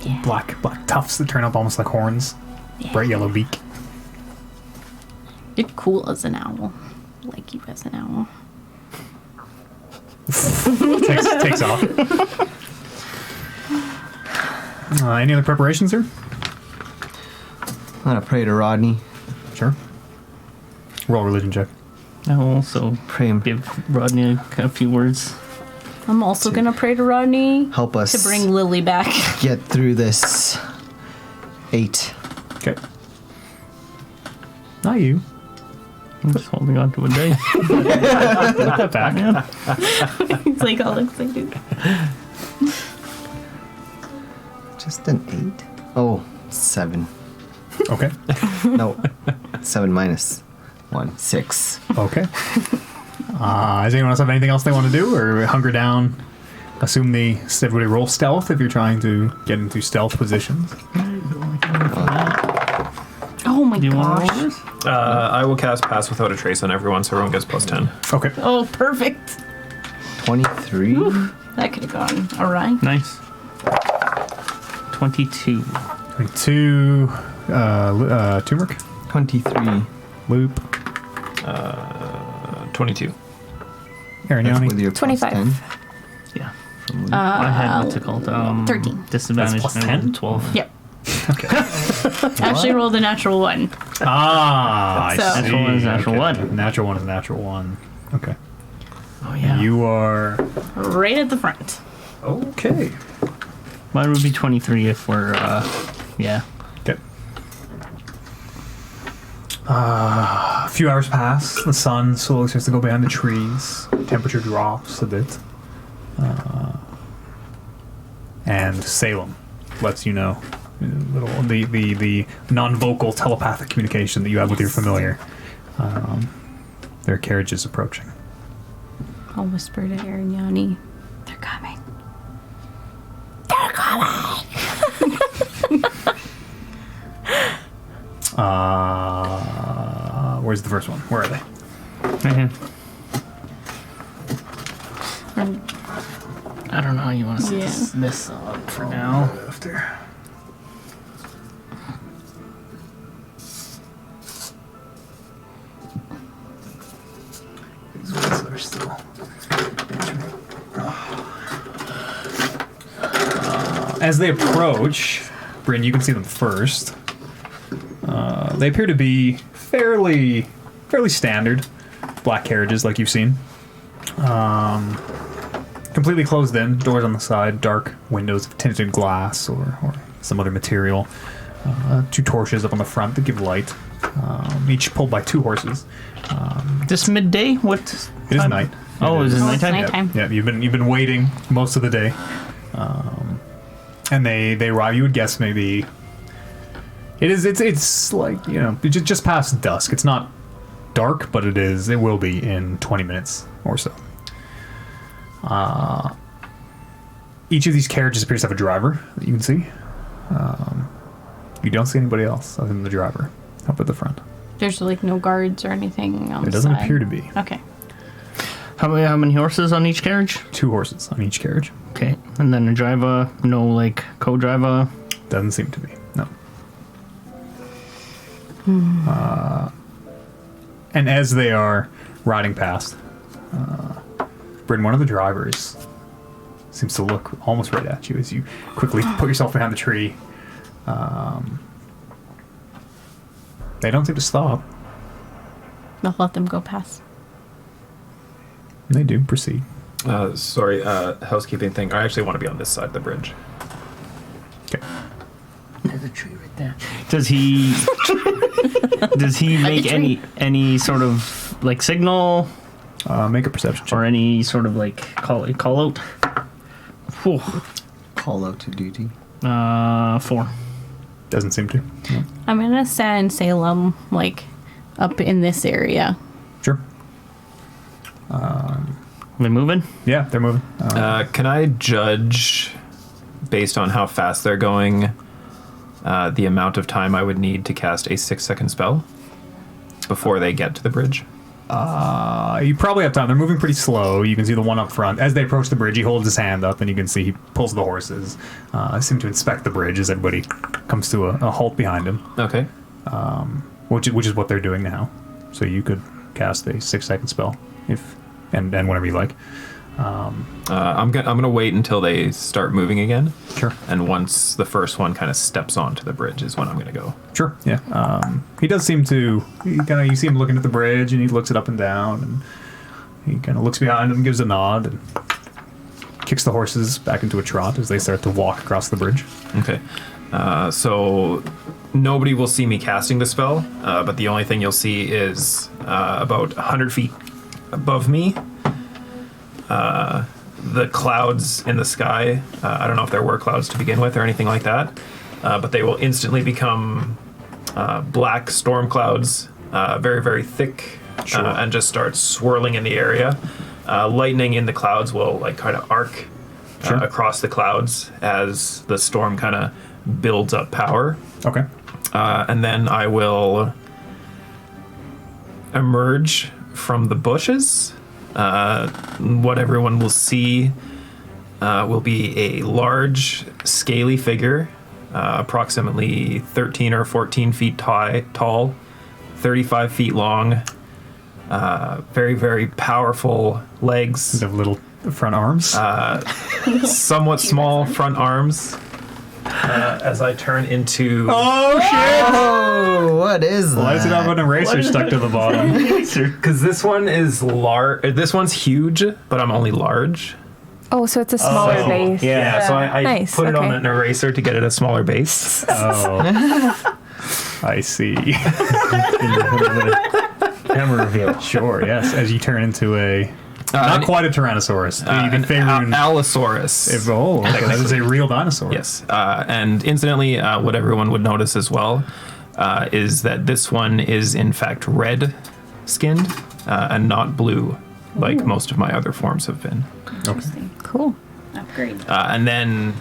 Yeah. Black tufts that turn up almost like horns. Yeah. Bright yellow beak. You're cool as an owl. Like you as an owl. Takes off. Any other preparations here? I'm gonna pray to Rodney. Sure. Roll religion check. I will also Pray him. give Rodney a few words. I'm also gonna pray to Rodney Help us to bring Lily back. get through this. 8. Okay. Not you. I'm just holding on to a day. Put that back. He's like all excited. Just an 8? Oh, 7. Okay. No. 7 minus 1. 6. Okay. Does anyone else have anything else they want to do, or hunker down? Assume everybody roll stealth if you're trying to get into stealth positions. Oh my Do you want to gosh. roll this? I will cast Pass Without a Trace on everyone, so everyone gets plus 10. Okay. Oh, perfect. 23. That could have gone alright. Nice. 22. 22. Turmeric. 23. Loop. 22. That's with Arignani. your plus 25. 10. Yeah. From Luke. I had what's it called? 13. Disadvantage. That's plus and I rolled 10? 12. Yep. Actually rolled a natural 1. I So- see. Natural one is natural Okay. one. Natural one is natural one. Okay. Oh yeah. You are. Right at the front. Okay. Mine would be 23 if we're yeah. Okay. A few hours pass. The sun slowly starts to go behind the trees. Temperature drops a bit. And Salem lets you know the non-vocal telepathic communication that you have with your familiar. Their carriage is approaching. I'll whisper to Arignani. They're coming. They're coming. Where's the first one? Where are they? I don't know. You want to set Yeah. this up for now? After. These ones are still. As they approach, Bryn, you can see them first. They appear to be fairly standard black carriages like you've seen. Completely closed in, doors on the side, dark windows of tinted glass or some other material. 2 torches up on the front that give light, each pulled by 2 horses. This midday? What? It is night. Oh, is it It's nighttime? nighttime. Yeah, you've been waiting most of the day, and they arrive. You would guess maybe it's like just past dusk. It's not dark, but it will be in 20 minutes or so. Each of these carriages appears to have a driver that you can see. You don't see anybody else other than the driver up at the front. There's like no guards or anything on It the doesn't side. appear to be. Okay. How many horses on each carriage? 2 horses on each carriage. Okay, and then a driver, no like co-driver. Doesn't seem to be. No. And as they are riding past, Bryn, one of the drivers seems to look almost right at you as you quickly put yourself behind the tree. They don't seem to stop. I'll let them go past. They do proceed. Sorry, housekeeping thing. I actually want to be on this side of the bridge. Okay. There's a tree right there. Does he make any sort of like signal Make a perception check. or any sort of like call out? Whew. Call out to duty. 4. Doesn't seem to. No. I'm gonna send Salem like up in this area. Sure. We moving? Yeah, they're moving. Can I judge, based on how fast they're going, the amount of time I would need to cast a 6-second spell before they get to the bridge? You probably have time. They're moving pretty slow. You can see the one up front. As they approach the bridge, he holds his hand up, and you can see he pulls the horses. Seem to inspect the bridge as everybody comes to a halt behind him, Okay. which is what they're doing now. So you could cast a 6-second spell and whenever you like. I'm gonna wait until they start moving again, Sure. and once the first one kind of steps onto the bridge is when I'm gonna go. Sure. Yeah. He does seem to. You see him looking at the bridge, and he looks it up and down, and he kind of looks behind him, gives a nod, and kicks the horses back into a trot as they start to walk across the bridge. Okay. So nobody will see me casting the spell, but the only thing you'll see is about 100 feet above me, the clouds in the sky. I don't know if there were clouds to begin with or anything like that, but they will instantly become black storm clouds, very, very thick, Sure. and just start swirling in the area. Lightning in the clouds will like kind of arc Sure. across the clouds as the storm kind of builds up power. Okay. And then I will emerge from the bushes. What everyone will see will be a large, scaly figure, approximately 13 or 14 feet tall, 35 feet long, very, very powerful legs, They have little front arms. somewhat small front arms. As I turn into... oh shit! Oh, what is that? Why does it have an eraser stuck to the bottom? Because this one is large. This one's huge, but I'm only large. Oh, so it's a smaller So, base. Yeah, so I Nice, put it on okay. an eraser to get it a smaller base. Oh, I see. Camera reveal. Sure. Yes. As you turn into a not quite a Tyrannosaurus. You can Faerun. Allosaurus. Oh, okay. That is a real dinosaur. Yes, and incidentally, what everyone would notice as well is that this one is in fact red skinned and not blue, like most of my other forms have been. Interesting. Cool. Upgrade. And then,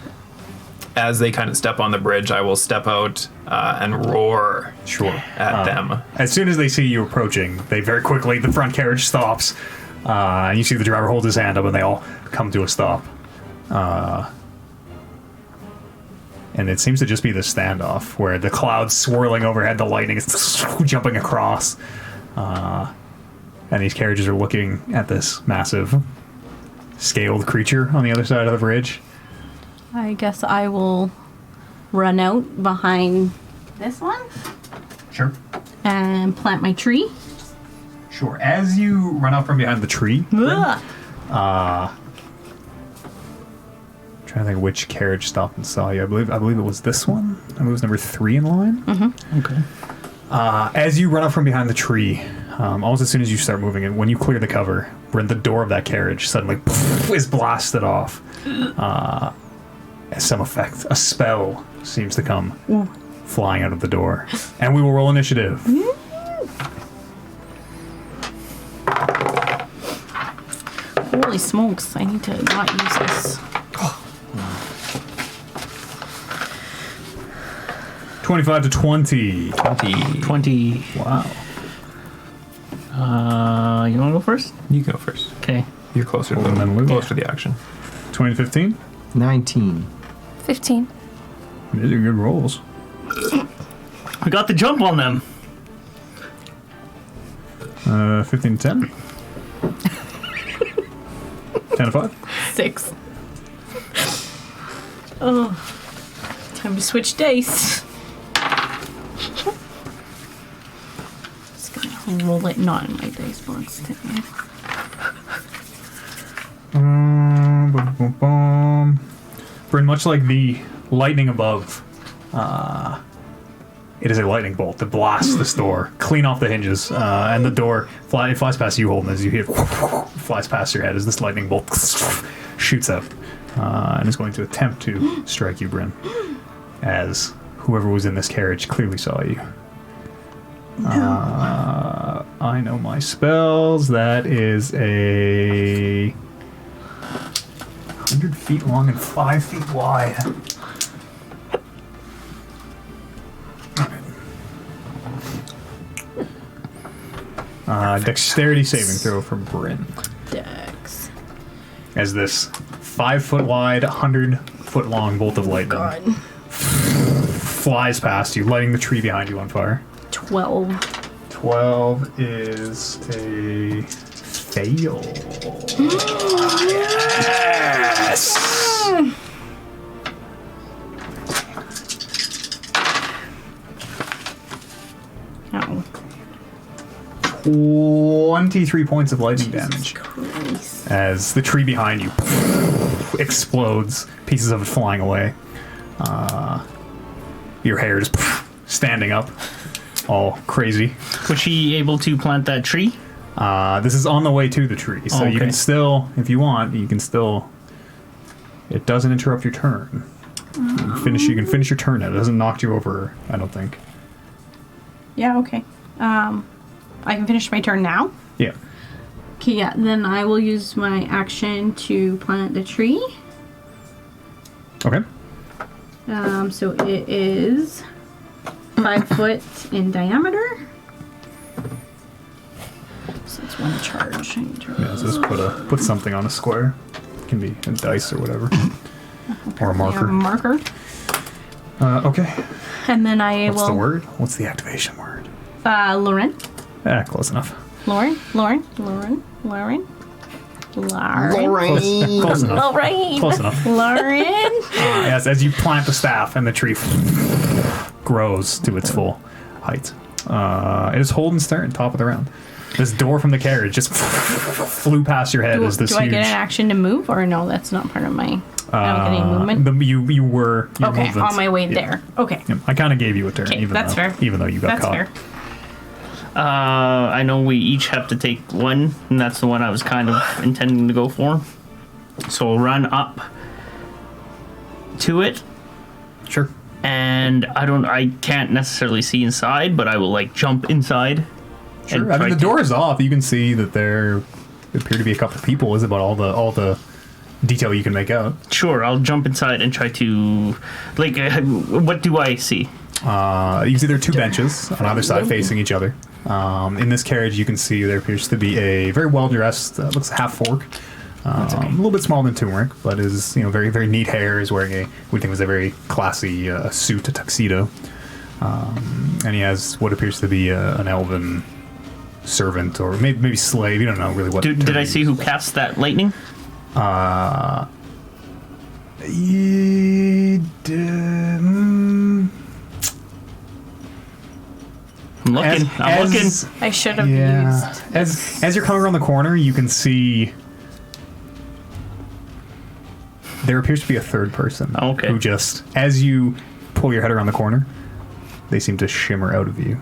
as they kind of step on the bridge, I will step out and roar Sure. at them. As soon as they see you approaching, they very quickly, the front carriage stops. And you see the driver hold his hand up, and they all come to a stop. And it seems to just be the standoff, where the clouds swirling overhead, the lightning is jumping across. And these carriages are looking at this massive, scaled creature on the other side of the bridge. I guess I will run out behind this one Sure. and plant my tree. Sure. As you run out from behind the tree, Ugh. trying to think which carriage stopped and saw you. I believe it was this one. I believe it was number 3 in line. Mm-hmm. Okay. As you run up from behind the tree, almost as soon as you start moving it, when you clear the cover, when the door of that carriage suddenly is blasted off. Some effect, a spell seems to come flying out of the door. And we will roll initiative. Holy smokes, I need to not use this. 25 to 20. 20. Wow. You want to go first? You go first. Okay. You're closer to Hold on, then, Luke. close to the action. 20 to 15. 19. 15. These are good rolls. We got the jump on them. 15 to 10. 10 to 5. 6. Oh, time to switch dice. Just gonna roll it not in my dice box today. Boom, boom, boom. Bryn, much like the lightning above, it is a lightning bolt that blasts this door clean off the hinges, and the door flies past you, Holden, as you hear flies past your head as this lightning bolt shoots out, and is going to attempt to strike you, Bryn, as whoever was in this carriage clearly saw you. I know my spells. That is a 100 feet long and 5 feet wide. Dexterity saving throw from Bryn. Dex. As this 5 foot wide, 100 foot long bolt of lightning God. flies past you, lighting the tree behind you on fire. 12. 12 is a fail. Yes! Oh. 23 points of lightning Jesus damage Christ. as the tree behind you explodes, pieces of it flying away. Your hair is standing up, all crazy. Was she able to plant that tree? This is on the way to the tree, so you Okay. can still, if you want, you can still. It doesn't interrupt your turn. You can finish your turn. It doesn't knock you over, I don't think. Yeah, okay. I can finish my turn now. Yeah. Okay, yeah, then I will use my action to plant the tree. Okay. So it is 5 foot in diameter. So it's one charge. I need to Yeah. So just put something on a square. It can be a dice or whatever, or a marker. marker. Okay. And then I What's will. the word? What's the activation word? Lauren. Close enough. Lauren. Close enough. All right. Close enough. Lauren. Yes, as you plant the staff and the tree grows to its full height. It is Holden's turn, top of the round. This door from the carriage just flew past your head Do, as this do I huge. get an action to move, or no? That's not part of my. I don't get any movement. You were your Okay, movement. on my way Yeah. there. Okay. Yeah, I kind of gave you a turn, Okay, even that's though fair. even though you got That's caught. fair. I know we each have to take one, and that's the one I was kind of intending to go for. So I'll run up to it, Sure. and I can't necessarily see inside, but I will like jump inside. Sure. and I mean, try the to- door is off. You can see that there appear to be a couple of people. Is about all the detail you can make out. Sure, I'll jump inside and try to, like, what do I see? You can see there are two benches on either side facing each other. In this carriage, you can see there appears to be a very well dressed, looks half fork, a little bit smaller than Turmeric, but is very very neat hair. Is wearing we think was a very classy suit, a tuxedo, and he has what appears to be an elven servant or maybe slave. You don't know really what. Did term I to see use. who cast that lightning? I'm looking. I'm looking. I should have Yeah. used. As you're coming around the corner, you can see there appears to be a third person. Okay. Who just, as you pull your head around the corner, they seem to shimmer out of you.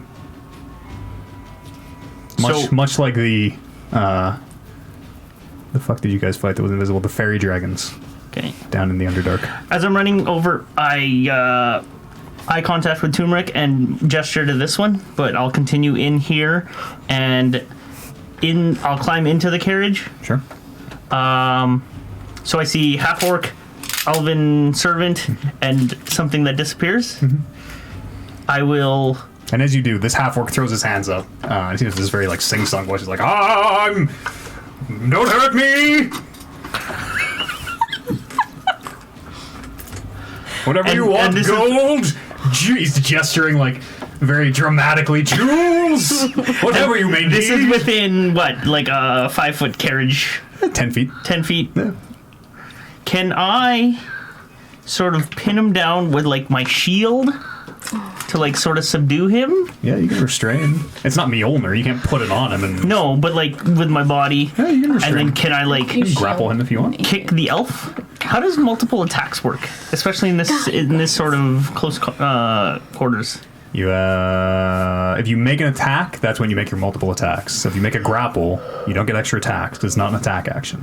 Much like the fuck did you guys fight that was invisible? The fairy dragons Okay. down in the Underdark. As I'm running over, I eye contact with Turmeric and gesture to this one, but I'll continue in here and I'll climb into the carriage. Sure. So I see half orc, elven servant, and something that disappears. I will. And as you do, this half orc throws his hands up. It seems this very like sing song voice. He's like, don't hurt me. Whatever you And want, this is- gold. He's gesturing like very dramatically. Jewels. Whatever you may need. This is within what, like a 5-foot carriage, 10 feet. 10 feet. Yeah. Can I sort of pin him down with like my shield to like sort of subdue him? Yeah, you can restrain. It's not Mjolnir. You can't put it on him and No, but like with my body. Yeah, you can And restrain. then can I like You grapple him if you want. kick the elf? How does multiple attacks work, especially in this sort of close quarters? You if you make an attack, that's when you make your multiple attacks. So if you make a grapple, you don't get extra attacks because it's not an attack action.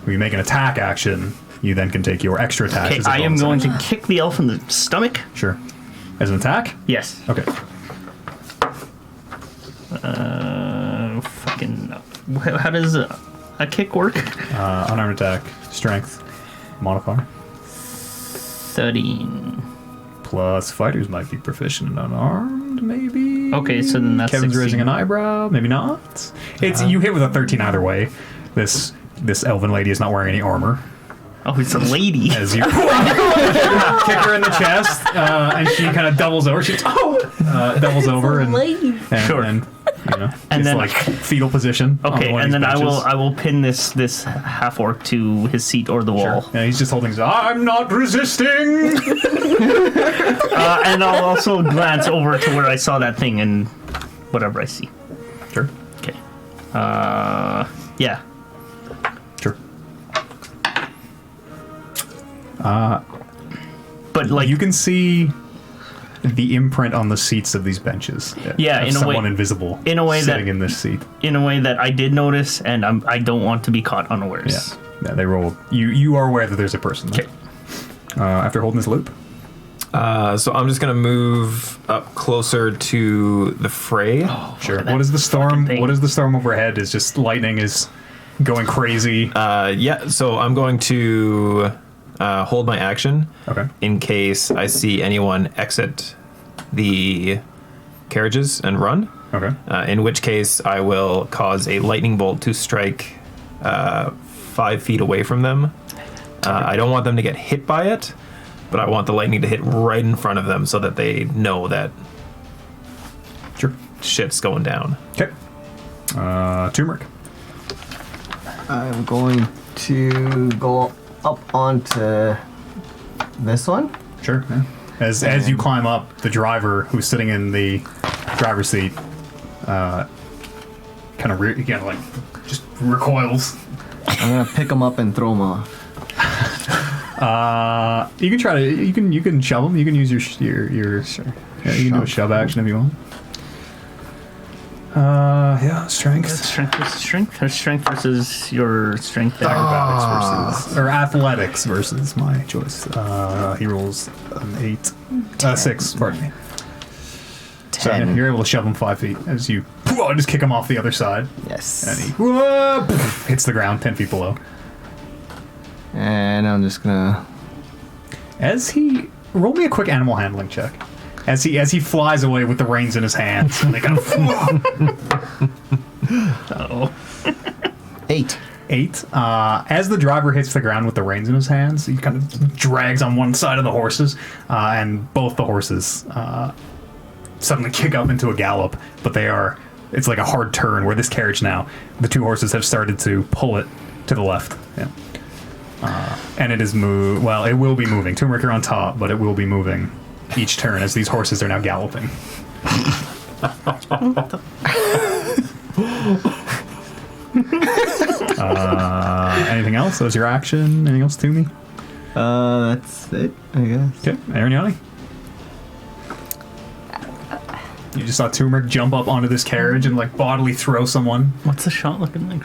When you make an attack action, you then can take your extra attacks. Okay, as a I am bonus going action. to kick the elf in the stomach. Sure. As an attack? Yes. Okay. Fucking. How does a kick work? Unarmed attack, strength, modifier. 13. Plus fighters might be proficient in unarmed, maybe. Okay, so then that's Kevin's 16. raising an eyebrow, maybe not. It's you hit with a 13 either way. This elven lady is not wearing any armor. Oh, it's a lady. As you kick her in the chest, and she kind of doubles over. She doubles over and Sure. and you know, And it's then- like fetal position. on Okay, one of and these then benches. I will pin this half orc to his seat or the wall, Yeah, he's just holding his. I'm not resisting. and I'll also glance over to where I saw that thing and whatever I see. Sure. Okay. Yeah. Sure. But like You can see the imprint on the seats of these benches. Yeah, of in a way- someone invisible. in a way sitting that- in this seat. in a way that I did notice, and I don't want to be caught Yeah. unawares. Yeah, they rolled. You are aware that there's a person there. Okay. After holding this loop. So I'm just gonna move up closer to the fray. Sure. at that What is the storm? fucking thing. What is the storm overhead? Is just lightning is going crazy. Yeah, so I'm going to hold my action Okay. in case I see anyone exit the carriages and run. Okay. In which case, I will cause a lightning bolt to strike 5 feet away from them. I don't want them to get hit by it, but I want the lightning to hit right in front of them so that they know that Sure. shit's going down. Okay. Turmeric. I'm going to go up onto this one. Sure. Yeah. As you climb up, the driver who's sitting in the driver's seat, kind of like just recoils. I'm gonna pick him up and throw him off. You can try to. You can shove him. You can use your. Yeah, you can do a shove action if you want. Yeah, strength. Strength versus strength, or strength versus your strength. Acrobatics versus or athletics versus my choice. He rolls an 6. Pardon me. So yeah, 10. you're able to shove him 5 feet as you just kick him off the other side, Yes. and he hits the ground 10 feet below. And I'm just gonna. As he roll me a quick animal handling check. As he flies away with the reins in his hands, and they kind of 8. 8. As the driver hits the ground with the reins in his hands, he kind of drags on one side of the horses, and both the horses suddenly kick up into a gallop. But it's like a hard turn where this carriage now, the two horses have started to pull it to the left. Yeah. And it is move. Well, it will be moving. Turmeric, you're on top, but it will be moving each turn as these horses are now galloping. Anything else? That was your action. Anything else to me? That's it, I guess. Okay, Arignani. You just saw Turmeric jump up onto this carriage and like bodily throw someone, What's the shot looking like?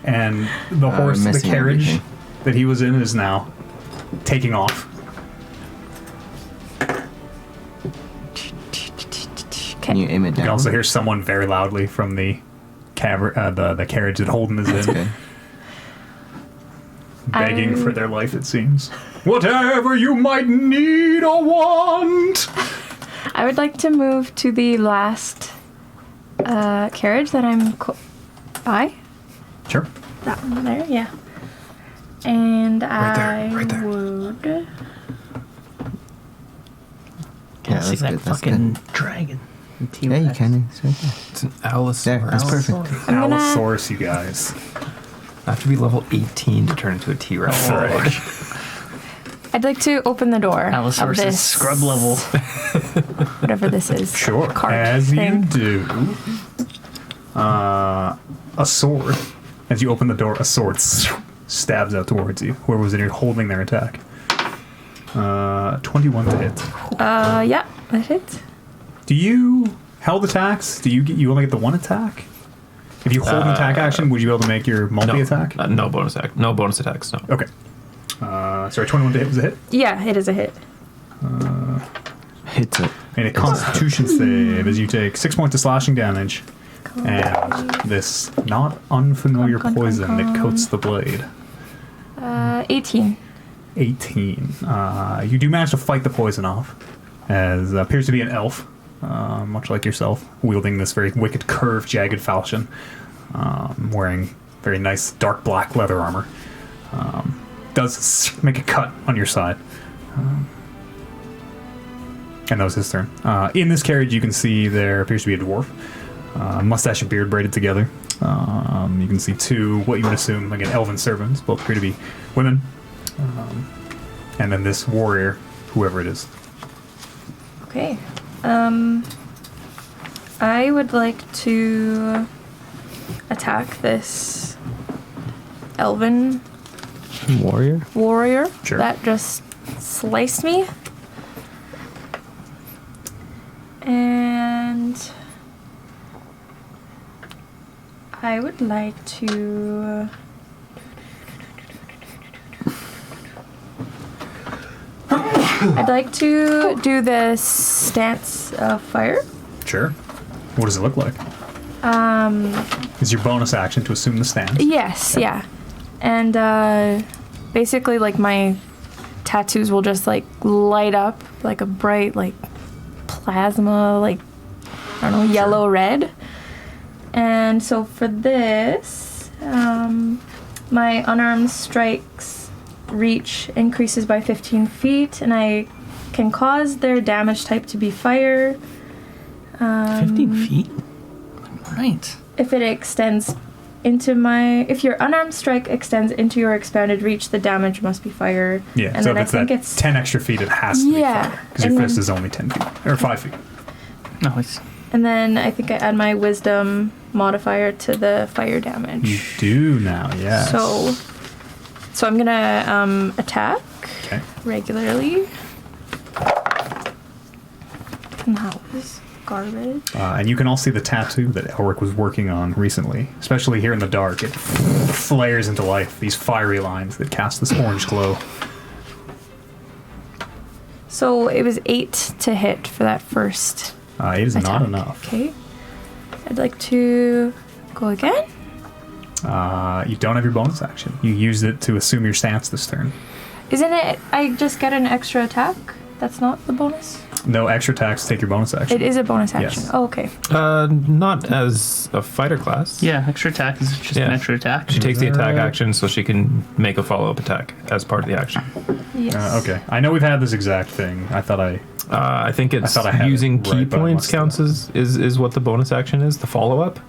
and the horse, the missing carriage everything. that he was in, is now taking off. Can you aim it You down? can also hear someone very loudly from the the carriage that Holden is in, Okay. begging for their life. It seems. Whatever you might need or want. I would like to move to the last carriage that I'm by. Sure. That one there, yeah. And Right there, right there. would. Yeah, Can't see that's that good, that's fucking dragon. Yeah, you can. It's right there. It's an Allosaurus. There, that's perfect. I'm gonna- Allosaurus, you guys. I have to be level 18 to turn into a T-Rex. I'd like to open the door. of Allosaurus is this, scrub level. Whatever this is. Sure. Cart As thing. you do, a sword. As you open the door, a sword stabs out towards you. Whoever was in here holding their attack. 21 to hit. Yeah, that hits. Do you held attacks? Do you only get the one attack? If you hold an attack action, would you be able to make your multi-attack? No bonus attack. No bonus attacks. No. Okay. Sorry, 21 to hit was a hit. Yeah, it is a hit. Hits it. And a Constitution save as you take 6 points of slashing damage and this not unfamiliar poison that coats the blade. 18. 18. You do manage to fight the poison off, as appears to be an elf, much like yourself, wielding this very wicked, curved, jagged falchion, wearing very nice dark black leather armor. Does make a cut on your side. And that was his turn. In this carriage, you can see there appears to be a dwarf, mustache and beard braided together. You can see two, what you would assume, again, elven servants, both appear to be women. And then this warrior, whoever it is. Okay. I would like to attack this elven warrior Sure. that just sliced me. And I would like to I'd like to do the stance of fire. Sure. What does it look like? Is your bonus action to assume the stand? Yes, yeah. And basically like my tattoos will just like light up like a bright like plasma, like I don't know, yellow red. And so for this, my unarmed strikes reach increases by 15 feet, and I can cause their damage type to be fire. 15 feet? Right. If it extends into if your unarmed strike extends into your expanded reach, the damage must be fire. Yeah, And so then if I think it's 10 extra feet, it has to Yeah, be fire. Because your and fist then- is only 10 feet, or 5 feet. Nice. And then I think I add my wisdom modifier to the fire damage. You do now, yes. So I'm gonna attack Okay. regularly. And that was garbage. And you can all see the tattoo that Elric was working on recently, especially here in the dark. It flares into life, these fiery lines that cast this orange glow. So it was 8 to hit for that first. It is not attack. enough. Okay. I'd like to go again. You don't have your bonus action. You used it to assume your stance this turn. Isn't it? I just get an extra attack. That's not the bonus. No extra attacks, take your bonus action. It is a bonus action. Yes. Oh, okay. Not as a fighter class. Yeah, extra attack is just an Yeah. extra attack. She takes the attack Right. action so she can make a follow-up attack as part of the action. Yes. Okay. I know we've had this exact thing. I thought I I think it's thought I had using it key right, but I points must counts is what the bonus action is, the follow-up.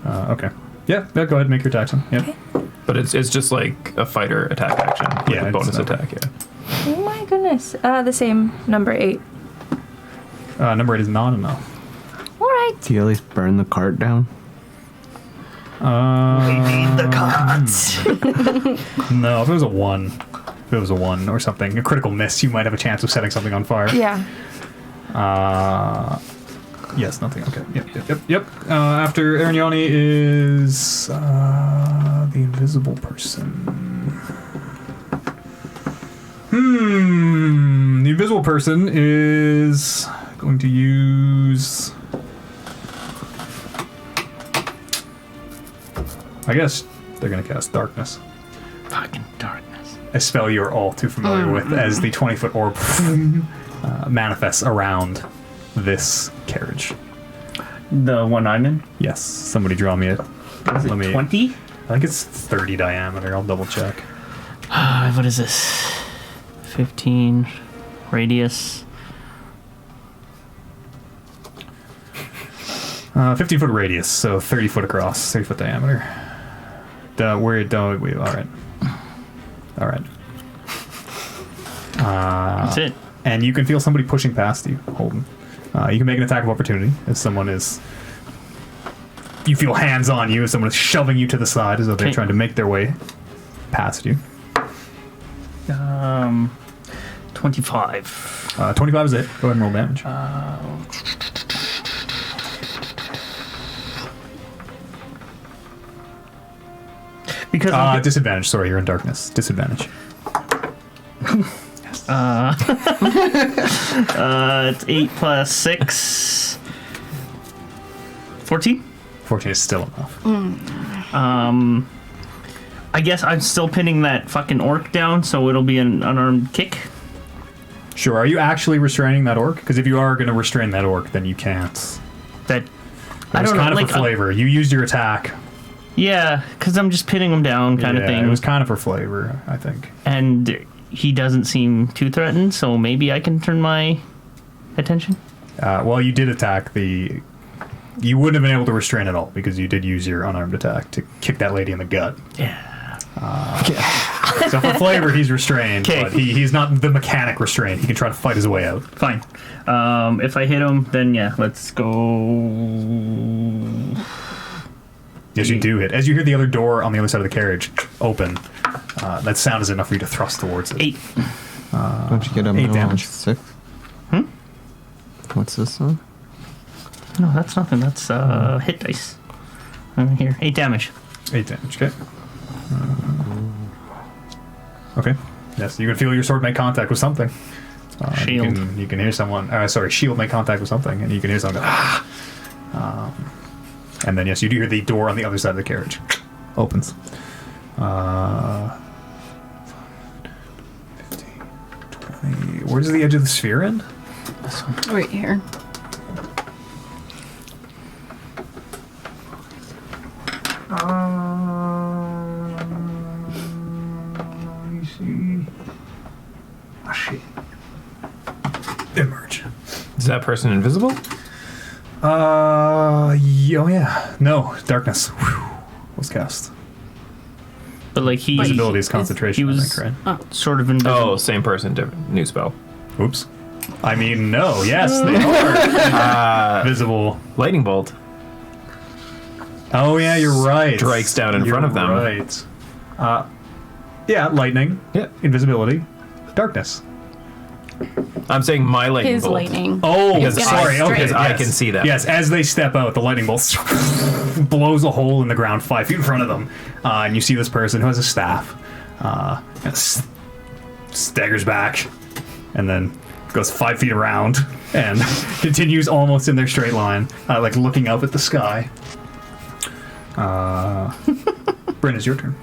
okay. Yeah, go ahead and make your attack then. Yep. Okay. But it's just like a fighter attack action. Like Yeah, a it's bonus not- attack, yeah. Oh my goodness. The same, number 8. Number 8 is not enough. All right. Do you at least burn the cart down? We need the cards. No, if it was a 1. If it was a 1 or something, a critical miss, you might have a chance of setting something on fire. Yeah. Yes, nothing. Okay. Yep. After Arignani is the invisible person. The invisible person is going to use. I guess they're going to cast darkness. Fucking darkness. A spell you're all too familiar with, as the 20-foot orb manifests around this carriage. The one I'm in? Yes, somebody draw me it. Is it Let me- 20? I think it's 30 diameter. I'll double check. What is this? 15 radius. 15-foot radius, so 30 foot across, 30 foot diameter. All right. That's it. And you can feel somebody pushing past you, Holden. You can make an attack of opportunity if someone is. You feel hands on you, as someone is shoving you to the side as though they're Okay. trying to make their way past you. 25. 25 is it. Go ahead and roll damage. Because Disadvantage. Sorry, you're in darkness. Disadvantage. it's 8 plus 6. 14? 14 is still enough. I guess I'm still pinning that fucking orc down, so it'll be an unarmed kick. Sure. Are you actually restraining that orc? Because if you are going to restrain that orc, then you can't. That It I was don't know, kind of like for flavor. You used your attack. yeah, because I'm just pinning him down, kind of Yeah, thing. It was kind of for flavor, I think. And he doesn't seem too threatened, so maybe I can turn my attention. Well, you did attack the. You wouldn't have been able to restrain at all because you did use your unarmed attack to kick that lady in the gut. Yeah. So for flavor, he's restrained, 'Kay. but he's not the mechanic restrained. He can try to fight his way out. Fine. If I hit him, then yeah, let's go. Yes, you do hit. As you hear the other door on the other side of the carriage open, that sound is enough for you to thrust towards it. 8. Don't you get a 8 minimum damage. 6? What's this one? No, that's nothing. That's hit dice. Here, 8 damage. 8 damage, okay. Okay. Yes, you can feel your sword make contact with something. Shield. You can hear someone. Shield make contact with something, and you can hear someone go, ah! And then, yes, you do hear the door on the other side of the carriage opens. 15, 20. Where does the edge of the sphere end? Right here. You see. Oh, shit. Emerge. Is that person invisible? Oh yeah. No, darkness was cast. But like he Visibility is concentration, he was- I think, right? sort of invisible. Oh, same person, different new spell. Oops. I mean, no. Yes, they are visible. Lightning bolt. Oh yeah, you're right. Strikes down in front of them. Right. Yeah, lightning. Yeah. Invisibility. Darkness. I'm saying my lightning His bolt. lightning. Oh, Because sorry. I- Okay, because I yes. can see them. Yes, as they step out, the lightning bolt blows a hole in the ground 5 feet in front of them, and you see this person who has a staff, staggers back, and then goes 5 feet around and continues almost in their straight line, like looking up at the sky. Bryn, it's your turn.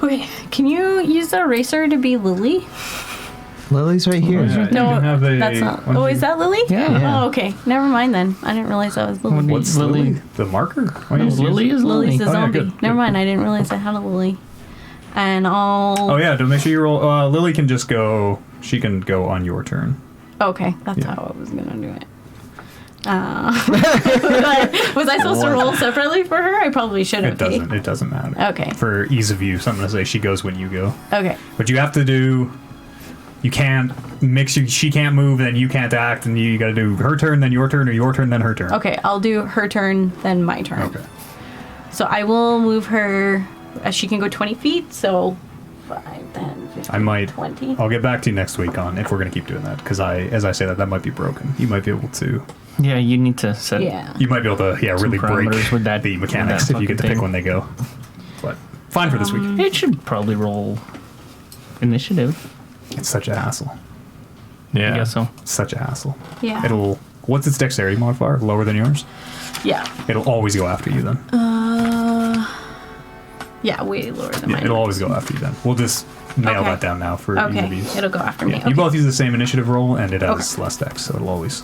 Okay, can you use the eraser to be Lily? Lily's right here. Yeah, you No, can have a- that's not. why don't Oh, you- is that Lily? Yeah. Oh, okay. Never mind then. I didn't realize that was Lily. What's Lily? Lily? The marker? Why don't you use Lily it? is Lily. Lily's a Oh, yeah, zombie. good, Never good. mind. I didn't realize I had a Lily. And I'll. Oh yeah, to make sure you roll. Lily can just go. She can go on your turn. Okay, that's Yeah. how I was gonna do it. Was I supposed to roll separately for her? I probably should have. It doesn't matter. Okay. For ease of use, I'm going to say she goes when you go. Okay. But you have to do. You can't mix. She can't move, then you can't act, and you got to do her turn, then your turn, or your turn, then her turn. Okay, I'll do her turn, then my turn. Okay. So I will move her. She can go 20 feet, so 5, 10, 15, I might. 20. I'll get back to you next week on if we're going to keep doing that, because as I say that might be broken. You might be able to. Yeah, you need to set. Yeah. You might be able to, really break parameters with that- the mechanics with that if you get to fucking pick thing. when they go. But fine for this week. It should probably roll initiative. It's such a hassle. Yeah. I guess so. It's such a hassle. Yeah. What's its dexterity modifier? Lower than yours? Yeah. It'll always go after you then. Yeah, way lower than Yeah, mine. it'll always go after you then. We'll just nail Okay. that down now for ease of Okay, use. it'll go after me. Yeah, Okay. you both use the same initiative roll, and it has Okay. less dex, so it'll always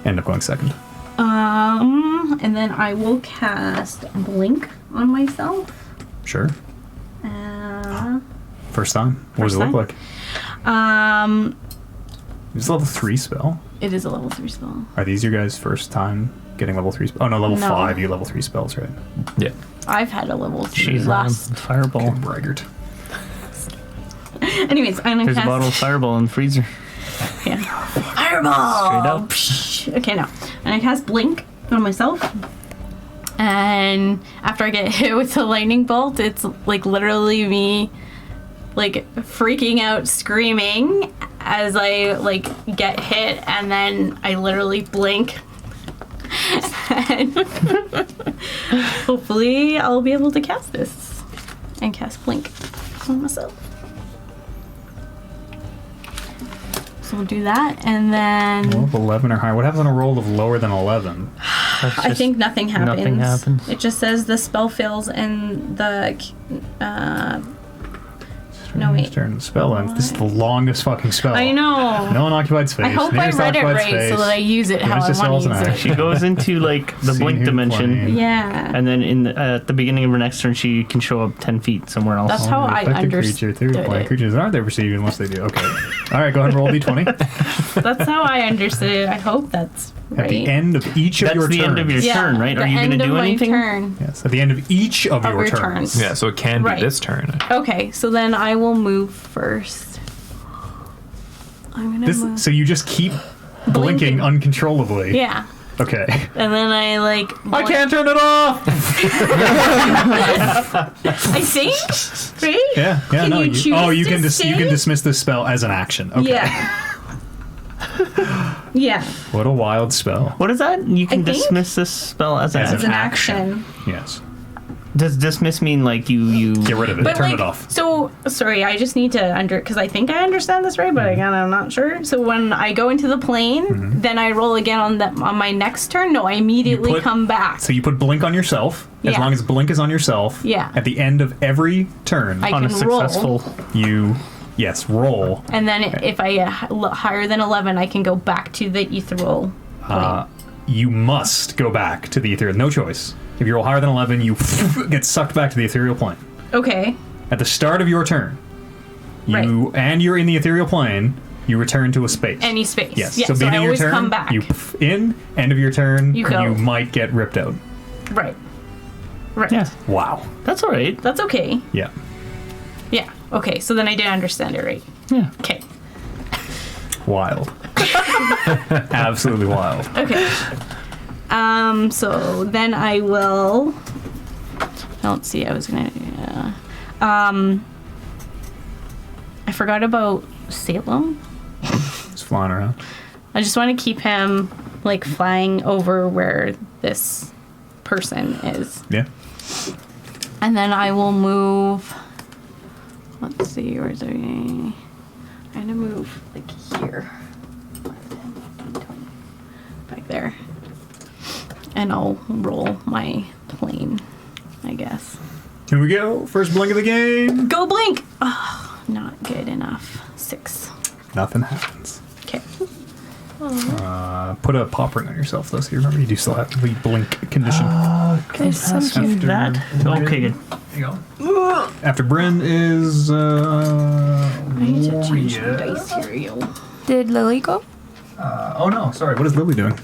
end up going second. And then I will cast Blink on myself. Sure. First time. What does it First look time? like? It's a level 3 spell. It is a level 3 spell. Are these your guys' first time getting level 3 spells? Oh, no, level No. 5. You get level 3 spells, right? Yeah. I've had a level 3 She's last. fireball. Braggart. Anyways, I'm gonna There's a cast. bottle of fireball in the freezer. Yeah. Fireball! Straight up. Psh. Okay, now. And I cast Blink on myself. And after I get hit with the lightning bolt, it's like literally me like freaking out, screaming as I like get hit, and then I literally blink. And hopefully I'll be able to cast this and cast Blink on myself. So we'll do that, and then Roll of 11 or higher. What happens on a roll of lower than 11? I think nothing happens. nothing happens. It just says the spell fails and the no wait. Turn the spell ends. This is the longest fucking spell. I know. No unoccupied space. I hope I Nearest read it occupied right space. so that I use it how Finish I the spells want in to use She goes into like the See blink who dimension, playing. it. Yeah. and then at the beginning of her next turn, she can show up 10 feet somewhere else. That's how I Affected understood creature, theory playing it. creatures aren't they perceived unless they do. Okay. All right, go ahead and roll d20. That's how I understood it. I hope that's right. At the end of each of That's your the turns. end of your yeah, turn, right? the Are you going to end of do my anything? Turn. Yes, at the end of each of your your turns. turns. Yeah, so it can Right. be this turn. Okay, so then I will move first. I'm gonna move. So you just keep blinking uncontrollably. Yeah. Okay. And then I like. I can't turn it off. I think, right? Yeah. Yeah. Can no. you choose you to can you say? can dismiss this spell as an action. Okay. Yeah. Yeah. What a wild spell. What is that? You can I think- dismiss this spell as an As It's action. an action. Yes. Does dismiss mean like you Get rid of it. But Turn like, it off. so sorry, I just need to because I think I understand this right, but Mm-hmm. again, I'm not sure. So when I go into the plane, then I roll again on my next turn. No, I immediately put- come back. So you put blink on yourself. As Yeah. long as blink is on yourself. Yeah. At the end of every turn, I on a can roll. successful. you roll. And then if I get higher than 11, I can go back to the ethereal plane. You must go back to the ethereal. No choice. If you roll higher than 11, you get sucked back to the ethereal plane. Okay. At the start of your turn, and you're in the ethereal plane, you return to a space. Any space. Yes. Yeah, so so I beginning of your always turn, come back. you in, end of your turn, You go. you might get ripped out. Right. Right. Yeah, Wow. that's all right. That's okay. Yeah. Yeah. Okay, so then I did understand it right. Yeah. Okay. Wild. Absolutely wild. Okay. So then I will. Let's see. I was gonna. I forgot about Salem. Just flying around. I just want to keep him like flying over where this person is, Yeah. and then I will move. Let's see. Where's it? I'm gonna move like here. Back there. And I'll roll my plane, I guess. Here we go. First blink of the game. Go blink! Oh, not good enough. 6. Nothing happens. Okay. Put a pop ring on yourself, though, so you remember you do still have the blink condition. There's something. That okay, good. There you go. After Bryn is. I need to change the dice here, yo. Did Lily go? Oh no, sorry. What is Lily doing?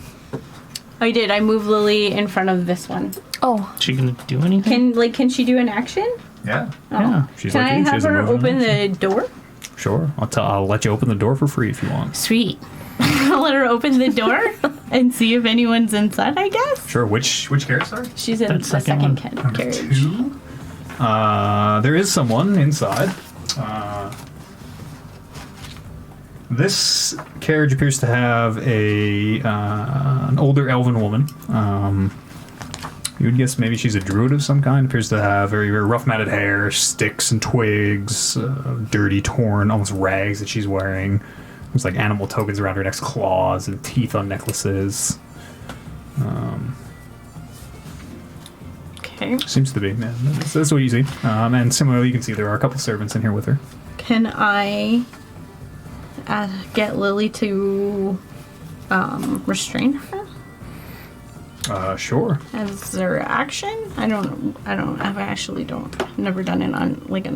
I did. I moved Lily in front of this one. Oh, She gonna do anything? Can she do an action? Yeah. Yeah. She's Can like I you. She have doesn't her move open around. the door? Sure. I'll let you open the door for free if you want. Sweet. I'll let her open the door and see if anyone's inside, I guess. Sure. Which carriage, sorry? She's in That the second second one. carriage. 2. There is someone inside. This carriage appears to have an older elven woman. You would guess maybe she's a druid of some kind. Appears to have very, very rough matted hair, sticks and twigs, dirty, torn, almost rags that she's wearing. Looks like animal tokens around her neck's claws and teeth on necklaces. Okay. Seems to be, yeah. That's what you see. And similarly, you can see there are a couple servants in here with her. Can I get Lily to restrain her Sure. as their action? I've actually never done an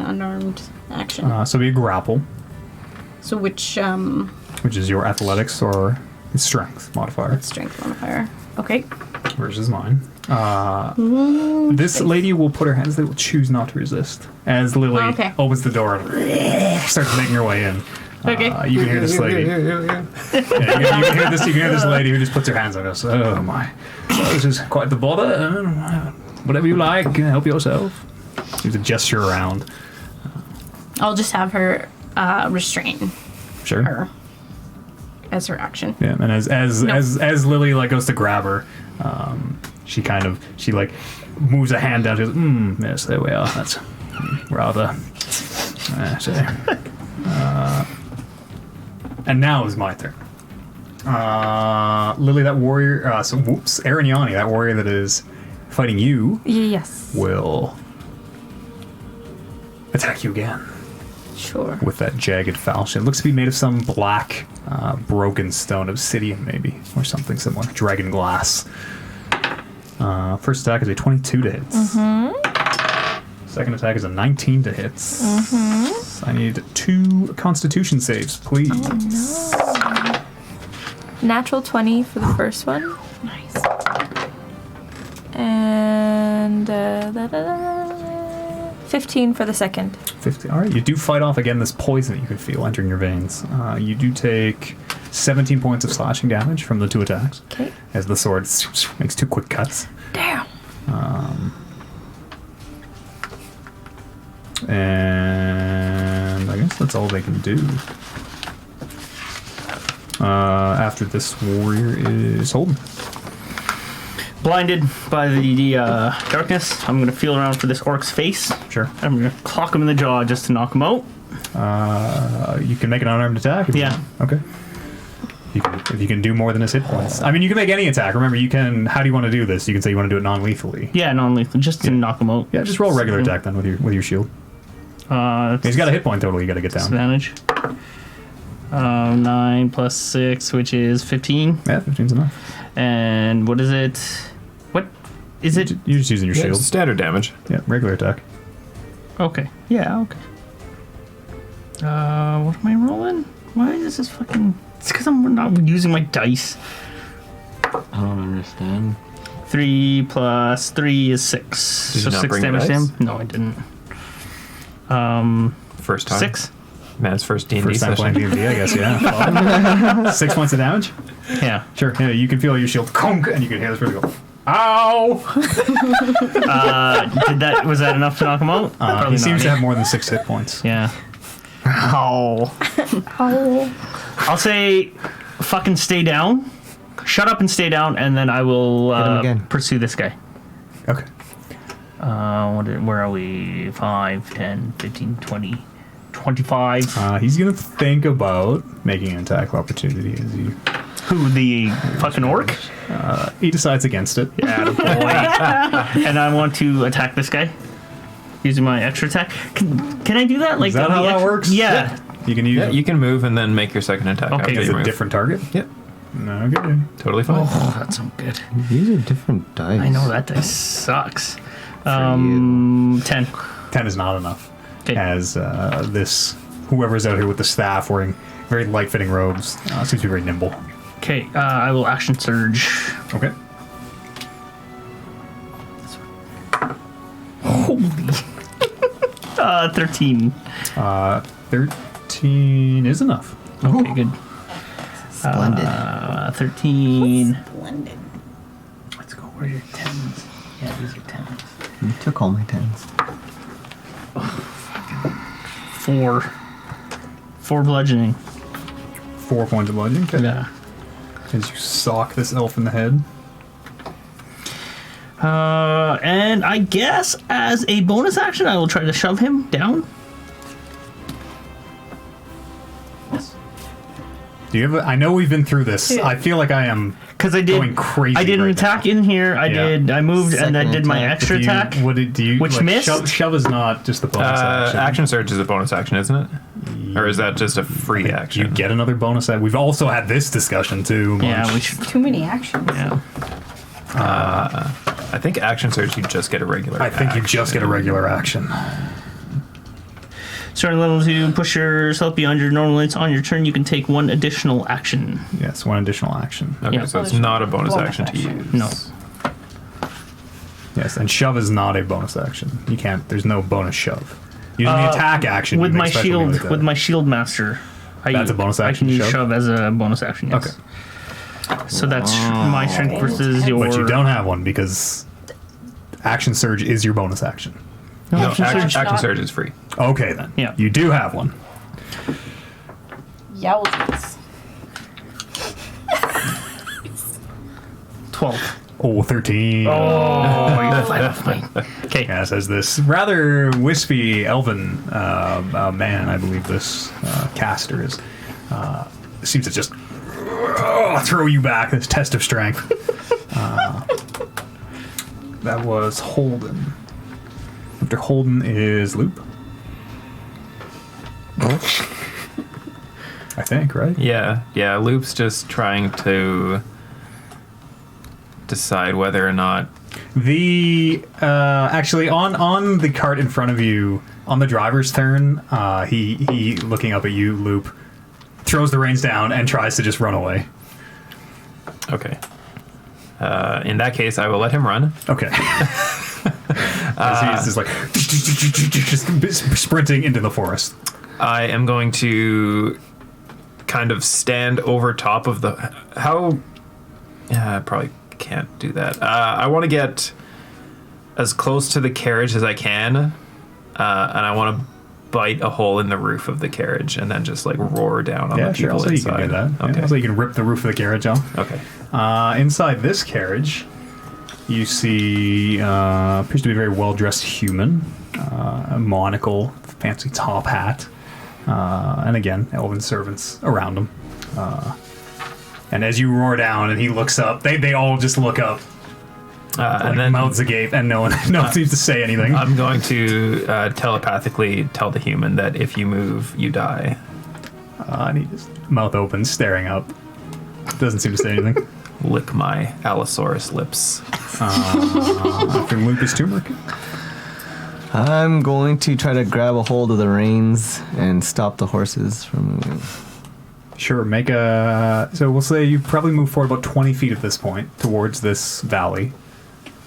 unarmed action. So it'd be a grapple, So which which is your athletics or strength modifier strength modifier? Okay. versus mine. This lady will put her hands. They will choose not to resist as Lily Okay. opens the door and starts making her way in. Okay. You can hear this lady. Yeah. Yeah, you can hear this. You can hear this lady who just puts her hands on us. Oh my! Well, this is quite the bother. Whatever you like, help yourself. She's a gesture around. I'll just have her restrain Sure. her as her action. Yeah, and as Lily like goes to grab her, she moves a hand down. She goes, yes, there we are. That's rather. And now is my turn. Lily, that warrior. Arignani, that warrior that is fighting you, yes. will attack you again Sure. with that jagged falchion. It looks to be made of some black, broken stone, obsidian maybe, or something similar. Dragon glass. First attack is a 22 to hit. Second attack is a 19 to hit. I need 2 Constitution saves, please. Natural 20 for the first one. Nice. And 15 for the second. 50. All right, you do fight off again this poison that you can feel entering your veins. You do take 17 points of slashing damage from the 2 attacks Okay. as the sword makes 2 quick cuts. Damn. And I guess that's all they can do. After this warrior is Holden. Blinded by the darkness, I'm gonna feel around for this orc's face. Sure. I'm gonna clock him in the jaw just to knock him out. You can make an unarmed attack. If you Yeah. want. Okay. If you can do more than his hit points. I mean, you can make any attack. Remember, you can. How do you want to do this? You can say you want to do it non-lethally. Yeah, non-lethal, just to knock him out. Yeah, just roll regular attack then with your shield. He's got a hit point total. You got to get down. Disadvantage. 9 plus 6, which is 15. Yeah, 15's enough. And what is it? What is it? You're just using your Yeah, shield. it's standard damage. Yeah, regular attack. Okay. Yeah, okay. What am I rolling? Why is this fucking... It's because I'm not using my dice. I don't understand. 3 plus 3 is 6. Did you So not 6 bring the damage to dice? him? No, I didn't. First time. 6? Man's first D&D First time session. playing D&D, I guess. Yeah. 6 points of damage. Yeah. Sure. Yeah, you can feel your shield conk, and you can hear this person go, "Ow!" Was that enough to knock him out? Probably He seems not. to have more than 6 hit points. Yeah. Ow. I'll say, fucking stay down. Shut up and stay down, and then I will Hit him again. pursue this guy. Okay. Where are we? 5, 10, 15, 20, 25. He's gonna think about making an attack of opportunity as you. Who, the fucking orc? He decides against it. Yeah, boy. And I want to attack this guy using my extra attack. Can I do that? Like Is that how that works? Yeah. You can use Yeah, you can move and then make your second attack. Okay, after as you a move. different target. Yep, Okay. totally fine. Oh, that sounds good. These are different dice. I know that dice sucks. 10. 10 is not enough. Okay. As this whoever's out here with the staff wearing very light-fitting robes seems to be very nimble. Okay, I will action surge. Okay. Holy. 13. 13 is enough. Okay, good. Splendid. 13. Splendid. Let's go. Where are your 10s? Yeah, these are 10s. You took all my 10s. 4. 4 bludgeoning. 4 points of bludgeoning. Okay. Yeah. As you sock this elf in the head. And I guess as a bonus action, I will try to shove him down. Do you have? I know we've been through this. I feel like I am Because I did. going crazy. I did an right attack now. in here. Yeah. I moved, and I Second did my attack. extra Do you- attack. What did do you? Which like, missed? Shove is not just the bonus action. Action surge is a bonus action, isn't it? Or is that just a free action? You get another bonus. We've also had this discussion too. Yeah, Munch. we should. Too many actions. Yeah. I think action surge you just get a regular. I think you just get a regular action. Starting level 2, push yourself beyond your normal limits. On your turn, you can take 1 additional action. Yes, one additional action. Okay, Yeah. so it's not a bonus Bonus action to action. use. No. Yes, and shove is not a bonus action. You can't. There's no bonus shove. Using the attack action With you make my special melee shield, attack. with my shield master, That's a bonus action, I can use shove? shove as a bonus action. Yes. Okay. So that's my strength versus your. But you don't have one because action surge is your bonus action. No, No, action surge. action surge is free. Okay then. Yeah. You do have one. Yowzers. 12. Oh, 13. Oh, you're flat off mine. Okay. Yes, as this rather wispy elven man, I believe this caster is, seems to just throw you back. This test of strength. That was Holden. After Holden is Loop. I think, right? Yeah, Loop's just trying to decide whether or not. The actually on the cart in front of you on the driver's turn, he looking up at you, Loop, throws the reins down and tries to just run away. Okay. In that case, I will let him run. Okay. As he's just like just sprinting into the forest. I am going to kind of stand over top of the. How? Yeah, I probably can't do that. I want to get as close to the carriage as I can, and I want to bite a hole in the roof of the carriage and then just like roar down on Yeah, the sure. people Also, you inside. can do that. Okay. Yeah, also, you can rip the roof of the carriage off. Okay. Inside this carriage, you see appears to be a very well-dressed human, a monocle, fancy top hat, and again, elven servants around him. And as you roar down and he looks up, they all just look up, And then mouths agape, and no one seems to say anything. I'm going to telepathically tell the human that if you move, you die. And he just mouth open, staring up. Doesn't seem to say anything. Lick my Allosaurus lips. After Lucas Turmeric. I'm going to try to grab a hold of the reins and stop the horses from moving. Sure, make a. So we'll say you probably move forward about 20 feet at this point towards this valley.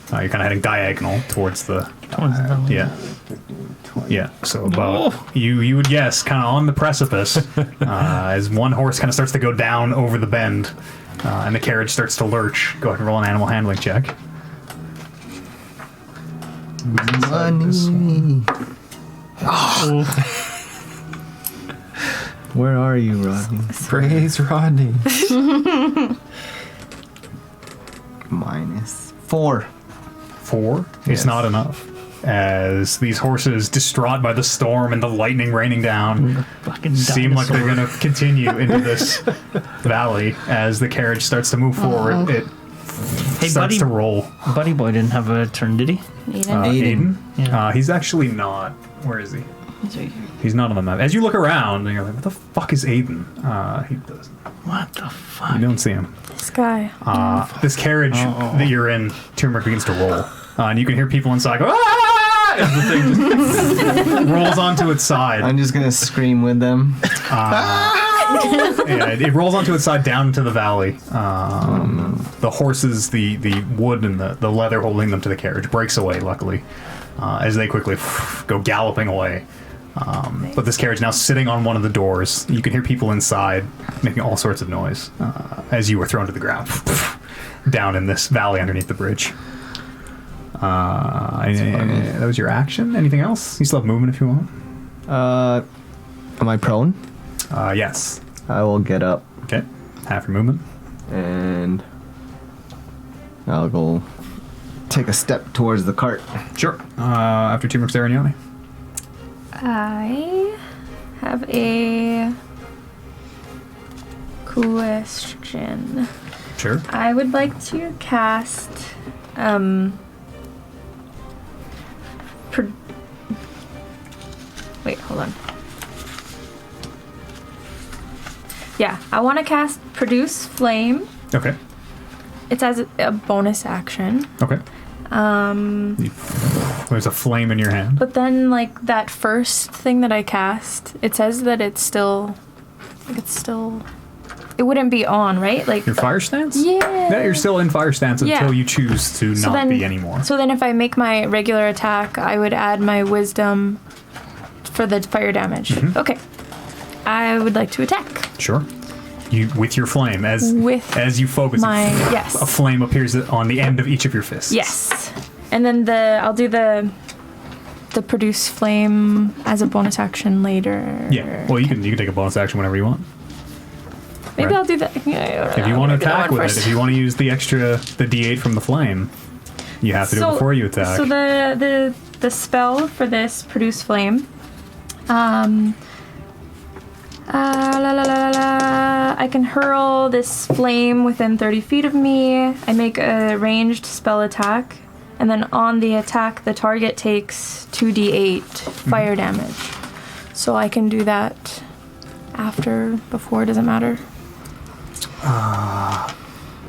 You're kind of heading diagonal towards the. Yeah. Yeah. So about you would guess kind of on the precipice as one horse kind of starts to go down over the bend, and the carriage starts to lurch. Go ahead and roll an animal handling check. Money. Where are you, Rodney? Praise Rodney. -4. 4 is not enough. As these horses, distraught by the storm and the lightning raining down, Fucking seem like they're dinosaur. going to continue into this valley. As the carriage starts to move forward, it Hey, starts buddy, to roll. Buddy Boy didn't have a turn, did he? Aiden? Yeah. He's actually not. Where is he? He's right here. He's not on the map. As you look around, and you're like, what the fuck is Aiden? He doesn't. What the fuck? You don't see him. This guy. This carriage that you're in, turmeric begins to roll. And you can hear people inside go, ah! As the thing just rolls onto its side. I'm just gonna scream with them. Yeah, it rolls onto its side down into the valley. The horses, the wood and the leather holding them to the carriage breaks away, luckily, as they quickly go galloping away. But this carriage now sitting on one of the doors. You can hear people inside making all sorts of noise as you were thrown to the ground down in this valley underneath the bridge. That was your action. Anything else? You still have movement if you want. Am I prone? Yes. I will get up Okay. Half your movement. and I'll go take a step towards the cart. Sure. After Teamwork's Arignani. I have a question. Sure. I would like to cast wait, hold on. Yeah, I want to cast Produce Flame. Okay. It's as a bonus action. Okay. There's a flame in your hand. But then, like, that first thing that I cast, it says that it wouldn't be on, right? Like Your fire stance? Yeah. You're still in fire stance Yeah. until you choose to not be anymore. So then if I make my regular attack, I would add my wisdom for the fire damage. Mm-hmm. Okay. I would like to attack. Sure. You with your flame as you focus. Yes. A flame appears on the end of each of your fists. Yes. And then I'll do the produce flame as a bonus action later. Yeah. Well, you can take a bonus action whenever you want. Maybe Right. I'll do that. If you want to attack with it, if you want to use the D8 from the flame, you have to do it before you attack. So the spell for this produce flame, I can hurl this flame within 30 feet of me. I make a ranged spell attack, and then on the attack, the target takes 2d8 fire damage. So I can do that before, doesn't matter.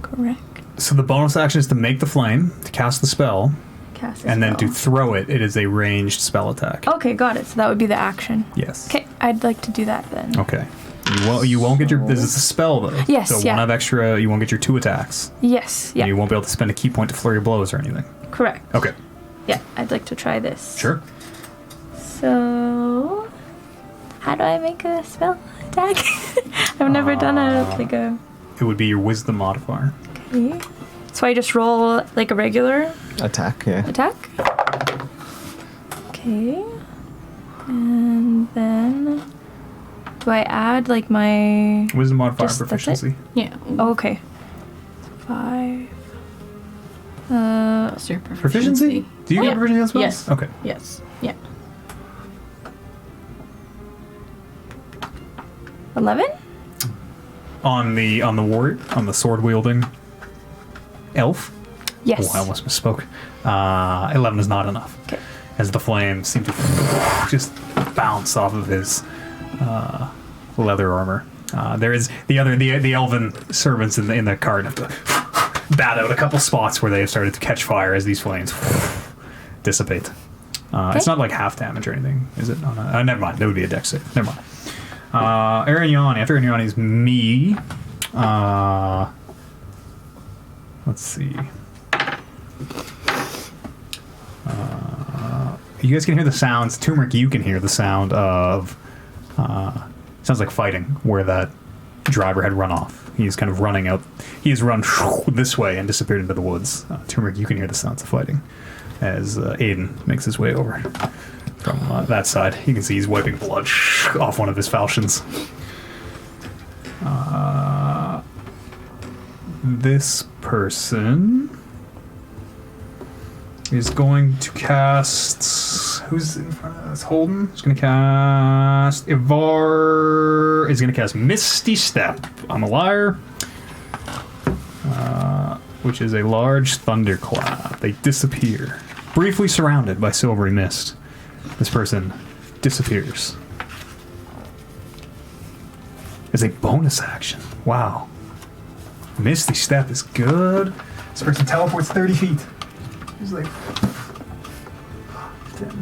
Correct. So the bonus action is to make the flame, to cast the spell, Cast a and then to spell. throw it. It is a ranged spell attack. Okay, got it. So that would be the action. Yes. Okay, I'd like to do that then. Okay. You won't get your. This is a spell though. Yes, So yeah. one of extra. You won't get your 2 attacks. Yes, yeah, And you won't be able to spend a key point to flurry of blows or anything. correct. Okay. Yeah, I'd like to try this. Sure. So, how do I make a spell attack? I've never done a. It would be your wisdom modifier. Okay. So I just roll like a regular Attack, yeah. attack. Okay. And then do I add like my? Wisdom modifier Just- that's it? proficiency. Yeah. Oh, okay. 5. What's your Proficiency? Do you Yeah. get proficiency on spells? Yes. Okay. Yes. Yeah. 11. On the warrior, on the sword wielding elf. Yes. Oh, I almost misspoke. 11 is not enough. Okay. As the flames seem to just bounce off of his leather armor. There is the elven servants in the cart have to bat out a couple spots where they have started to catch fire as these flames dissipate. It's not like half damage or anything, is it? No, no. Never mind. That would be a dex save. Never mind. Arignani. After Arignani is me. Let's see. You guys can hear the sounds. Turmeric, you can hear the sound of. Sounds like fighting, where that driver had run off. He's kind of running out. He has run this way and disappeared into the woods. Turmeric, you can hear the sounds of fighting as Aiden makes his way over from that side. You can see he's wiping blood off one of his falchions. This person is going to cast. Who's in front of us? Holden. He's going to cast. Ivar is going to cast Misty Step. I'm a liar. Which is a large thunderclap. They disappear. Briefly surrounded by silvery mist. This person disappears. As a bonus action. Wow. Misty Step is good. This person teleports 30 feet. He's like 10,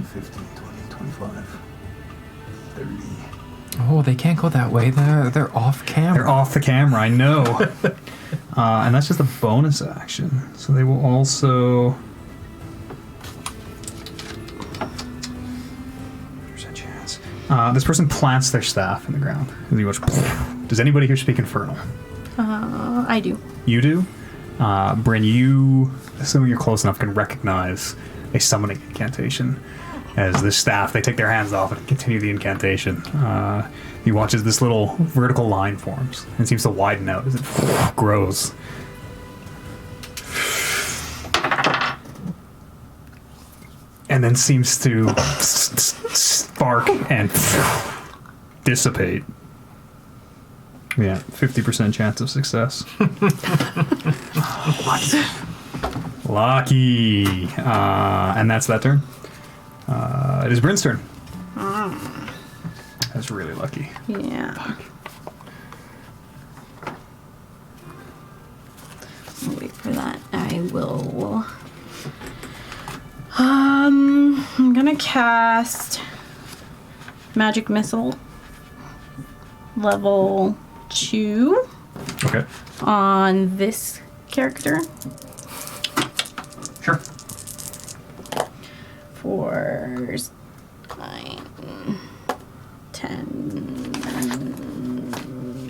15, 20, 25, 30. Oh, they can't go that way. They're off camera. They're off the camera, I know. And that's just a bonus action. So they will also... There's a chance. This person plants their staff in the ground. And he goes, does anybody here speak Infernal? I do. You do? Bryn, you, assuming you're close enough, can recognize a summoning incantation. As the staff, they take their hands off and continue the incantation. He watches this little vertical line forms and seems to widen out as it grows. And then seems to spark and dissipate. Yeah, 50% chance of success. Lucky. And that's that turn. It is Bryn's turn. That's really lucky. Yeah. I'll wait for that. I will. I'm gonna cast Magic Missile level 2 Okay. on this character Sure. for 9, 10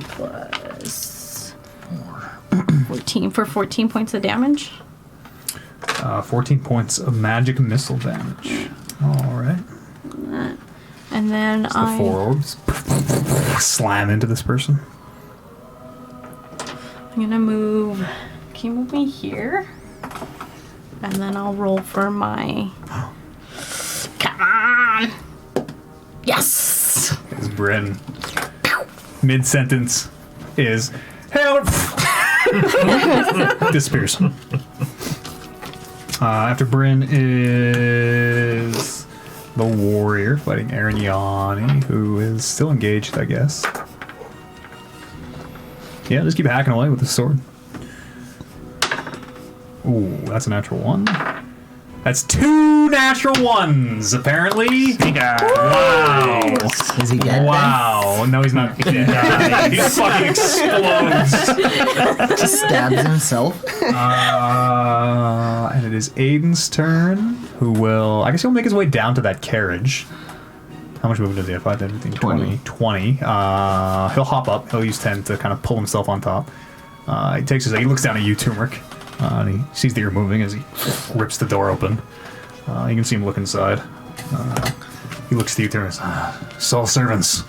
plus 14 for 14 points of damage. 14 points of magic missile damage. All right. And then So the 4 orbs slam into this person. I'm gonna move. Can you move me here? And then I'll roll for my. Come on! Yes! As Bryn, mid-sentence, is help! Disappears. After Bryn is the warrior fighting Arignani, who is still engaged, I guess. Yeah, just keep hacking away with the sword. Ooh, that's a natural 1. That's 2 natural 1s, apparently. Wow. Is he dead? Wow. No, he's not dead. He fucking explodes. Just stabs himself. And it is Aiden's turn, who will... I guess he'll make his way down to that carriage. How much movement does he have? 5, 10, 15, 20. 20. He'll hop up. He'll use 10 to kind of pull himself on top. He takes his... He looks down at you, Turmeric. And he sees that you're moving as he rips the door open. You can see him look inside. He looks to you, Turmeric. Soul servants.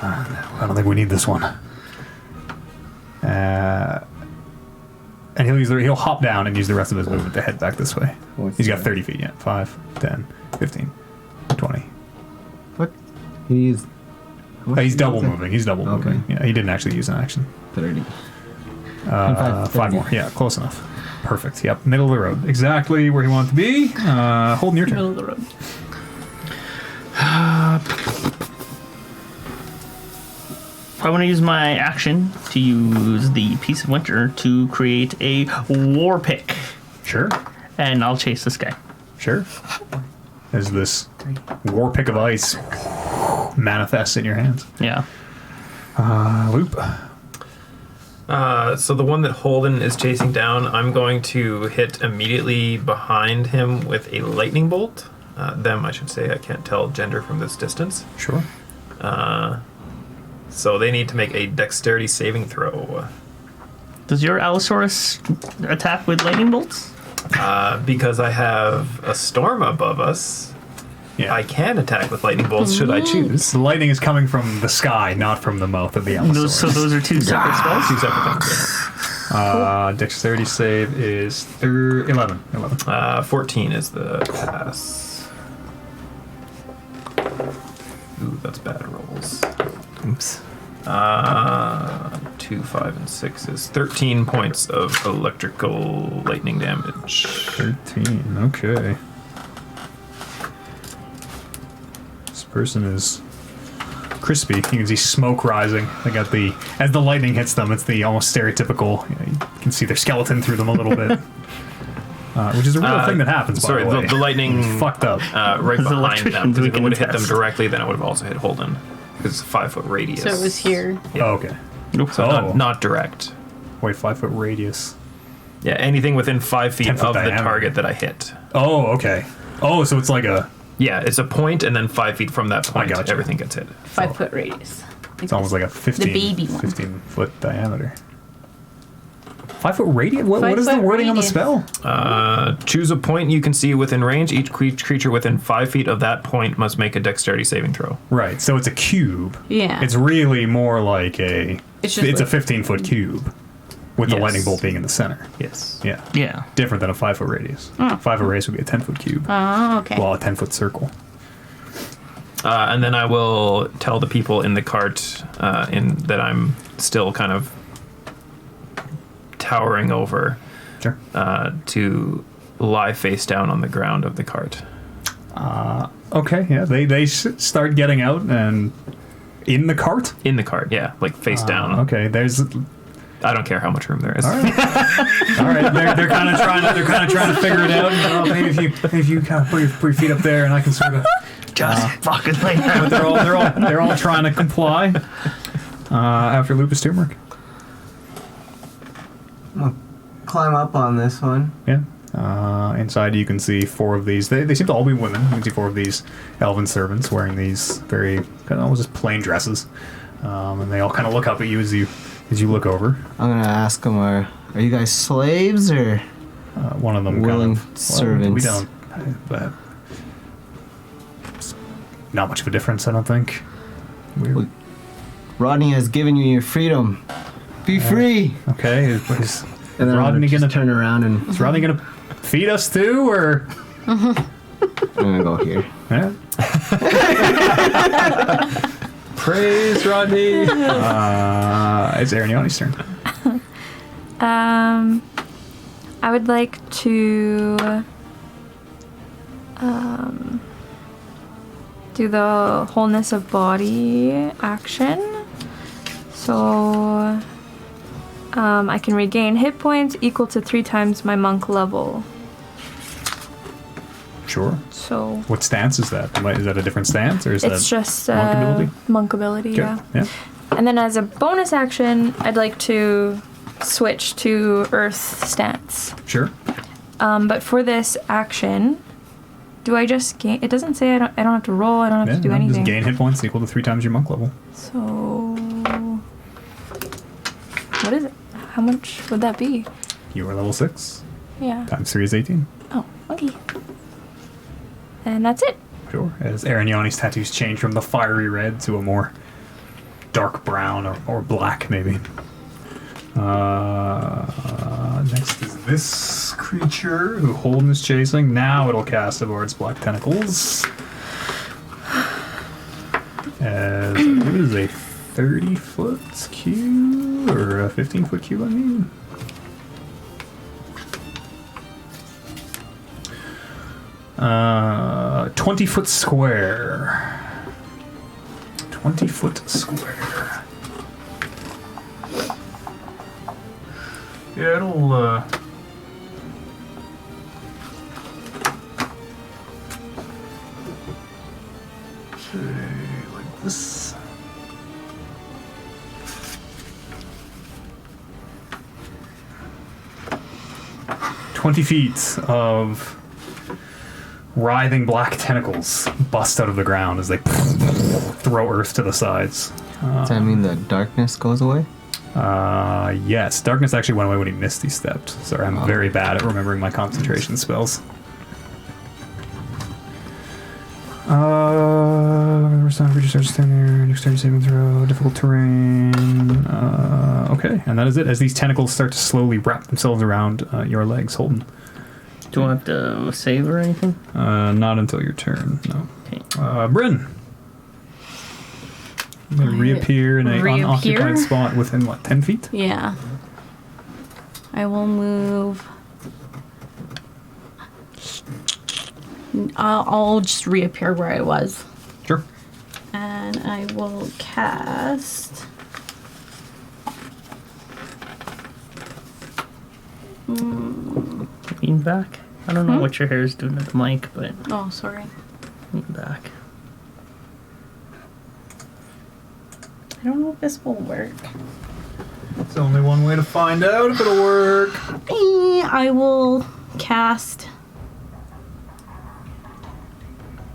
I don't think we need this one. And he'll hop down and use the rest of his movement to head back this way. He's got 30 feet yet. 5, 10, 15, 20. What? He's Double moving. He's double moving. Yeah, he didn't actually use an action. 30. 5 more. Yeah, close enough. Perfect. Yep, middle of the road. Exactly where he wanted to be. Holding your turn. Middle of the road. I want to use my action to use the Piece of Winter to create a war pick, Sure. and I'll chase this guy. Sure. As this war pick of ice manifests in your hands. Yeah. Loop. So the one that Holden is chasing down, I'm going to hit immediately behind him with a lightning bolt. Them, I should say. I can't tell gender from this distance. Sure. So they need to make a dexterity saving throw. Does your Allosaurus attack with lightning bolts? Because I have a storm above us, Yeah. I can attack with lightning bolts should I choose. The lightning is coming from the sky, not from the mouth of the Allosaurus. So those are two separate spells? Two separate things. Dexterity save is 11. 14 is the pass. Ooh, that's bad rolls. Oops. 2, 5, and 6 is 13 points of electrical lightning damage. 13. Okay. This person is crispy. You can see smoke rising. They got the as the lightning hits them. It's the almost stereotypical. You can see their skeleton through them a little bit, which is a real thing that happens. Sorry, by the lightning fucked up. right behind them. electricians, Because we if it can would have hit them test. directly, then it would have also hit Holden. It's a 5 foot radius. So it was here. Yeah. Oh, okay. So Oh. not direct. Wait, 5 foot radius. Yeah, anything within 5 feet 10 of foot the diameter. target that I hit. Oh, okay. Oh, so it's like a. Yeah, it's a point, and then 5 feet from that point, gotcha. everything gets hit. 5 foot radius. It's almost like a 15, baby one. 15 foot diameter. 5 foot radius? What 5 is the foot wording on the radius. spell? Choose a point you can see within range. Each creature within 5 feet of that point must make a dexterity saving throw. Right, so it's a cube. Yeah. It's really more like a. It's just It's a like- 15-foot cube with the Yes. lightning bolt being in the center. Yes. Yeah. Yeah. Different than a 5 foot radius. 5 foot radius would be a 10-foot cube. Oh, okay. Well, a 10-foot circle. And then I will tell the people in the cart that I'm still kind of towering over Sure. to lie face down on the ground of the cart. Okay, yeah. They start getting out and in the cart. In the cart, yeah, like face down. Okay, there's. I don't care how much room there is. All right. They're kind of trying to figure it out. Oh, maybe if you kind of put your feet up there, and I can sort of. Just fucking lay down. But they're all trying to comply. After Lupus turmeric. Climb up on this one. Yeah. Inside you can see 4 of these. They seem to all be women. You can see 4 of these elven servants wearing these very kind of almost just plain dresses, and they all kind of look up at you as you look over. I'm gonna ask them, are you guys slaves or? One of them Willing kind of servants. We don't. It's not much of a difference, I don't think. Well, Rodney has given you your freedom. Be free. Okay. Is And then Rodney I'm gonna gonna turn around and is Rodney gonna feed us too, or? I'm gonna go here. Yeah. Praise Rodney. It's Ariani's turn. I would like to do the wholeness of body action. So I can regain hit points equal to 3 times my monk level. Sure. So What stance is that? Is that a different stance, or is it's that just monk ability? monk ability, Okay. yeah. Yeah. And then as a bonus action, I'd like to switch to earth stance. Sure. But for this action, do I just gain? It doesn't say I don't have to roll. I don't have to do no, anything. Just gain hit points equal to 3 times your monk level. So what is it? How much would that be? You are level 6. Yeah. Times 3 is 18. Oh, okay. And that's it. Sure. As Ariani's tattoos change from the fiery red to a more dark brown or black, maybe. Next is this creature who Holden is chasing. Now it'll cast Avard's Black Tentacles. As I believe it is a 30-foot cube, or a 15-foot cube, I mean. Uh, 20-foot square. 20-foot square. Yeah, it'll, say, like this. "20 feet of writhing black tentacles bust out of the ground as they throw earth to the sides. Does that mean the darkness goes away? Yes, darkness actually went away when he misty stepped. Sorry, I'm very bad at remembering my concentration spells. Remember some creature starts standing there, dexterity saving throw, difficult terrain. Okay, and that is it. As these tentacles start to slowly wrap themselves around your legs, Holden. Do I have to save or anything? Not until your turn, no. Okay. Bryn. They reappear in an unoccupied spot within, what, 10 feet? Yeah. I will move. I'll just reappear where I was. Sure. And I will cast. Lean back. I don't know what your hair is doing to the mic, but Oh, sorry. lean back. I don't know if this will work. It's only one way to find out if it'll work. I will cast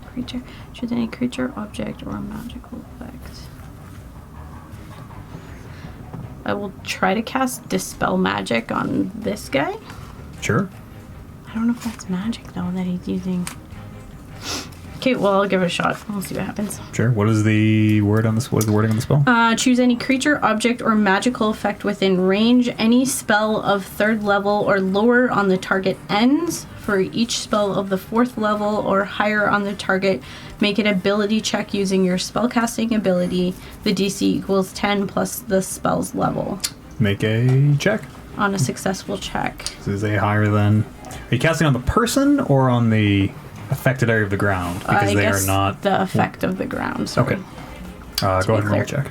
creature. Choose any creature, object, or magical effect. I will try to cast Dispel Magic on this guy. Sure. I don't know if that's magic though that he's using. Okay, well I'll give it a shot. We'll see what happens. Sure. What is the word on this? What is the wording on the spell? Choose any creature, object, or magical effect within range. Any spell of 3rd level or lower on the target ends. For each spell of the 4th level or higher on the target, make an ability check using your spellcasting ability. The DC equals 10 plus the spell's level. Make a check. On a successful check. This is a higher than. Are you casting on the person or on the affected area of the ground? Because I they guess are not. the effect of the ground. Sorry. Okay. Go ahead and roll a check.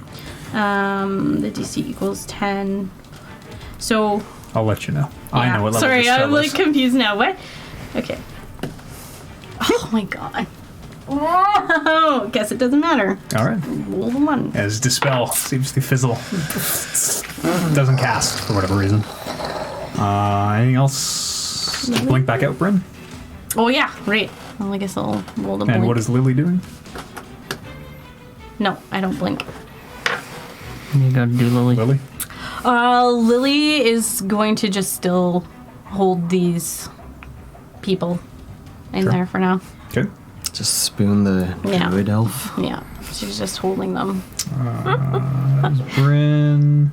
The DC equals 10. So. I'll let you know. I know what level Sorry, this spell I'm like is. confused now. What? Okay. Oh my god. Oh, guess it doesn't matter. All right. Roll the 1. As Dispel seems to fizzle. Doesn't cast for whatever reason. Anything else? Just blink back out, Bryn. Oh yeah, right. Well, I guess I'll roll the And blink. what is Lily doing? No, I don't blink. You gotta do Lily. Lily? Lily is going to just still hold these people in Sure. there for now. Good. Just spoon the Yeah. druid elf. Yeah, she's just holding them. Bryn.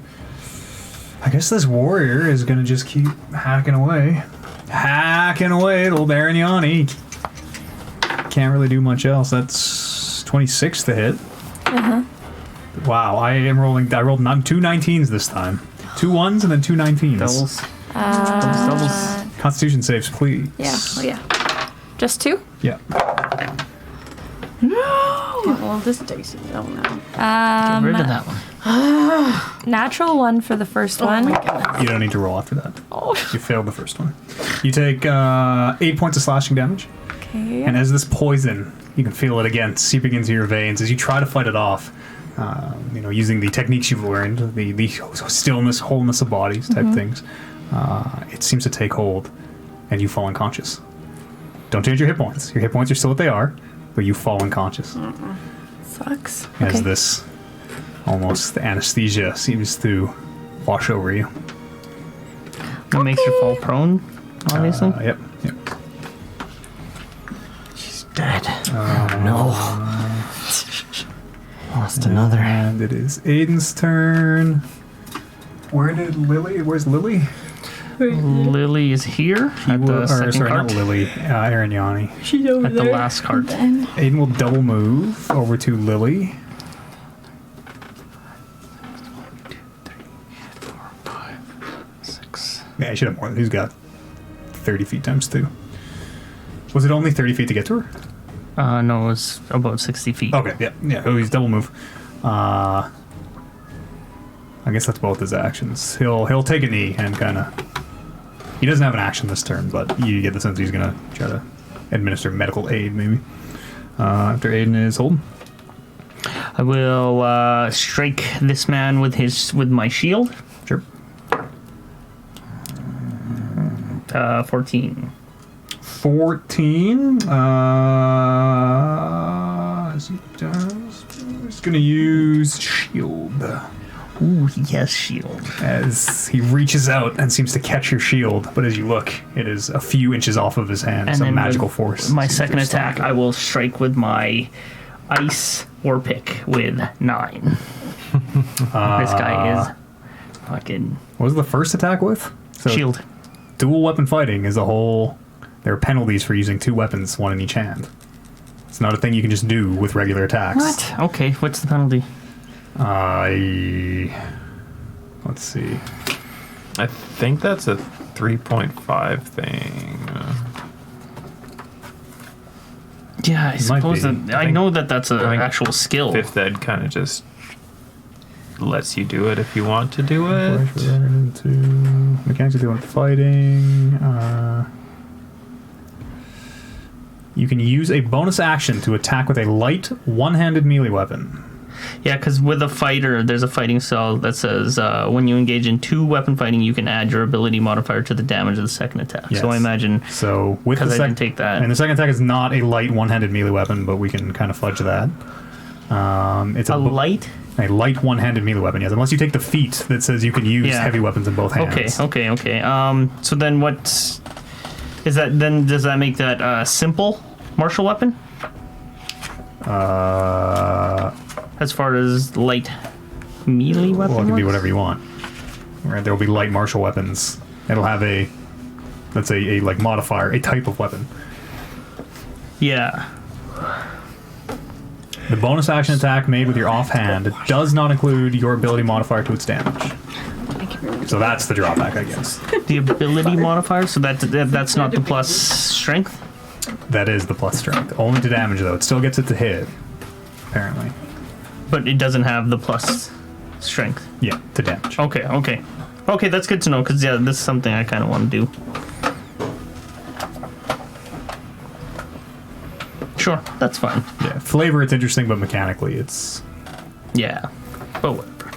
I guess this warrior is gonna just keep hacking away. Hacking away, little Baron Yanni. Can't really do much else. That's 26 to hit. Wow, I rolled 2 19s this time. 2 1s and then 2 19s. Doubles. Doubles. Constitution saves, please. Yeah. Oh, yeah. Just 2? Yeah. Yeah, well, this dice is oh no. Get rid of that one. Natural 1 for the first one. My goodness. You don't need to roll after that. Oh. You failed the first one. You take 8 points of slashing damage. Okay. And as this poison, you can feel it again seeping into your veins as you try to fight it off. Using the techniques you've learned, the stillness, wholeness of bodies type things. It seems to take hold, and you fall unconscious. Don't change your hit points. Your hit points are still what they are, but you fall unconscious Sucks. as Okay. this almost anesthesia seems to wash over you. That makes you fall prone, obviously. Yep. She's dead. No. Lost another. And it is Aiden's turn. Where's Lily? Lily is here at the second sorry, cart. not Lily. Arignani. She's over At the last cart. Aiden will double move over to Lily. 6. Yeah, he should have more. He's got 30 feet times 2. Was it only 30 feet to get to her? No, it's about 60 feet. Okay, yeah. Oh, he's double move. I guess that's both his actions. He'll take a knee and kind of. He doesn't have an action this turn, but you get the sense he's gonna try to administer medical aid, maybe. After Aiden is holding. I will strike this man with my shield. Sure. 14. 14. As he does, he's gonna use shield. Ooh, he has shield. As he reaches out and seems to catch your shield, but as you look, it is a few inches off of his hand. Some magical with force. My seems to second have stopped attack, it. I will strike with my ice war pick with 9. This guy is fucking What was the first attack with? So shield. Dual weapon fighting is a whole. There are penalties for using 2 weapons, 1 in each hand. It's not a thing you can just do with regular attacks. What? Okay, what's the penalty? Let's see. I think that's a 3.5 thing. Yeah, I suppose be. that I know that that's an I think actual skill. Fifth ed kind of just lets you do it if you want to do it. Mechanics of doing fighting. You can use a bonus action to attack with a light, one-handed melee weapon. Yeah, because with a fighter, there's a fighting cell that says when you engage in 2 weapon fighting, you can add your ability modifier to the damage of the second attack. Yes. So I imagine So with the because I second didn't take that. and the second attack is not a light one-handed melee weapon, but we can kind of fudge that. It's A light? a light one-handed melee weapon, yes. Unless you take the feat that says you can use Yeah. heavy weapons in both hands. Okay. So then what is that? Then does that make that simple martial weapon? As far as light melee weapon? Well, it can be works? whatever you want. Right? There will be light martial weapons. It'll have a, let's say, a like modifier, a type of weapon. Yeah. The bonus action attack made with your offhand does not include your ability modifier to its damage. So that's the drawback, I guess. The ability modifier. So that's not the plus strength. That is the plus strength. Only to damage, though. It still gets it to hit, apparently. But it doesn't have the plus strength. Yeah, to damage. Okay, that's good to know because yeah, this is something I kind of want to do. Sure, that's fine. Yeah, flavor, it's interesting, but mechanically, it's... Yeah, but whatever.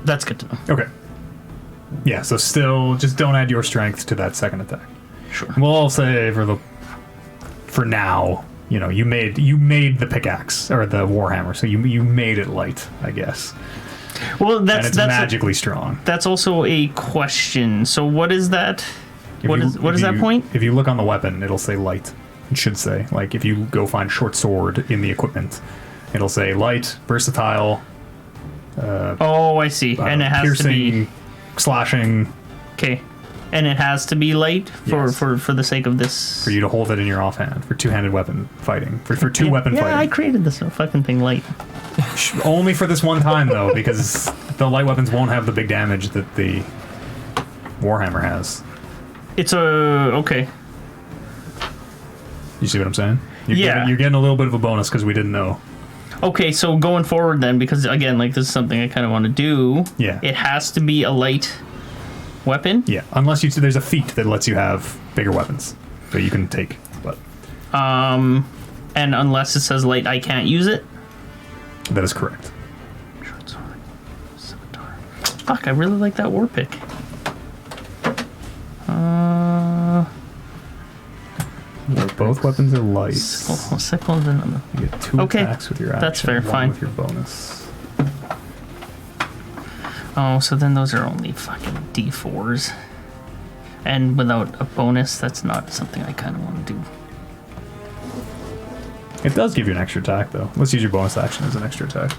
That's good to know. Okay. Yeah, so still, just don't add your strength to that second attack. Sure. We'll say for now, you know, you made the pickaxe or the warhammer, so you made it light, I guess. Well, And that's it's magically strong. that's also a question. So what is that? What is If that point? If you look on the weapon, it'll say light. It should say, like, if you go find short sword in the equipment, it'll say light, versatile, Oh, I see. And it has piercing, to be slashing, okay. And it has to be light for, Yes. for the sake of this. for you to hold it in your offhand for two-handed weapon fighting, for two weapon Yeah, I fighting. created this fucking thing light. Only for this one time though, because the light weapons won't have the big damage that the warhammer has. It's okay. You see what I'm saying? Yeah. You're getting a little bit of a bonus because we didn't know. Okay, so going forward then, because again, like this is something I kind of want to do. Yeah. It has to be a light weapon. Yeah, unless there's a feat that lets you have bigger weapons that you can take. But And unless it says light, I can't use it. that is correct. Short sword, scimitar. Fuck, I really like that war pick. Both weapons are light. Sickle and another. You get 2 Okay, attacks with your action. that's fair, 1 fine. with your bonus. Oh, so then those are only fucking D4s. And without a bonus, that's not something I kind of want to do. It does give you an extra attack though. Let's use your bonus action as an extra attack.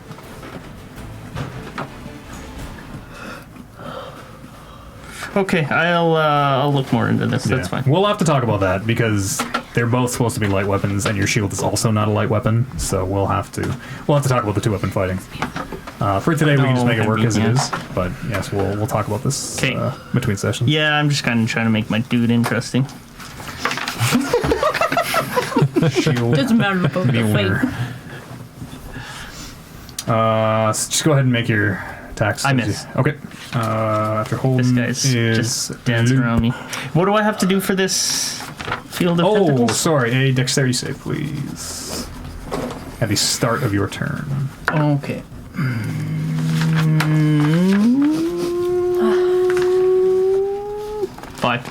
Okay, I'll look more into this. That's Yeah. fine. We'll have to talk about that because they're both supposed to be light weapons, and your shield is also not a light weapon. So we'll have to talk about the 2 weapon fighting. For today, we can just make it work as it is. But yes, we'll talk about this 'Kay. between sessions. Yeah, I'm just kind of trying to make my dude interesting. Shield Doesn't matter about the Mjolnir. fight. So just go ahead and make your attacks. I miss. Okay. After holding This guy's is just dancing loop. around me. What do I have to do for this field of Oh, tentacles? sorry. A dexterity save, please. At the start of your turn. Okay. Five.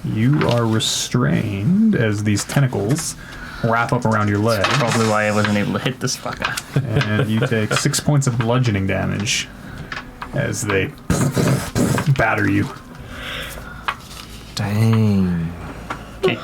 You are restrained as these tentacles wrap up around your leg, Probably why I wasn't able to hit this fucker. and you take 6 points of bludgeoning damage as they batter you. Dang. Okay.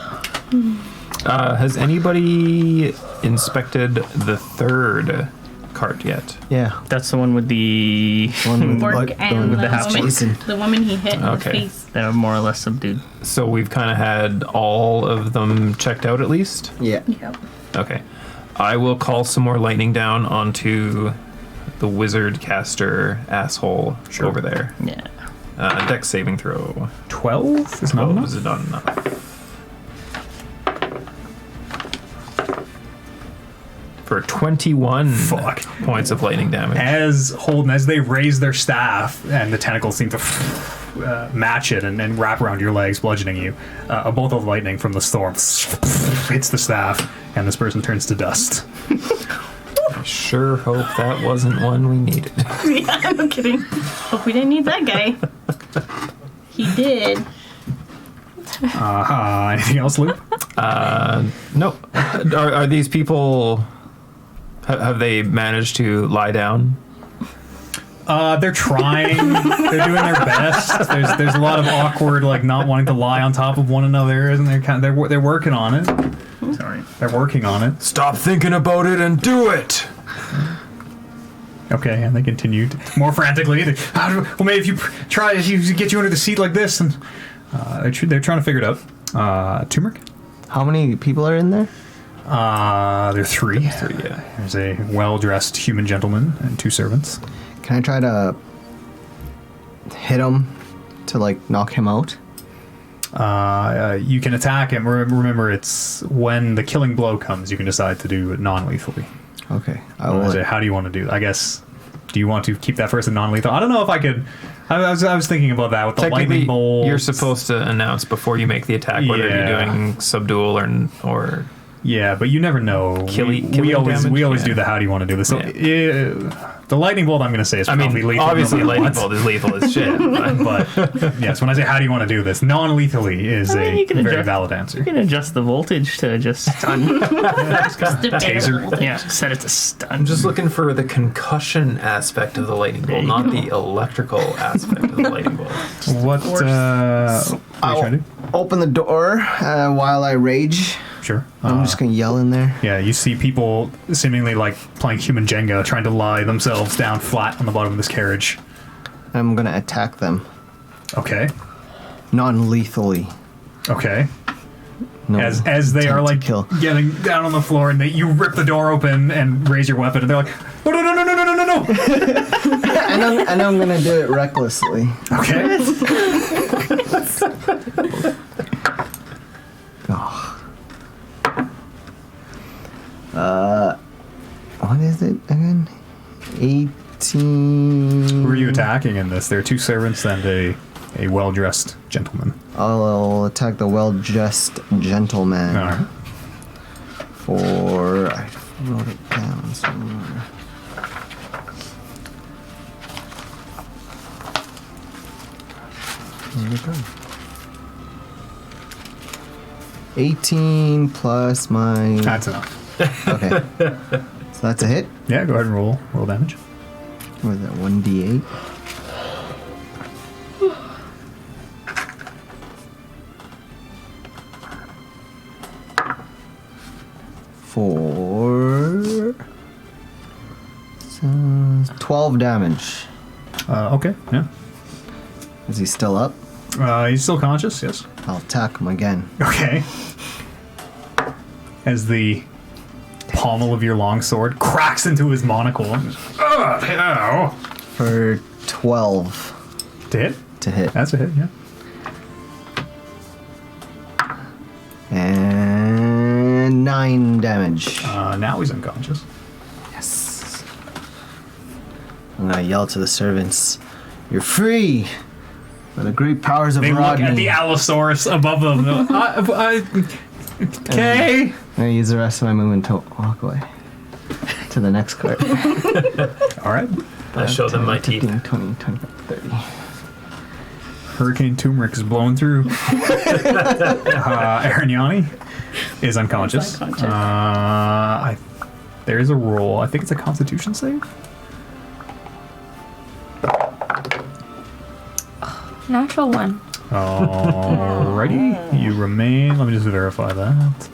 Has anybody inspected the third cart yet? Yeah. That's the one with the One with the Orc butt, the one and with the, the half woman, Jason. the woman he hit in the Okay. face. that are more or less subdued. So we've kind of had all of them checked out at least? Yeah. Yep. Okay. I will call some more lightning down onto the wizard caster asshole over there. Yeah. Dex saving throw. 12 is not enough. Is it not enough? For 21 Fuck. points of lightning damage. As they raise their staff and the tentacles seem to match it and wrap around your legs, bludgeoning you, a bolt of lightning from the storm hits the staff, and this person turns to dust. Sure hope that wasn't one we needed. Yeah, no kidding. Hope we didn't need that guy. He did. Anything else, Luke? No. Are these people... Have they managed to lie down? They're trying. They're doing their best. There's a lot of awkward, like not wanting to lie on top of one another, and they're working on it. Sorry, they're working on it. Stop thinking about it and do it! Okay, and they continued more frantically. Well, maybe if you get you under the seat like this, and they're trying to figure it out. Turmeric? How many people are in there? There are three. Three, yeah. There's a well-dressed human gentleman and 2 servants. Can I try to hit him to like knock him out? You can attack him. Remember, it's when the killing blow comes, you can decide to do it non-lethally. Okay, I will. How do you want to do it? I guess, do you want to keep that first and non-lethal? I don't know if I could. I was thinking about that with the lightning bolt. You're supposed to announce before you make the attack whether you're doing subdual or yeah, but you never know. We always do the how do you want to do this? So, the lightning bolt, I'm going to say, is probably lethal. Obviously, lightning bolt is lethal as shit. But yes, when I say how do you want to do this, non-lethally is a very valid answer. You can adjust the voltage to just stun. Taser. Yeah, set it to stun. I'm just looking for the concussion aspect of the lightning bolt, not the electrical aspect of the lightning bolt. What are you trying to do? Open the door while I rage. Sure. I'm just gonna yell in there. Yeah, you see people seemingly like playing human Jenga, trying to lie themselves down flat on the bottom of this carriage. I'm gonna attack them Okay. non-lethally. Okay. No As they are like getting down on the floor, and you rip the door open and raise your weapon, and they're like, "Oh, no!" and I'm gonna do it recklessly. Okay. What is it again? 18. Who are you attacking in this? There are 2 servants and a well-dressed gentleman. I'll attack the well-dressed gentleman. All right. I wrote it down somewhere. Where'd it go? 18 plus my... That's enough. Okay. So that's a hit? Yeah, go ahead and roll damage. What is that, 1d8? For 12 damage. Okay, yeah. Is he still up? He's still conscious, yes. I'll attack him again. Okay. As the pommel of your longsword cracks into his monocle. Ow. For 12 To hit? to hit. That's a hit, yeah. And 9 damage. Now he's unconscious. Yes. I'm gonna yell to the servants, "You're free! By the great powers of They look Rodney." at the Allosaurus above them. Okay. I'm gonna use the rest of my movement to walk away to the next card. All right. I show them my teeth. 15, 20, 25, 30. Hurricane Turmeric is blowing through. Arignani is unconscious. There is a roll. I think it's a Constitution save. Natural one. Alrighty. You remain. Let me just verify that.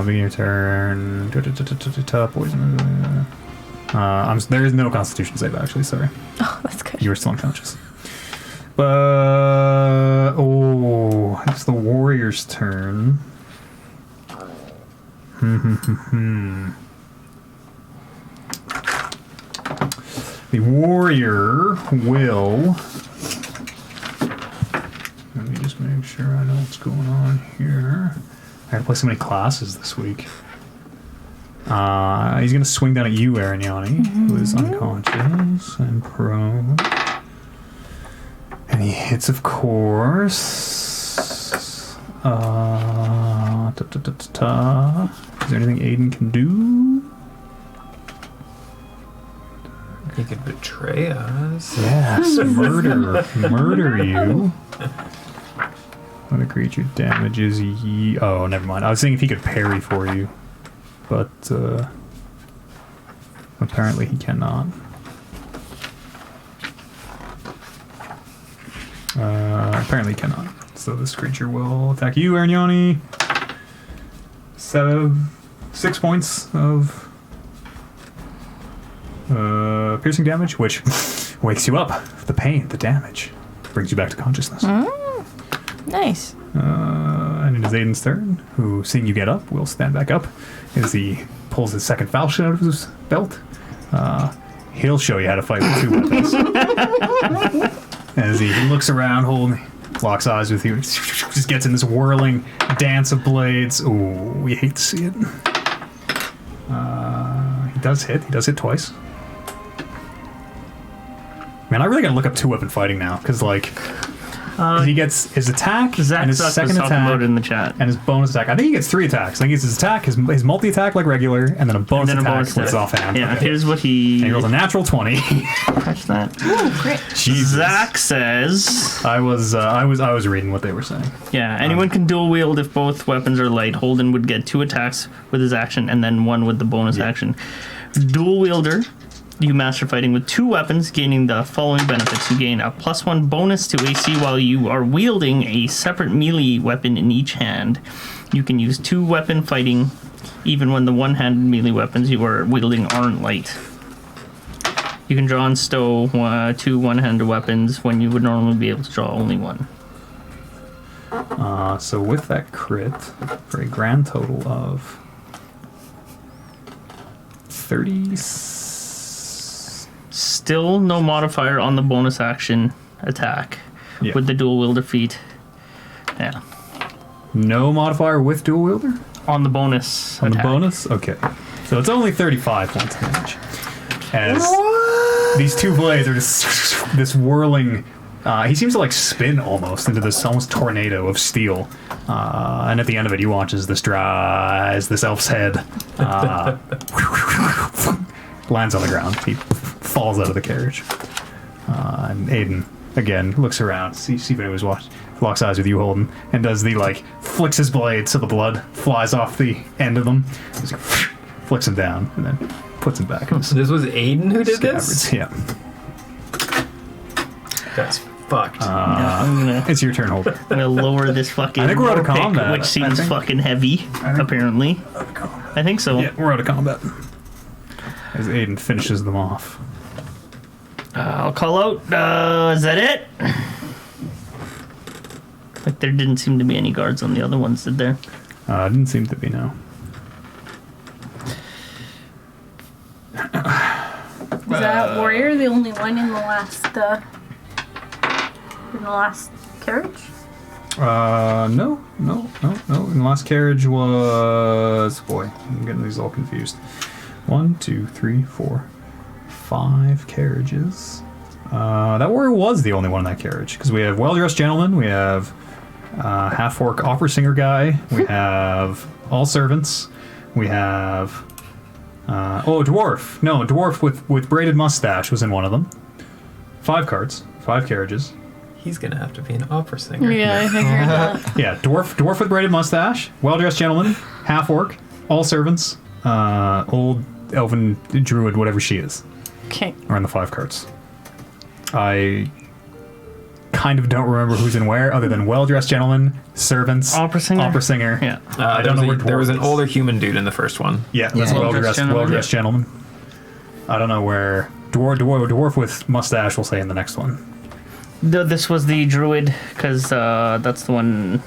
Begin your turn. Poison. There is no Constitution save, actually. Sorry. Oh, that's good. You were still unconscious. It's the warrior's turn. The warrior will... Let me just make sure I know what's going on here. I had to play so many classes this week. He's going to swing down at you, Arignani, who is unconscious and prone. And he hits, of course. Is there anything Aiden can do? He could betray us. Yes, murder you. When a creature damages ye... Oh, never mind. I was thinking if he could parry for you. But, apparently he cannot. Apparently he cannot. So this creature will attack you, Arignani. 6 points of piercing damage, which wakes you up. The pain, the damage, brings you back to consciousness. Nice. And it is Aiden's turn, who, seeing you get up, will stand back up as he pulls his second falchion out of his belt. He'll show you how to fight with 2 weapons. As he looks around, locks eyes with you, just gets in this whirling dance of blades. Ooh, we hate to see it. He does hit. He does hit twice. Man, I really gotta look up 2-weapon fighting now, because, like... he gets his attack Zach and his Zuck second was talking attack about it in the chat. and his bonus attack. I think he gets 3 attacks. I think he gets his attack, his multi-attack like regular, and then a bonus And then a attack bonus when it's attack. offhand. Yeah, Okay. here's what And he he... rolls a natural 20. Catch that. Oh, great. Jesus. Zach says... I was reading what they were saying. Yeah, anyone can dual wield if both weapons are light. Holden would get 2 attacks with his action and then 1 with the bonus action. Dual wielder, you master fighting with 2 weapons, gaining the following benefits. You gain a +1 bonus to AC while you are wielding a separate melee weapon in each hand. You can use 2-weapon fighting even when the one-handed melee weapons you are wielding aren't light. You can draw and stow 2 one-handed weapons when you would normally be able to draw only 1. So with that crit, for a grand total of 30. Still no modifier on the bonus action attack Yeah. with the dual wielder feat. Yeah. No modifier with dual wielder? On the bonus On attack. the bonus? Okay. So it's only 35 points of damage. As these 2 blades are just this whirling... he seems to like spin almost into this almost tornado of steel. And at the end of it, you watch as this elf's head lands on the ground. He falls out of the carriage. And Aiden, again, looks around, see if anyone's watched. Locks eyes with you, Holden, and does the, like, flicks his blade so the blood flies off the end of them. Just, like, flicks him down, and then puts him back. So this was Aiden who did this? Scabbards. Yeah. That's fucked. It's your turn, Holden. I'm gonna lower this fucking I think we're out of war pick, combat, which I seems think. fucking heavy, apparently. I think so. Yeah, we're out of combat. As Aiden finishes them off. I'll call out. Is that it? Like, there didn't seem to be any guards on the other ones, did there? Didn't seem to be, no. Is that warrior the only one in the last carriage? No. In the last carriage was... Boy, I'm getting these all confused. 1, 2, 3, 4, 5 carriages. That warrior was the only one in that carriage, because we have well-dressed gentlemen, we have half-orc opera singer guy, we have all servants, we have... dwarf. No, dwarf with braided mustache was in one of them. 5 carts, 5 carriages. He's gonna have to be an opera singer. Yeah, I figured that. Yeah, dwarf with braided mustache, well-dressed gentleman, half-orc, all servants, old elven druid, whatever she is, Okay. are in the 5 carts. I kind of don't remember who's in where, other than well-dressed gentleman, servants, Opera singer? Yeah. I don't know where there was an dwarf is. older human dude in the first one. Yeah, that's Yeah. a Well-dressed gentleman. well-dressed gentleman. I don't know where dwarf with mustache. We'll say in the next one. This was the druid, because that's the one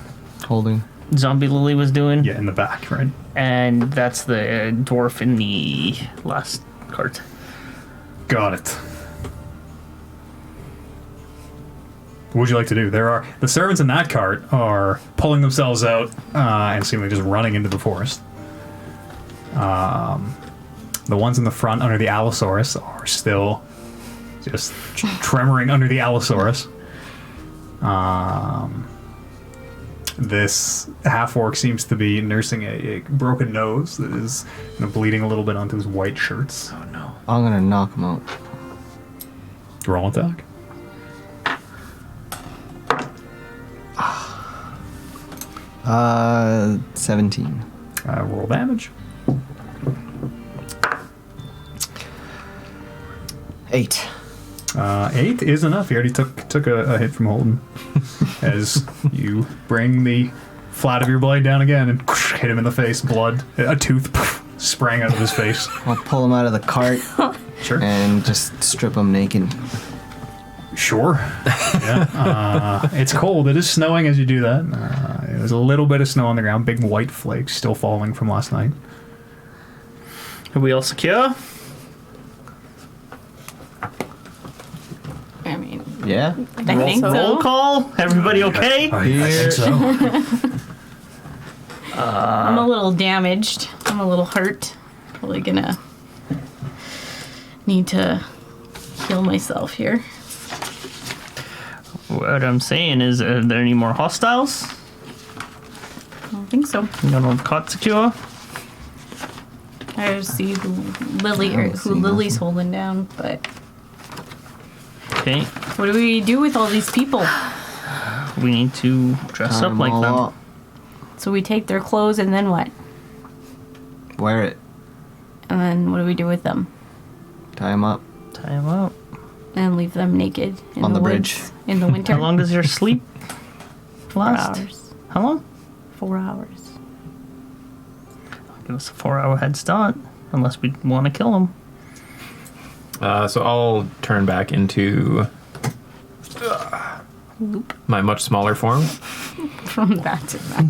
Holding. Zombie Lily was doing. Yeah, in the back, right? And that's the dwarf in the last cart. Got it. What would you like to do? The servants in that cart are pulling themselves out and seemingly just running into the forest. The ones in the front under the Allosaurus are still just tremoring under the Allosaurus. This half-orc seems to be nursing a broken nose that is bleeding a little bit onto his white shirts. I'm gonna knock him out. Roll attack. Uh, 17. Roll damage. 8. 8 is enough. He already took a hit from Holden as you bring the flat of your blade down again and hit him in the face. Blood, a tooth sprang out of his face. I'll pull him out of the cart Sure. and just strip him naked. Sure. Yeah. It's cold. It is snowing as you do that. There's a little bit of snow on the ground. Big white flakes still falling from last night. Are we all secure? I mean, Yeah? I think Roll so. call. Everybody okay? I think so. I'm a little damaged. I'm a little hurt. Probably gonna need to heal myself here. What I'm saying is, are there any more hostiles? I don't think so. You got all the cot secure? I see who Lily's holding down, but Okay. what do we do with all these people? We need to dress Tie up 'em like all them. up. So we take their clothes and then what? Wear it. And then what do we do with them? Tie him up. Tie them up. And leave them naked in On the woods bridge. in the winter? How long does your sleep 4 last? hours. How long? 4 hours. Give us a 4-hour head start, unless we want to kill them. So I'll turn back into Loop my much smaller form, from that to that.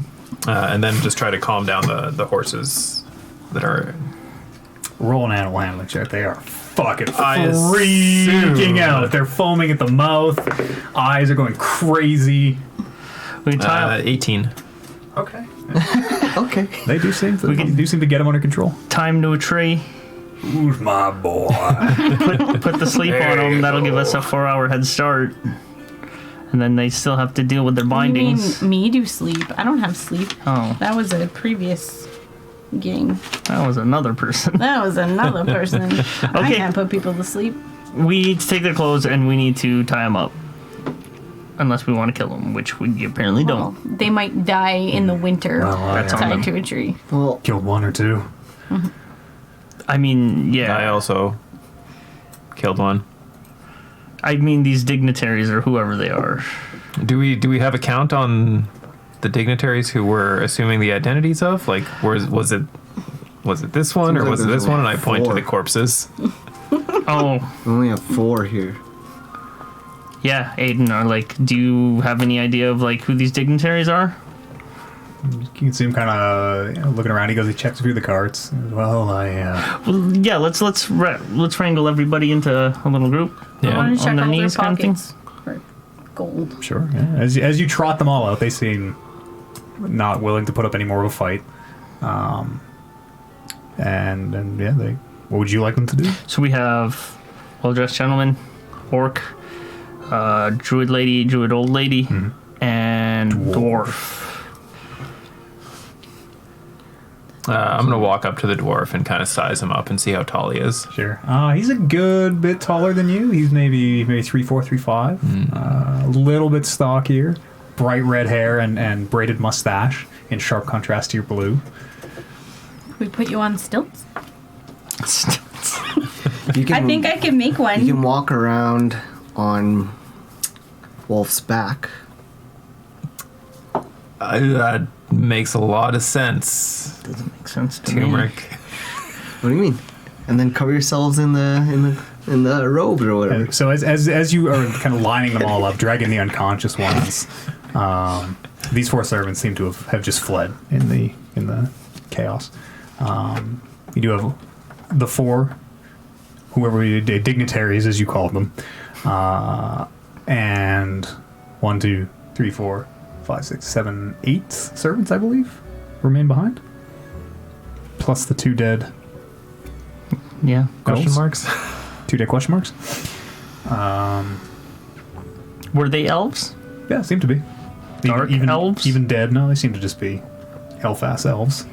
and then just try to calm down the horses that are. Roll an animal handling check. They are fucking I freaking assume. out. They're foaming at the mouth. Eyes are going crazy. We can tie, 18. Okay. Okay. They do seem to get them under control. tie 'em to a tree, Who's my boy? put the sleep There on them. you That'll give go. us a 4-hour head start. And then they still have to deal with their You bindings. mean me do sleep? I don't have sleep. Oh, That was a previous game. that was another person. That was another person. I Okay. can't put people to sleep. We need to take their clothes and we need to tie them up. Unless we want to kill them, which we apparently Well, don't. they might die in the winter That's on tied them. to a tree. Well, Killed one or two. I mean, I yeah. also killed one. I mean, these dignitaries or whoever they are. Do we have a count on the dignitaries who we're assuming the identities of? Like, was it this one Seems or like was it there's this one? And I only point to 4. the corpses. Oh, we only have 4 here. yeah, Aiden. Or like, do you have any idea of like who these dignitaries are? You can see him kind of looking around. He goes, he checks through the carts. Well, Well, yeah. Let's wrangle everybody into a little group. Yeah. I want On to check their all their knees kind of thing? pockets for gold. sure. Yeah. As you trot them all out, they seem not willing to put up any more of a fight. And yeah, what would you like them to do? So we have well-dressed gentleman, orc, druid lady, druid old lady, and dwarf. I'm gonna walk up to the dwarf and kind of size him up and see how tall he is. Sure. He's a good bit taller than you. He's maybe 3'4", 3'5". A little bit stockier, bright red hair and braided mustache in sharp contrast to your blue. We put you on stilts? You can, I think I can make one. You can walk around on Wolf's back. That makes a lot of sense. Doesn't make sense to me. Turmeric. What do you mean? And then cover yourselves in the robes or whatever. And so as you are kind of lining them all up, dragging the unconscious ones, these 4 servants seem to have just fled in the chaos. You do have the 4, whoever you did, dignitaries as you called them, and 1, 2, 3, 4, 5, 6, 7, 8 servants, I believe, remain behind, plus the 2 dead. Yeah. Question elves. marks? 2 dead question marks. Were they elves? Yeah, seem to be. Dark even elves? Even dead? No, they seem to just be elf-ass elves.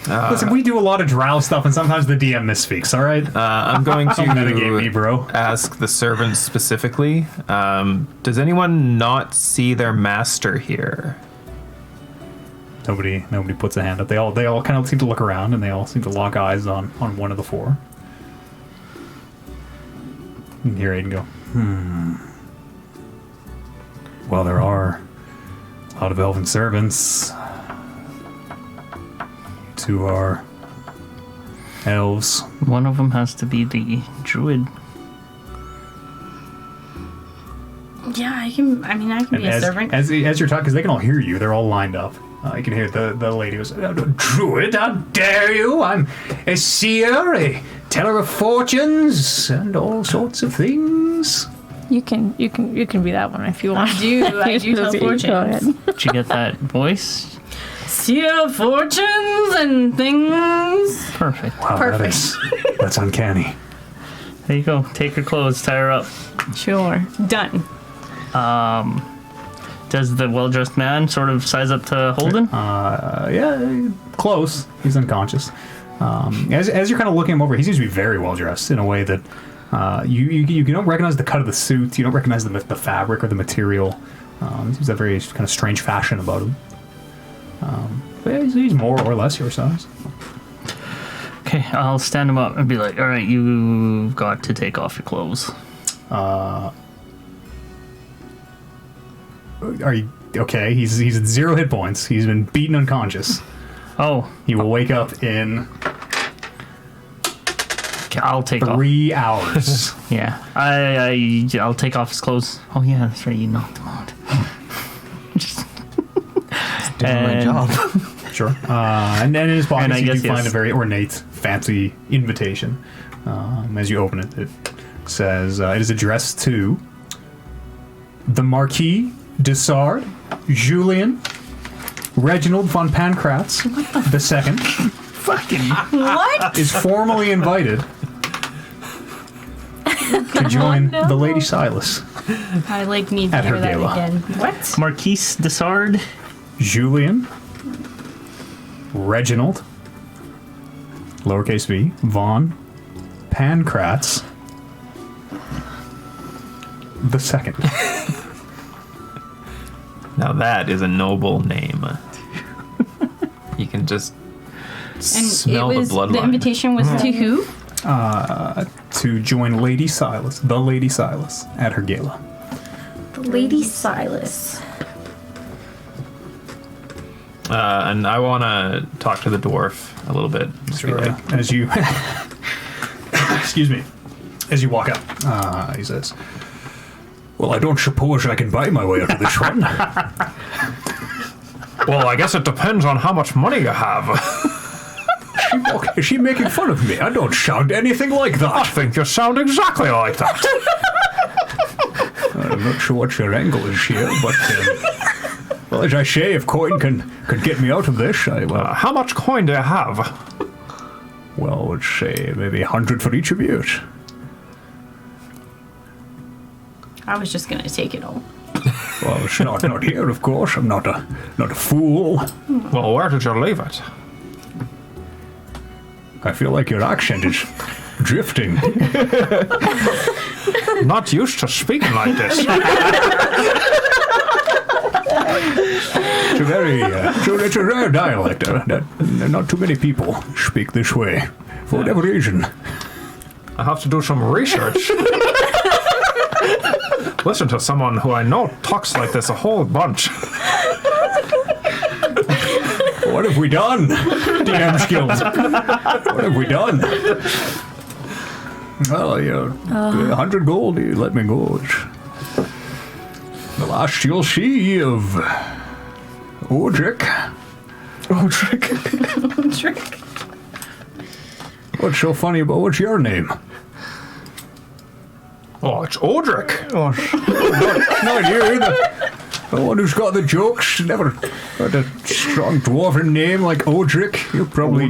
Listen, we do a lot of drow stuff, and sometimes the DM misspeaks. All right. I'm going Don't metagame me, to bro. ask the servants specifically. Does anyone not see their master here? Nobody puts a hand up. They all kind of seem to look around, and they all seem to lock eyes on one of the four. You can hear Aiden go, Well, there are a lot of elven servants. You two are elves. One of them has to be the druid. Yeah, I can be a servant. As you're talking, because they can all hear you, they're all lined up. You can hear the lady goes, Druid, how dare you? I'm a seer, a teller of fortunes, and all sorts of things. You can be that one if you want. I do tell Go fortunes. ahead. Did you get that voice? Seer fortunes and things. Perfect. Wow, Perfect. That's uncanny. There you go. Take her clothes, tie her up. Sure. Done. Does the well-dressed man sort of size up to Holden? Yeah, close. He's unconscious. As you're kind of looking him over, he seems to be very well dressed in a way that you don't recognize the cut of the suit. You don't recognize the fabric or the material. He seems to have very kind of strange fashion about him. But yeah, he's more or less your size. Okay, I'll stand him up and be like, all right, you've got to take off your clothes. Are you okay? He's at 0 hit points. He's been beaten unconscious. Oh, He will wake up in okay, I'll take off. 3 hours. Yeah, I'll take off his clothes. Oh yeah, that's right. You knocked him out. Just Doing my And- job. Sure. And then in his And I pockets, you do guess, find yes. a very ornate, fancy invitation. As you open it, it says it is addressed to the Marquis de Sard, Julien, Reginald von Pancratz II What? is formally invited to join the Lady Silas. I need to At her hear that gala. again. What? Marquise de Sard. Julien, Reginald, lowercase v, von Pancratz II. Now that is a noble name. You can just And smell it was the bloodline. the invitation was to who? To join Lady Silas, the Lady Silas, at her gala. Lady Silas. And I want to talk to the dwarf a little bit. Just be like, As you, excuse me, as you walk up, he says, "Well, I don't suppose I can buy my way out of this one." well, I guess it depends on how much money you have. Is she making fun of me? I don't sound anything like I that. think you sound exactly like that. I'm not sure what your angle is here, but well, as I say, if coin can get me out of this, How much coin do you have? well, let's say maybe 100 for each of you. I was just gonna take it all. Well, it's not here, of course. I'm not a fool. Well, where did you leave it? I feel like your accent is drifting. Not used to speaking like this. It's a very, it's a rare dialect. Not too many people speak this way, for whatever reason. I have to do some research. Listen to someone who I know talks like this a whole bunch. What have we done? DM skills. What have we done? Well, 100 gold, you let me go. It's the last you'll see of Odric. Trick. What's so funny about what's your name? Oh, it's Odric. Not you, the one who's got the jokes. Never got a strong dwarven name like Odric. You're probably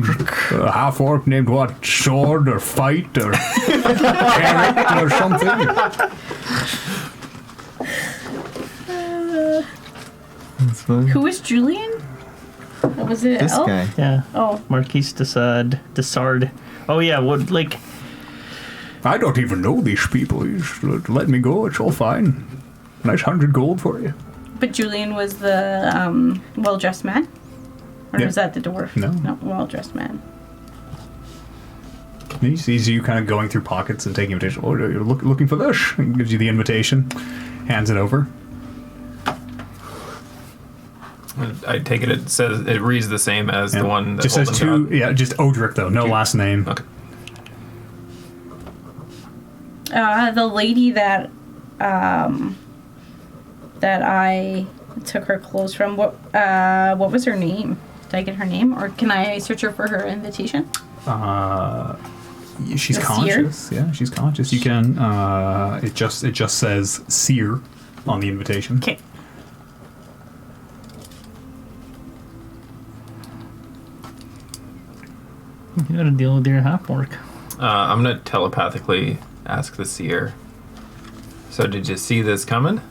a half-orc named what? Sword or Fight or Carrot or something. That's fine. Who is Julian? What was it? This Elf? guy. Yeah. Oh, Marquise de Sard. Oh yeah, what like I don't even know these people. You just let me go. It's all fine. Nice 100 gold for you. but Julian was the well-dressed man? Or Yeah. was that the dwarf? No. No, well-dressed man. He sees you kind of going through pockets and taking invitation. Oh, you're looking for this? He gives you the invitation, hands it over. I take it says it reads the same as the one that just says Holden two. Yeah, just Odric though, no last name. got. Okay. The lady that I took her clothes from, what was her name? Did I get her name? Or can I search her for her invitation? She's The conscious. Yeah, she's conscious. You can. It just says seer on the invitation. Okay. you gotta deal with your half orc. I'm gonna telepathically ask the seer. So did you see this coming?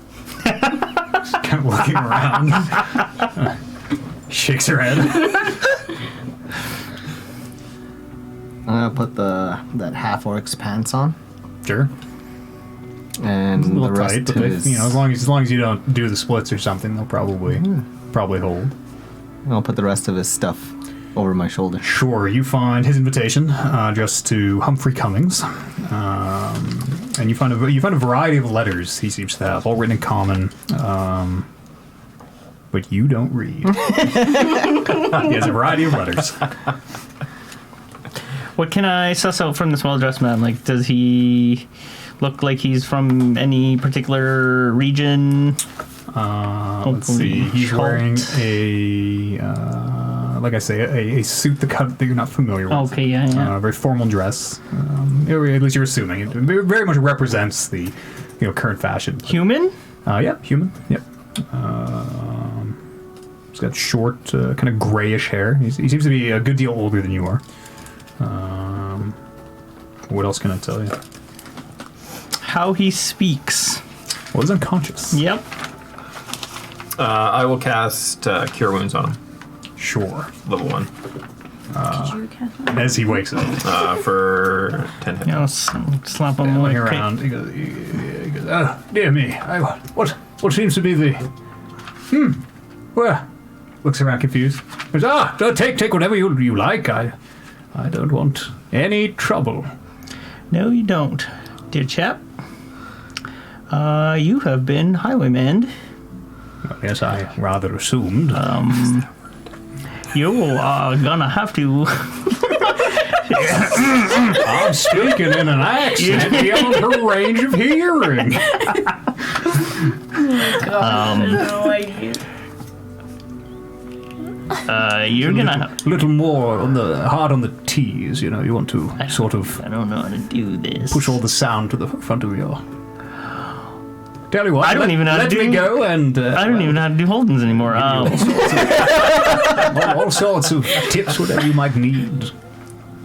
Kind of looking around. Shakes her head. I'm gonna put that half orc's pants on, Sure. and A little the rest tight, but of if, his. as long as you don't do the splits or something, they'll probably hold. I'll put the rest of his stuff over my shoulder. Sure, you find his invitation addressed to Humphrey Cummings, and you find a variety of letters he seems to have, all written in common, but you don't read. He has a variety of letters. What can I suss out from this well-dressed man? Like, does he look like he's from any particular region? Let's see. He's wearing like I say, a suit that you're not familiar with. Okay, yeah. Very formal dress. Or at least you're assuming. It very much represents the current fashion. Human? Yeah, human. Yep. He's got short, kind of grayish hair. He seems to be a good deal older than you are. What else can I tell you? How he speaks. Well, he's unconscious. Yep. I will cast Cure Wounds on him. Sure. Level 1. Did you cast one? As he wakes up. For 10 hit. You know, slap him Looking like around, he goes, dear me, what seems to be the... Well, looks around confused. Goes, take whatever you like. I don't want any trouble. No, you don't, dear chap. You have been highwayman. Yes, I rather assumed. You are gonna have to. I'm speaking in an accent beyond her range of hearing. No idea. You're gonna. A little more hard on the T's, you want to sort of I don't know how to do this. push all the sound to the front of your... Tell you what, I don't even know how to let do- me go and... I don't even know how to do Holdens anymore. all sorts of tips, whatever you might need.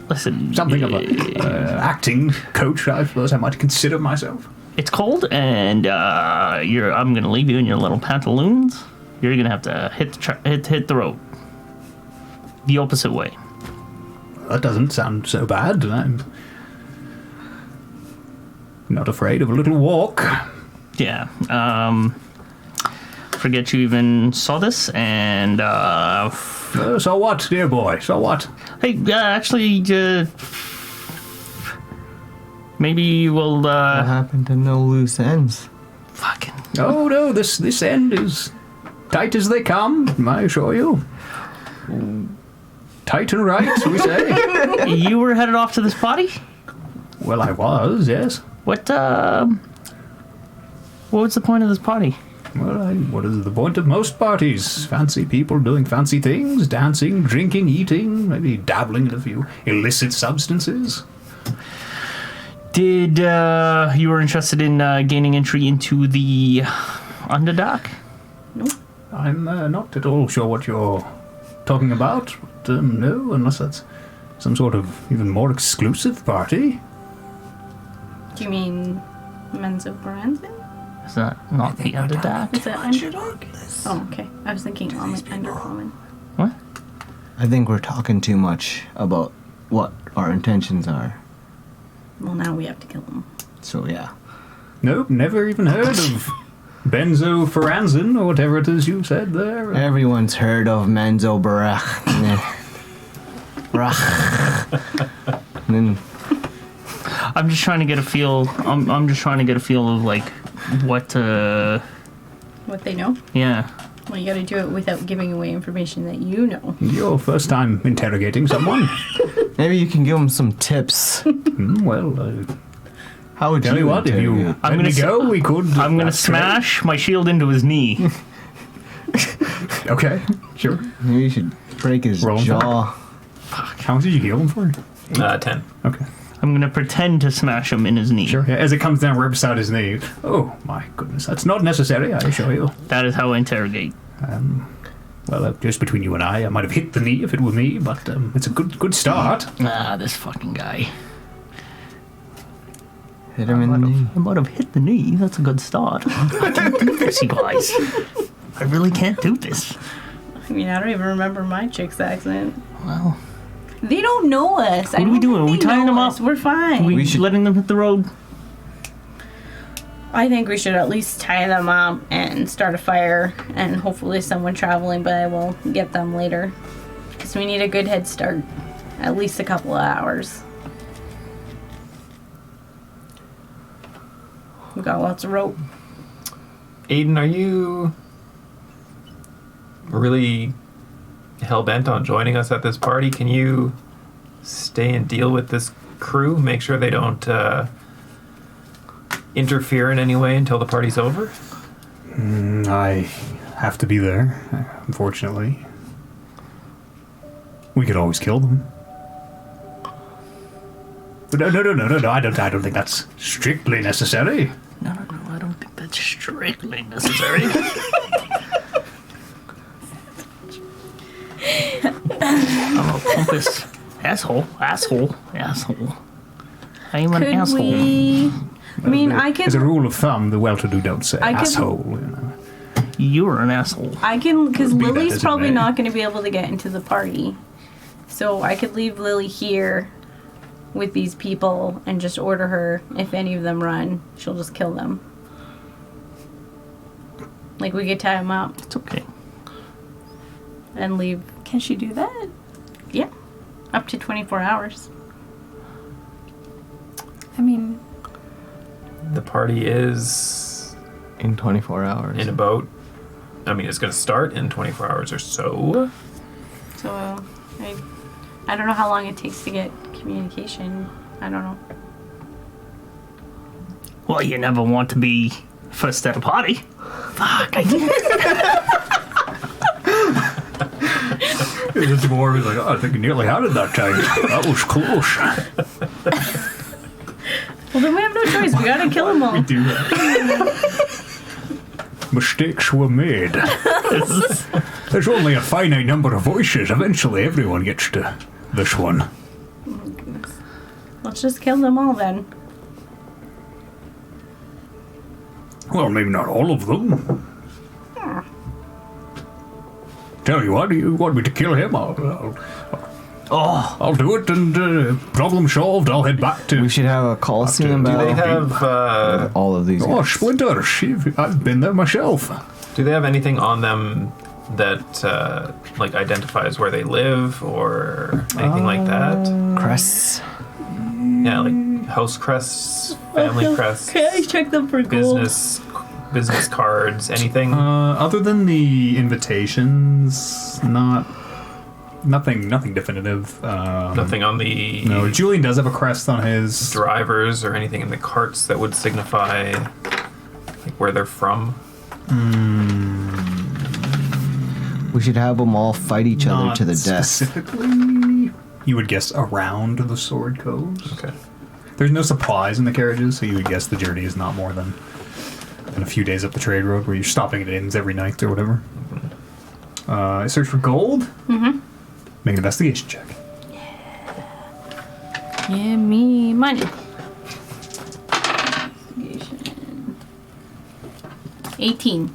Listen. Something of a acting coach, I suppose I might consider myself. It's cold, and I'm gonna leave you in your little pantaloons. You're gonna have to hit the road. The opposite way. That doesn't sound so bad. I'm not afraid of a little walk. Yeah. Forget you even saw this, and So what, dear boy? So what? hey, actually, maybe we'll What happened to no loose ends? fucking. Oh no, this end is tight as they come, I assure you. Tight and right, we say. You were headed off to this party. Well, I was, yes. What was the point of this party? Well, what is the point of most parties? Fancy people doing fancy things, dancing, drinking, eating, maybe dabbling in a few illicit substances. Did you were interested in gaining entry into the Underdark? I'm not at all sure what you're talking about. But, no, unless that's some sort of even more exclusive party. Do you mean Menzo Baranzin? Is that not the Underdark? Is that Underdark? Oh, okay. I was thinking Undercommon. What? I think we're talking too much about what our intentions are. Well, now we have to kill him. So yeah. Nope, never even heard of benzofuranzin or whatever it is you said there. Everyone's heard of Manzo Barach. And then I'm just trying to get a feel. I'm just trying to get a feel of like what. What they know? Yeah. Well, you gotta do it without giving away information that you know. Your first time interrogating someone. maybe you can give them some tips. Well, How would tell you what, if you interrogate? I'm let me gonna go, we could. I'm gonna that's smash my shield into his knee. great. Okay, sure. Maybe you should break his Roll him jaw. How much did you heal him for? 10. Okay, I'm gonna pretend to smash him in his knee. sure. Yeah, as it comes down right beside his knee. Oh my goodness, that's not necessary. I assure you. That is how I interrogate. Well, just between you and I might have hit the knee if it were me, but it's a good start. Ah, this fucking guy. Hit him in the knee. I might have hit the knee. That's a good start. I can't do this, you guys. I really can't do this. I mean, I don't even remember my chick's accent. Well, They don't know us. What are we doing? Are we tying them up? We're fine. we should- letting them hit the road? I think we should at least tie them up and start a fire, and hopefully someone traveling by will get them later. Because we need a good head start. At least a couple of hours. We got lots of rope. Aiden, are you really hell-bent on joining us at this party? Can you stay and deal with this crew? Make sure they don't interfere in any way until the party's over? I have to be there, unfortunately. We could always kill them. But no, I don't think that's strictly necessary. No, I don't think that's strictly necessary. I'm a pompous asshole. I'm an Could asshole. we... I mean, I As a can... rule of thumb, the well-to-do don't say I could- asshole. You know. You're an asshole. I can... Because Be that Lily's as it probably may. not going to be able to get into the party. So I could leave Lily here with these people and just order her. If any of them run, she'll just kill them. Like, we could tie them up It's okay. and leave. Can she do that? Yeah. Up to 24 hours. I mean, The party is In 24 hours. in about... I mean, it's going to start in 24 hours or so. So, I don't know how long it takes to get communication. I don't know. Well, you never want to be first at a party. Fuck, I did. The dwarf is like, oh, I think you nearly had it that time. That was close. Well, then we have no choice. We gotta kill them all. Mistakes were made. There's only a finite number of voices. Eventually, everyone gets to this one. Let's just kill them all then. Well, maybe not all of them. Tell you what, you want me to kill him? I'll do it, and problem solved. I'll head back to. We should have a Coliseum Do battle. they have all of these. Oh, guys. Splinter! I've been there myself. do they have anything on them that like identifies where they live or anything like that? Crests. Yeah, like house crests, family crests, Can I check them for gold? business cards, anything. Other than the invitations, nothing definitive. Nothing on the No, Julian does have a crest on his. drivers or anything in the carts that would signify like where they're from. We should have them all fight each other Not to the death. specifically. You would guess around the Sword Coves. Okay. There's no supplies in the carriages, so you would guess the journey is not more than a few days up the trade road where you're stopping at inns every night or whatever. I search for gold. Mm-hmm. Make an investigation check. Give me money. 18.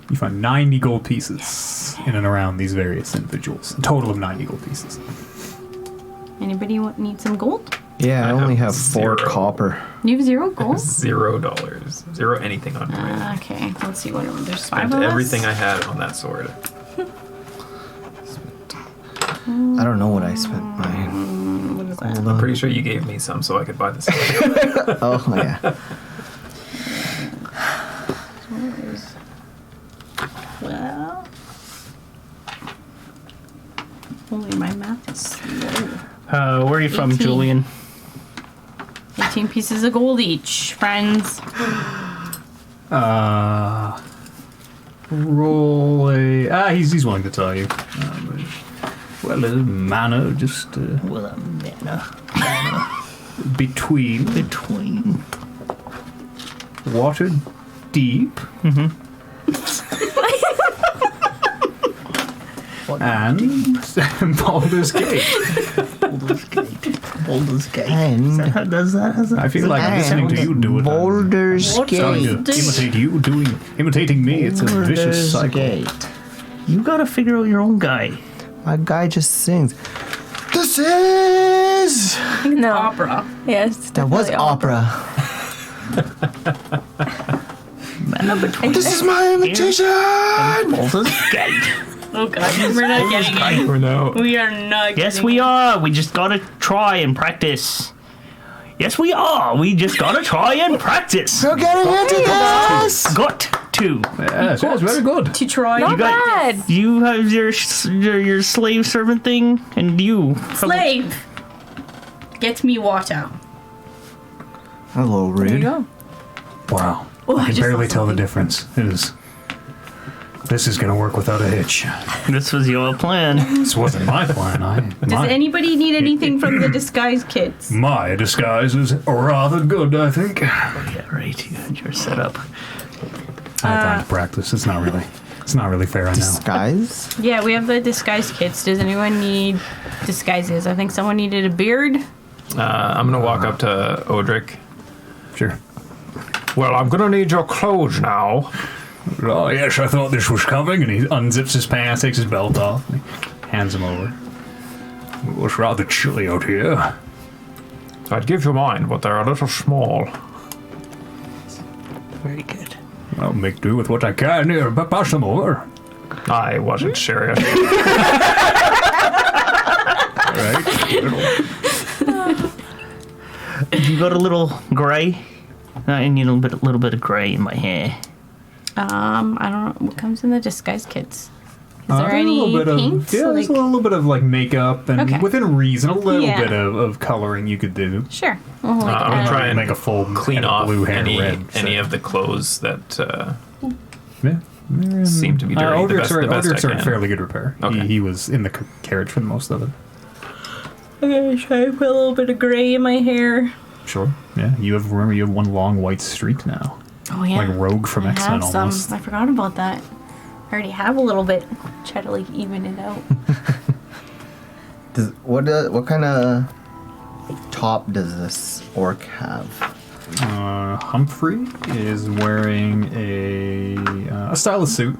You find 90 gold pieces. in and around these various individuals. A total of 9 gold pieces. Anybody need some gold? Yeah, I only have 4 0. copper. You have 0 gold? $0. 0 anything on mine. Okay, let's see what there's 5 Spent of us. everything I had on that sword. I don't know what I spent mine. What is that? Hold I'm on. pretty sure you gave me some so I could buy the sword. Oh, yeah. Well, holy, my math is slow. Where are you from, 18. Julian? 18 pieces of gold each, friends. Roll a... he's willing to tell you. Well, a mana just Well, a mana between between. water deep and Baldur's Gate. Baldur's Gate. Baldur's Gate. And How does that? I feel like I'm listening to you do it. Baldur's Trying Gate. to imitate you imitating me. It's a vicious cycle. Gate. You gotta figure out your own guy. My guy just sings. This is. No. Opera. Yes. That was opera. Mana between. This is my invitation. Baldur's Gate. Oh god, we're not getting it. Or no. We are not Yes, getting we it. are. We just gotta try and practice. Yes, we are. We just gotta try and practice. We're getting into this. Got to. Yes, yes, very good. To try. Not You got- bad. You have your slave servant thing, and you. Slave! Get me water. A little There you rude. go. Wow. Oh, I I can just barely saw tell the something. difference. This is going to work without a hitch. This was your plan. This wasn't my plan. Does anybody need anything from the disguise kits? My disguise is rather good, I think. I Yeah, right. You had your setup. have time to practice. It's not really fair right now. Disguise? Yeah, we have the disguise kits. Does anyone need disguises? I think someone needed a beard. I'm gonna walk up to Odric. Sure. Well, I'm gonna need your clothes now. Oh, yes, I thought this was coming. And he unzips his pants, takes his belt off, and he hands him over. It was rather chilly out here. I'd give you mine, but they're a little small. Very good. I'll make do with what I can here, but pass them over. I wasn't serious. Right? You got a little grey. I need a little bit of grey in my hair. I don't know what comes in the disguise kits. Is there A any little bit paints? of, yeah, there's a little bit of like makeup and Okay. within reason, a little Yeah. bit of coloring you could do. Sure. We'll like I'm that. trying Make a full Clean head of off blue hair any red. of the clothes that Yeah. seem to be dirty. Odric's the best are I in can. fairly good repair. Okay. He was in the carriage for the most of it. I'm gonna try to put a little bit of gray in my hair. Sure. Yeah. You have one long white streak now. Oh yeah. Like Rogue from I X-Men have almost. some. I forgot about that. I already have a little bit. Try to like even it out. What kind of top does this orc have? Humphrey is wearing a stylish suit.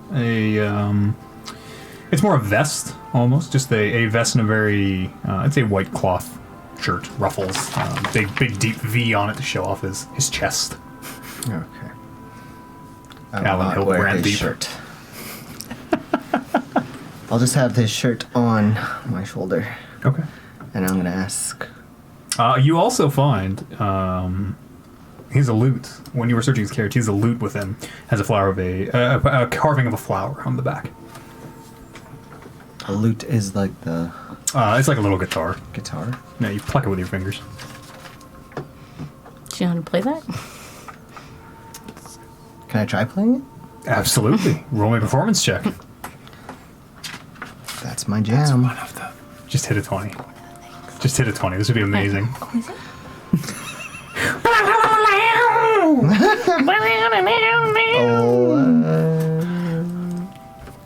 It's more a vest almost, just a vest and a very I'd say white cloth shirt, ruffles, big deep V on it to show off his chest. Okay. I will Alan not Hill wear brand his deep. shirt. I'll just have his shirt on my shoulder, Okay. and I'm gonna ask. You also find he's a lute. When you were searching his carriage, he's a lute with him. Has a flower of a carving of a flower on the back. A lute is like the It's like a little guitar. guitar. Yeah, you pluck it with your fingers. Do you know how to play that? Can I try playing it? Absolutely. Roll me a performance check. That's my jam. Just hit a 20. Just hit a 20. This would be amazing.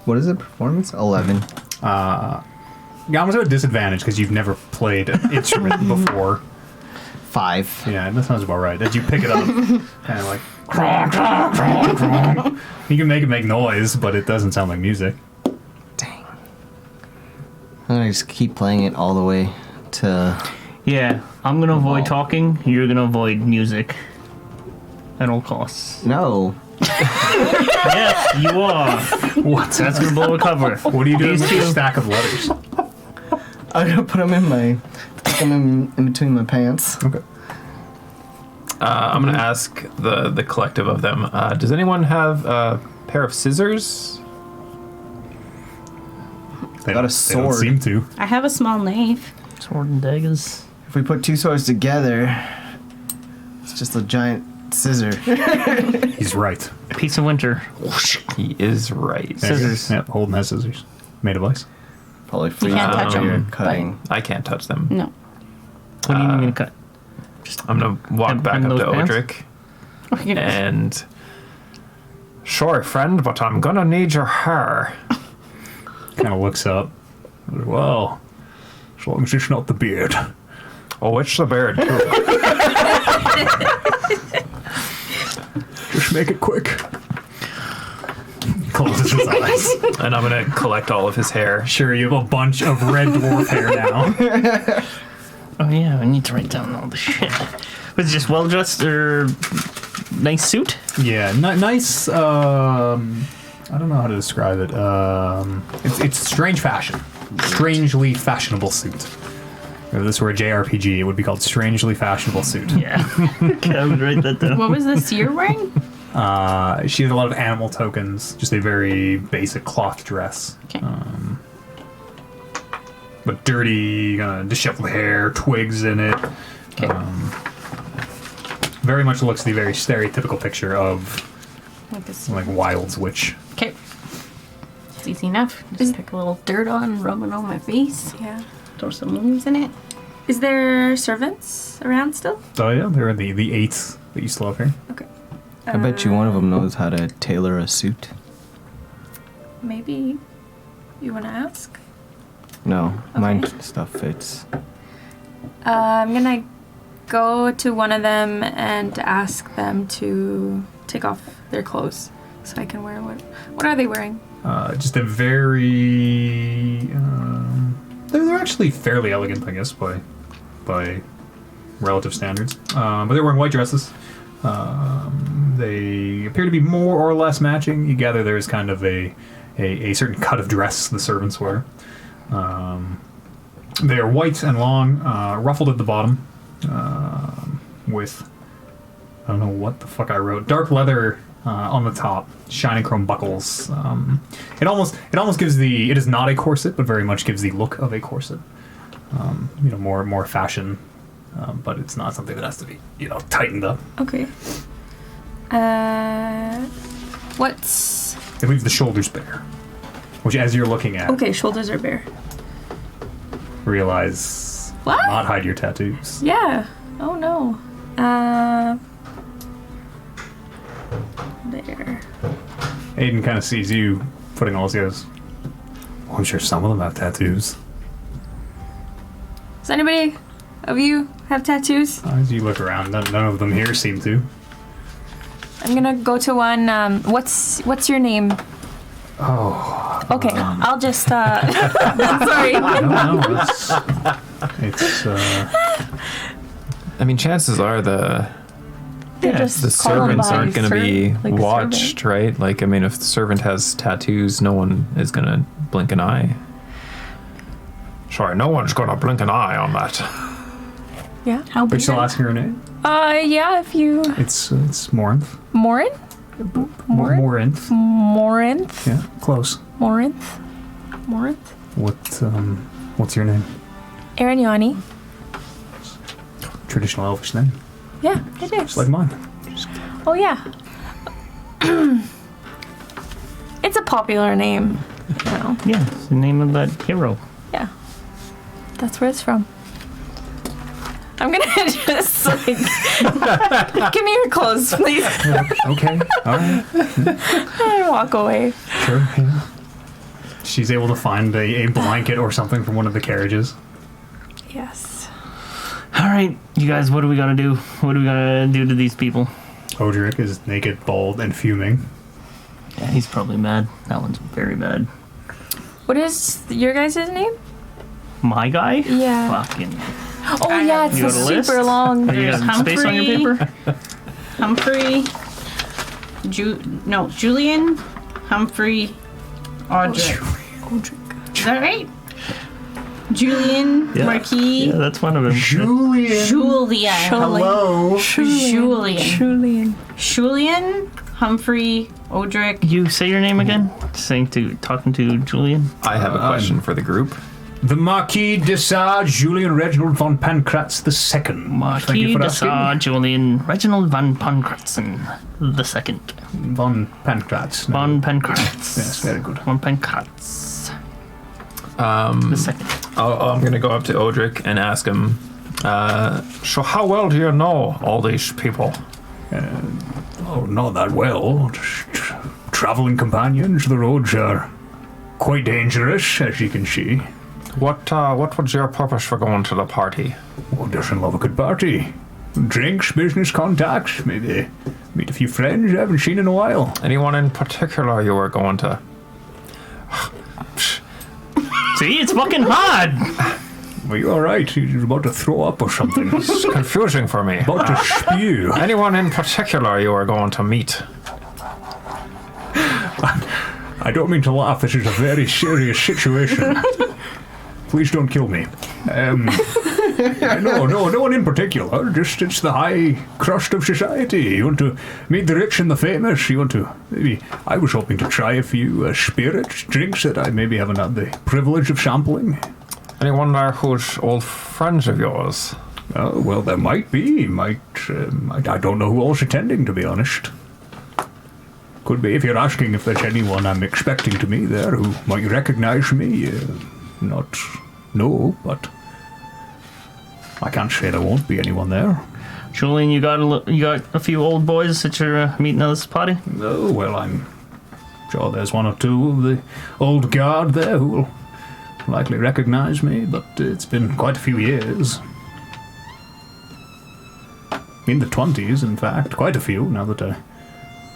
What is it? Performance? 11. Yeah, I'm gonna have a disadvantage because you've never played an instrument before. 5. Yeah, that sounds about right. As you pick it up, kind of like cronk, cronk, cronk, cronk. You can make it make noise, but it doesn't sound like music. Dang. gonna just keep playing it all the way to. Yeah, I'm gonna avoid Wow. talking. You're gonna avoid music. At all costs. No. Yes, you are. What? That's gonna blow a cover. What are you doing These with your two- stack of letters? I'm gonna put them stick them in between my pants. Okay. I'm going to ask the collective of them. Does anyone have a pair of scissors? They, Got a They don't sword. seem to. I have a small knife. Sword and daggers. If we put two swords together, it's just a giant scissor. He's right. Piece of winter. He is right. There you go. Scissors. Yep, Holden has scissors. Made of ice. Probably You freeze can't touch while you're them. cutting. I can't touch them. No. What do you need me to cut? I'm going to walk And back bring up to those pants? Odric. Oh, my goodness. And sure, friend, but I'm gonna need your hair. Kind of looks up. Well, as long as it's not the beard. Oh, it's the beard too. Just make it quick. Closes his eyes. And I'm gonna collect all of his hair. Sure, you have a bunch of red dwarf hair now. Oh yeah, I need to write down all the shit. Was it just well dressed or nice suit? Yeah, nice. I don't know how to describe it. It's strange fashion, strangely fashionable suit. If this were a JRPG, it would be called strangely fashionable suit. Yeah. Okay, I would write that down. What was this you're wearing? She has a lot of animal tokens, just a very basic cloth dress. Okay. But dirty, disheveled hair, twigs in it. Okay. Very much looks the very stereotypical picture of Like this. like Wild's witch. Okay. It's easy enough. Just pick a little dirt on, rub it on my face, Yeah. throw some leaves in it. Is there servants around still? Oh yeah, they're the 8 that you still have here. Okay. I bet you one of them knows how to tailor a suit. Maybe you want to ask? No, mine Okay. stuff fits. I'm gonna go to one of them and ask them to take off their clothes so I can wear what are they wearing? Just a very. They're actually fairly elegant, I guess, by relative standards. But they're wearing white dresses. They appear to be more or less matching. You gather there is kind of a certain cut of dress the servants wear. They are white and long, ruffled at the bottom, with I don't know what the fuck I wrote. Dark leather on the top, shining chrome buckles. It almost gives it is not a corset, but very much gives the look of a corset. More fashion, but it's not something that has to be tightened up. Okay. What's It leaves the shoulders bare, which as you're looking at, okay? Shoulders are bare. realize What? not hide your tattoos. Yeah. Oh no. There. Aiden kind of sees you putting all these. Goes, well, I'm sure some of them have tattoos. Does anybody of you have tattoos? As you look around, none of them here seem to. I'm gonna go to one. What's your name? Oh, Okay, I'll just. I'm sorry. I don't know. It's I mean, chances are the They're just the call them servants by aren't going to be like a watched, servant. right? Like, I mean, if the servant has tattoos, no one is going to blink an eye. Sorry, no one's going to blink an eye on that. Yeah. How Are you big? still asking her name? Yeah. If you It's Morinth. Morin, Morinth. Morinth, Yeah, close. Morinth, Morinth. What's your name? Arignani. Traditional Elvish name, Yeah, it is. just like mine. Oh yeah. It's a popular name. You know. Yeah, it's the name of that hero. Yeah. That's where it's from. I'm gonna just like give me your clothes, please, Okay, all right, and walk away. sure. Yeah. She's able to find a blanket or something from one of the carriages. Yes. All right, you guys, what are we gonna do? What are we gonna do to these people? Odric is naked, bald, and fuming. Yeah, he's probably mad. That one's very bad. What is your guys' name? My guy? Yeah. Fucking. Oh yeah, it's You got a list? super long. You There's got space on your paper? Humphrey, Julian, Humphrey, Audrey. Is that right? Julian, Yeah. Marquis, Yeah, that's one of them. Julian. Julian. Hello. Julian. Julian, Humphrey, Odric. You say your name again? Talking to Julian. I have a question for the group. The Marquis de Sade, Julian Reginald von Pancratz II. Thank you Marquis for de asking. Sade, Julian Reginald van Pancratsen the second. Von Pancratz. No. Von Pancratz. Yes, very good. Von Pancratz. The second. I'm going to go up to Odric and ask him, so how well do you know all these people? Oh, not that well. Just traveling companions. The roads are quite dangerous, as you can see. What was your purpose for going to the party? Who doesn't love a good party? Drinks, business contacts, maybe meet a few friends you haven't seen in a while. Anyone in particular you were going to? See, it's fucking hard. Were you alright? You're about to throw up or something. It's confusing for me. About to spew. Anyone in particular you were going to meet? I don't mean to laugh, this is a very serious situation. Please don't kill me. No one in particular. Just it's the high crust of society. You want to meet the rich and the famous. You want to maybe. I was hoping to try a few spirits, drinks that I maybe haven't had the privilege of sampling. Anyone there who's old friends of yours? Oh well, there might be. I don't know who all's attending, to be honest. Could be if you're asking if there's anyone I'm expecting to meet there who might recognize me. No, but I can't say there won't be anyone there. Julian, you got a few old boys that you're meeting at this party? Oh, well, I'm sure there's one or two of the old guard there who will likely recognize me, but it's been quite a few years. In the 20s, in fact. Quite a few, now that I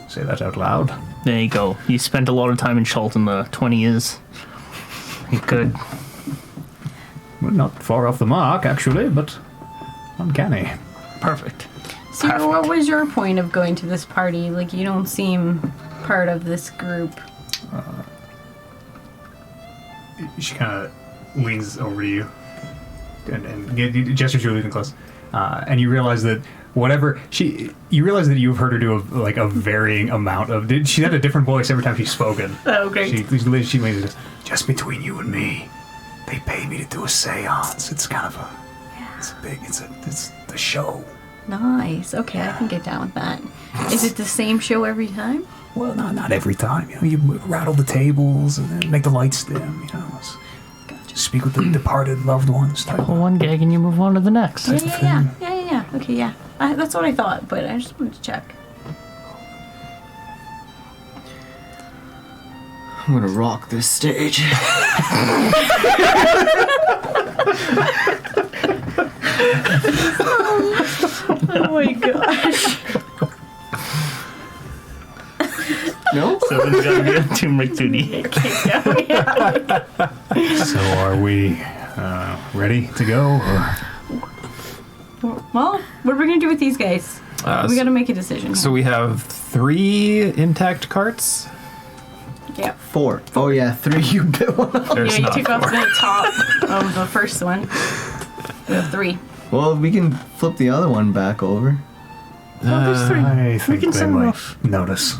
say that out loud. There you go. You spent a lot of time in Schult in the 20 years. Good. Well, not far off the mark, actually, but uncanny. Perfect. So, what was your point of going to this party? Like, you don't seem part of this group. She kind of leans over to you and gestures you leaning close. And you realize that you realize that you've heard her do a varying amount of. She had a different voice every time she's spoken. Oh, great. She made it just between you and me. They pay me to do a seance. It's kind of it's the show. Nice. Okay, I can get down with that. Is it the same show every time? Well, not every time. You rattle the tables and then make the lights dim. Gotcha. Speak with the departed loved ones. Type Pull one gag and you move on to the next. Yeah. Okay, yeah. That's what I thought, but I just wanted to check. I'm gonna rock this stage. Oh my gosh. No? So it's gotta be a turmeric duty. So are we ready to go? Well, what are we gonna do with these guys? We gotta make a decision. So we have 3 intact carts. Yeah. 4. Oh yeah, 3. You bit one off. There's Yeah, you not took off 4. the top of the first one. We have 3. Well, we can flip the other one back over. There's 3. I think can they send them might off. notice.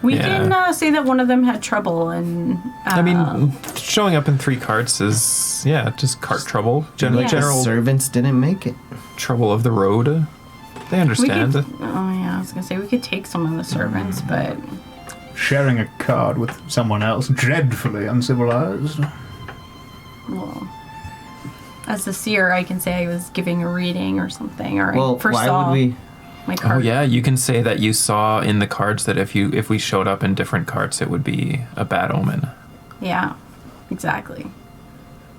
We Yeah. can say that one of them had trouble and. I mean, showing up in 3 carts is, just cart trouble. Yeah. General Servants didn't make it. trouble of the road. They we understand. could, oh yeah, I was gonna say we could take some of the servants, but Sharing a card with someone else, dreadfully uncivilized. well, as the seer, I can say I was giving a reading or something, or Well, I first why saw would we? my Oh card. yeah, you can say that you saw in the cards that if we showed up in different carts, it would be a bad omen. Yeah, exactly.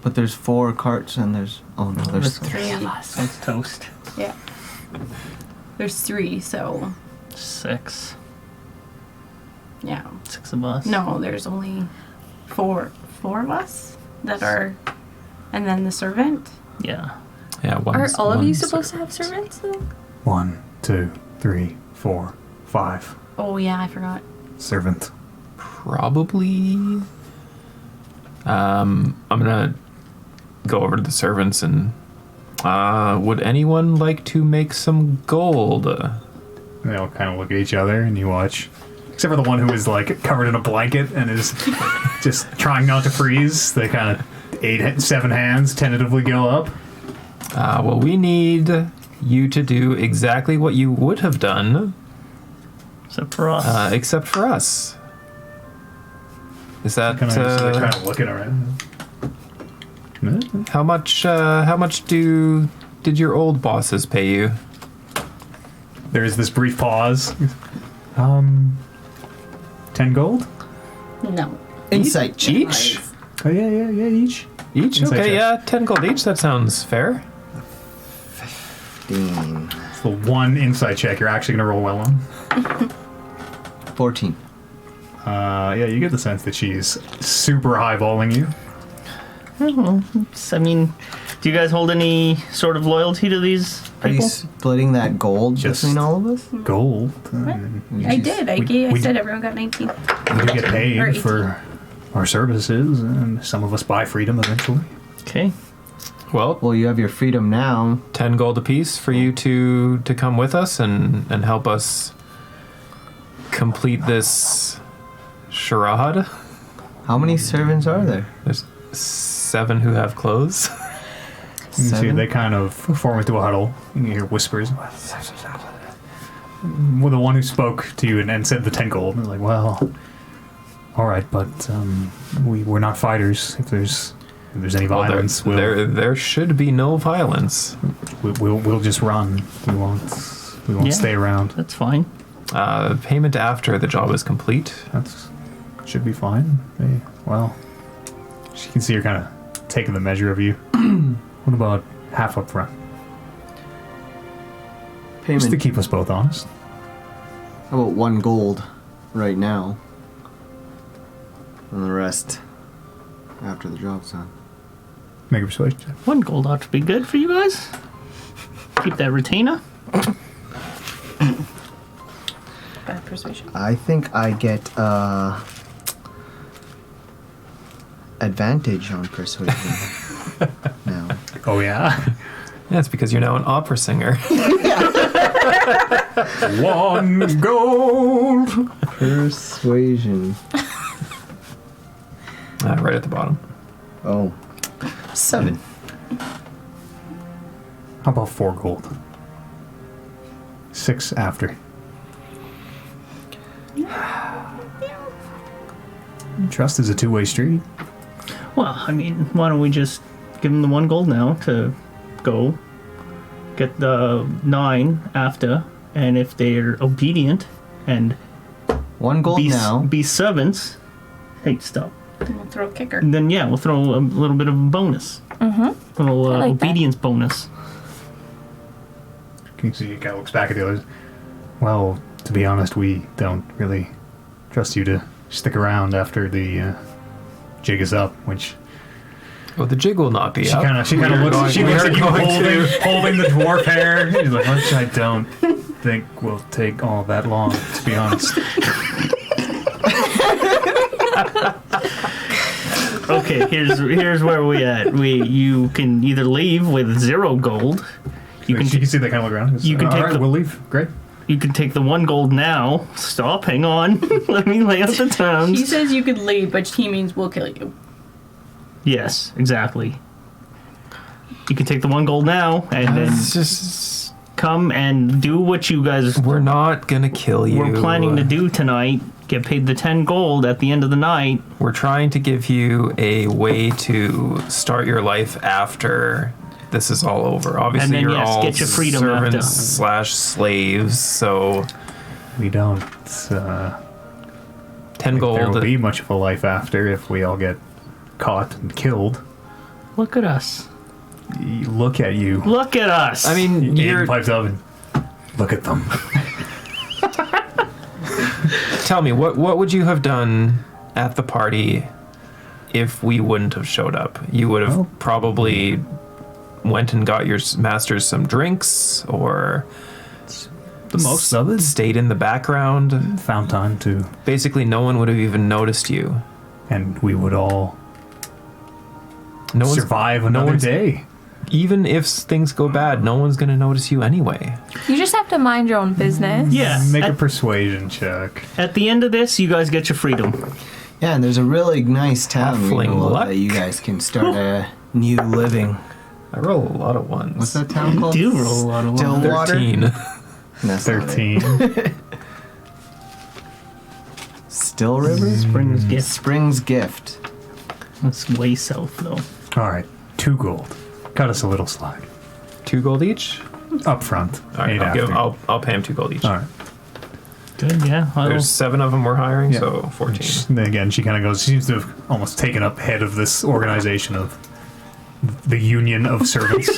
But there's 4 carts and there's. Oh no, there's 3. 3 That's toast. Yeah. There's 3, so 6. yeah. 6 of us. No, there's only 4 of us that are And then the servant. Yeah. Yeah, one. Are all of you one supposed to servant. have servants though? 1, 2, 3, 4, 5. Oh yeah, I forgot. Servant. Probably. I'm gonna go over to the servants and. Would anyone like to make some gold? They all kind of look at each other, and you watch. Except for the one who is like covered in a blanket and is just trying not to freeze. They kind of 7 hands tentatively go up. Well, we need you to do exactly what you would have done, Except for us. except for us. Is that Kind of kind of looking around. how much? How much did your old bosses pay you? There is this brief pause. 10 gold? No. Insight check. Each? Oh yeah, each. Each? Insight Okay, check. yeah, 10 gold each. That sounds fair. 15. It's the one insight check you're actually gonna roll well on. 14. Yeah, you get the sense that she's super highballing you. I mean, do you guys hold any sort of loyalty to these Are you people? splitting that gold Just- between all of us? Gold. I did. I said everyone got 19. We do get Or paid 18. for our services, and some of us buy freedom eventually. Okay. Well, Well, you have your freedom now. 10 gold apiece for you to come with us and help us complete this charade. How many servants are there? There's 7 who have clothes. You can see 7? they kind of form into a huddle. You can hear whispers. Well, the one who spoke to you and said the 10 gold, and they're like, well, all right, but we're not fighters. If there's any Well, violence, there should be no violence. we'll just run. We won't Yeah. stay around. That's fine. Payment after the job is complete. That's should be fine. Well, she can see her kind of taking the measure of you. What about half up front? Payment. Just to keep us both honest. How about 1 gold right now? And the rest after the job's done. Make a persuasion check. 1 gold ought to be good for you guys. Keep that retainer. Bad persuasion. I think I get advantage on persuasion now. Oh yeah. Yeah, it's because you're now an opera singer. 1 gold. Persuasion. Right at the bottom. Oh. 7. How about 4 gold? 6 after. Trust is a two-way street. Well, I mean, why don't we just give them the 1 gold now to go get the 9 after, and if they're obedient and 1 gold now. be servants, hey, stop. We'll throw a kicker. Then yeah, we'll throw a little bit of a bonus. Mm-hmm. A little I like that. obedience bonus. Can you see he kind of looks back at the others? Well, to be honest, we don't really trust you to stick around after the jig is up, which Well, the jig will not be she up. kind of We are looks going- she we looks are at you going holding the dwarf hair. She's like, which I don't think will take all that long, to be honest. Okay, here's where we at. You can either leave with 0 gold. You can She can see they kind of look around. You can All take right, the- we'll leave. Great. You can take the 1 gold now. Stop, hang on. Let me lay out the He terms. says you could leave, but he means we'll kill you. Yes, exactly. You can take the 1 gold now and then It's just come and do what you guys we're not gonna kill you. were planning to do tonight. Get paid the 10 gold at the end of the night. We're trying to give you a way to start your life after this is all over. Obviously, And then, you're yes, all get your freedom servants after. / slaves. So We don't 10 think gold. there will be much of a life after if we all get caught and killed. Look at us. Look at you. Look at us. I mean, Aiden you're. pipes up and look at them. Tell me, what would you have done at the party if we wouldn't have showed up. You would have probably went and got your masters some drinks, or The most of it. stayed in the background. Found time to, Basically, no one would have even noticed you. and we would all No one's, survive another one's- day. even if things go bad, no one's going to notice you anyway. You just have to mind your own business. Yeah. Make a At, persuasion check. at the end of this, you guys get your freedom. Yeah, and there's a really nice town Halfling luck. that you guys can start a new living. I roll a lot of ones. What's that town called? Do roll a lot of ones. Stillwater? 13. That's not it. 13. Still River? Spring's gift. Spring's Gift. That's way south, though. All right, 2 gold. Cut us a little slack. 2 gold each? Up front. All right, 8 I'll, after. I'll pay him 2 gold each. All right. Good, yeah. There's 7 of them we're hiring, Yeah. so 14. And then again, she kind of goes, she seems to have almost taken up head of this organization of the union of servants.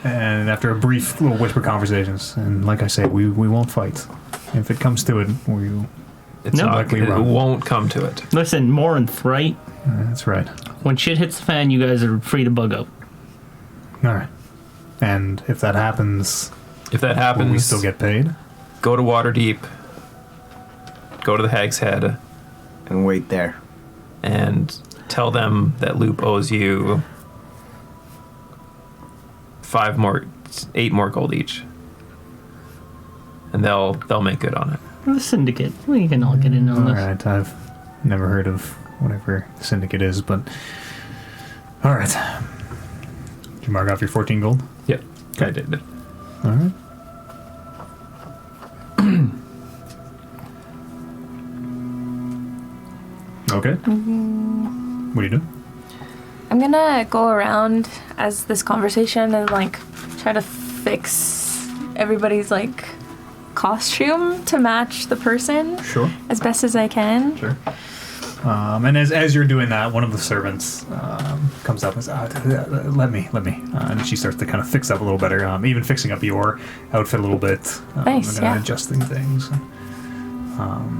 And after a brief little whisper conversations, and like I say, we won't fight. If it comes to it, It's No. not, Likely it wrong. won't come to it. Listen, Morinth, right? that's right. When shit hits the fan, you guys are free to bug out. All right. And if that happens, If that will happens, we still get paid? go to Waterdeep, go to the Hag's Head, And wait there. and tell them that Loop owes you 8 more gold each, and they'll make good on it. The Syndicate. We can all get in on All this. right. I've never heard of whatever Syndicate is, but all right. Did you mark off your 14 gold? Yep, I did. All right. Okay. What are you doing? I'm gonna go around as this conversation and like try to fix everybody's like costume to match the person Sure. as best as I can. Sure. And as you're doing that, one of the servants comes up and says, let me. And she starts to kind of fix up a little better, even fixing up your outfit a little bit. Nice, and yeah. adjusting things.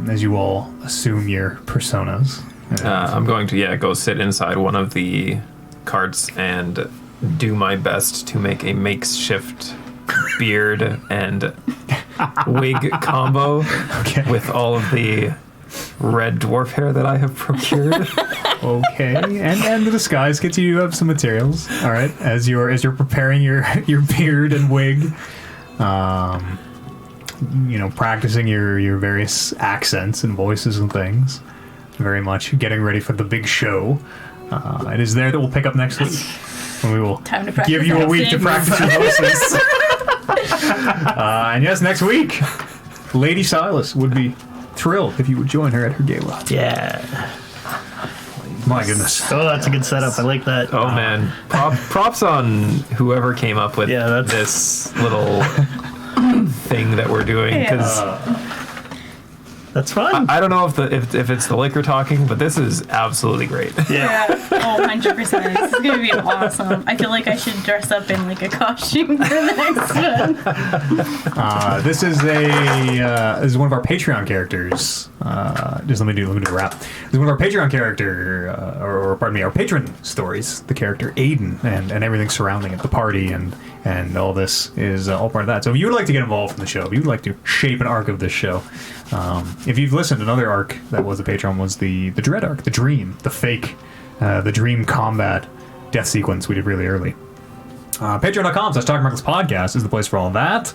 As you all assume your personas. I'm going to go sit inside one of the carts and do my best to make a makeshift beard and wig combo Okay. with all of the red dwarf hair that I have procured. Okay, and the disguise kits, you have some materials. All right, as you're preparing your beard and wig, practicing your various accents and voices and things. Very much getting ready for the big show. It is there that we'll pick up next week, and we will Time to practice give you a week to accents. practice your voices. And yes, next week, Lady Silas would be thrilled if you would join her at her gala. Yeah. My goodness. Oh, that's a good setup. I like that. Oh man, props on whoever came up with Yeah, that's- this little thing that we're doing, because That's fun. I don't know if it's the liquor talking, but this is absolutely great. yeah. Oh, 100%. This is going to be awesome. I feel like I should dress up in like a costume for the next one. This is this is one of our Patreon characters. Just let me do a rap. This is one of our Patreon character, or pardon me, our patron stories. The character Aiden and everything surrounding it, the party and all this is all part of that. So if you would like to get involved in the show, if you would like to shape an arc of this show, if you've listened, another arc that was the Patreon was the Dread arc, the Dream, the fake, the Dream combat death sequence we did really early. Patreon.com/Talking Reckless Podcast is the place for all of that.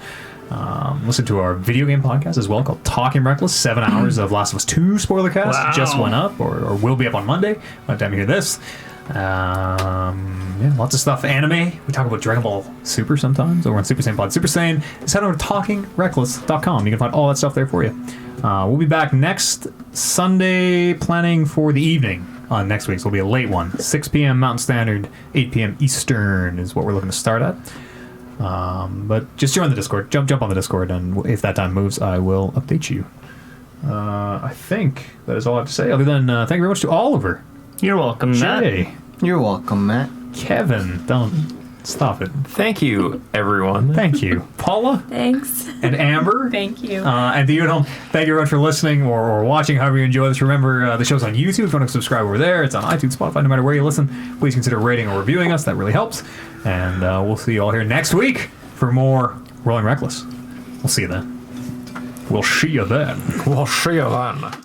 Listen to our video game podcast as well called Talking Reckless. 7 hours of Last of Us 2 spoiler cast Wow. just went up or will be up on Monday by the time you hear this. Lots of stuff. Anime. We talk about Dragon Ball Super sometimes over on Super Saiyan Pod. Super Saiyan. Just head over to TalkingReckless.com. You can find all that stuff there for you. We'll be back next Sunday, planning for the evening on next week. So it'll be a late one. 6 p.m. Mountain Standard, 8 p.m. Eastern is what we're looking to start at. But just join the Discord. Jump on the Discord, and if that time moves, I will update you. I think that is all I have to say. Other than thank you very much to Oliver, You're welcome, Matt. Jay, You're welcome, Matt. Kevin, don't Stop it. Thank you, everyone. Thank you, Paula Thanks. and Amber. Thank you. And to you at home, thank you very much for listening or watching, however you enjoy this. Remember, the show's on YouTube. If you want to subscribe over there, it's on iTunes, Spotify, no matter where you listen. Please consider rating or reviewing us. That really helps. And we'll see you all here next week for more Rolling Reckless. We'll see you then. We'll see you then. We'll see you then.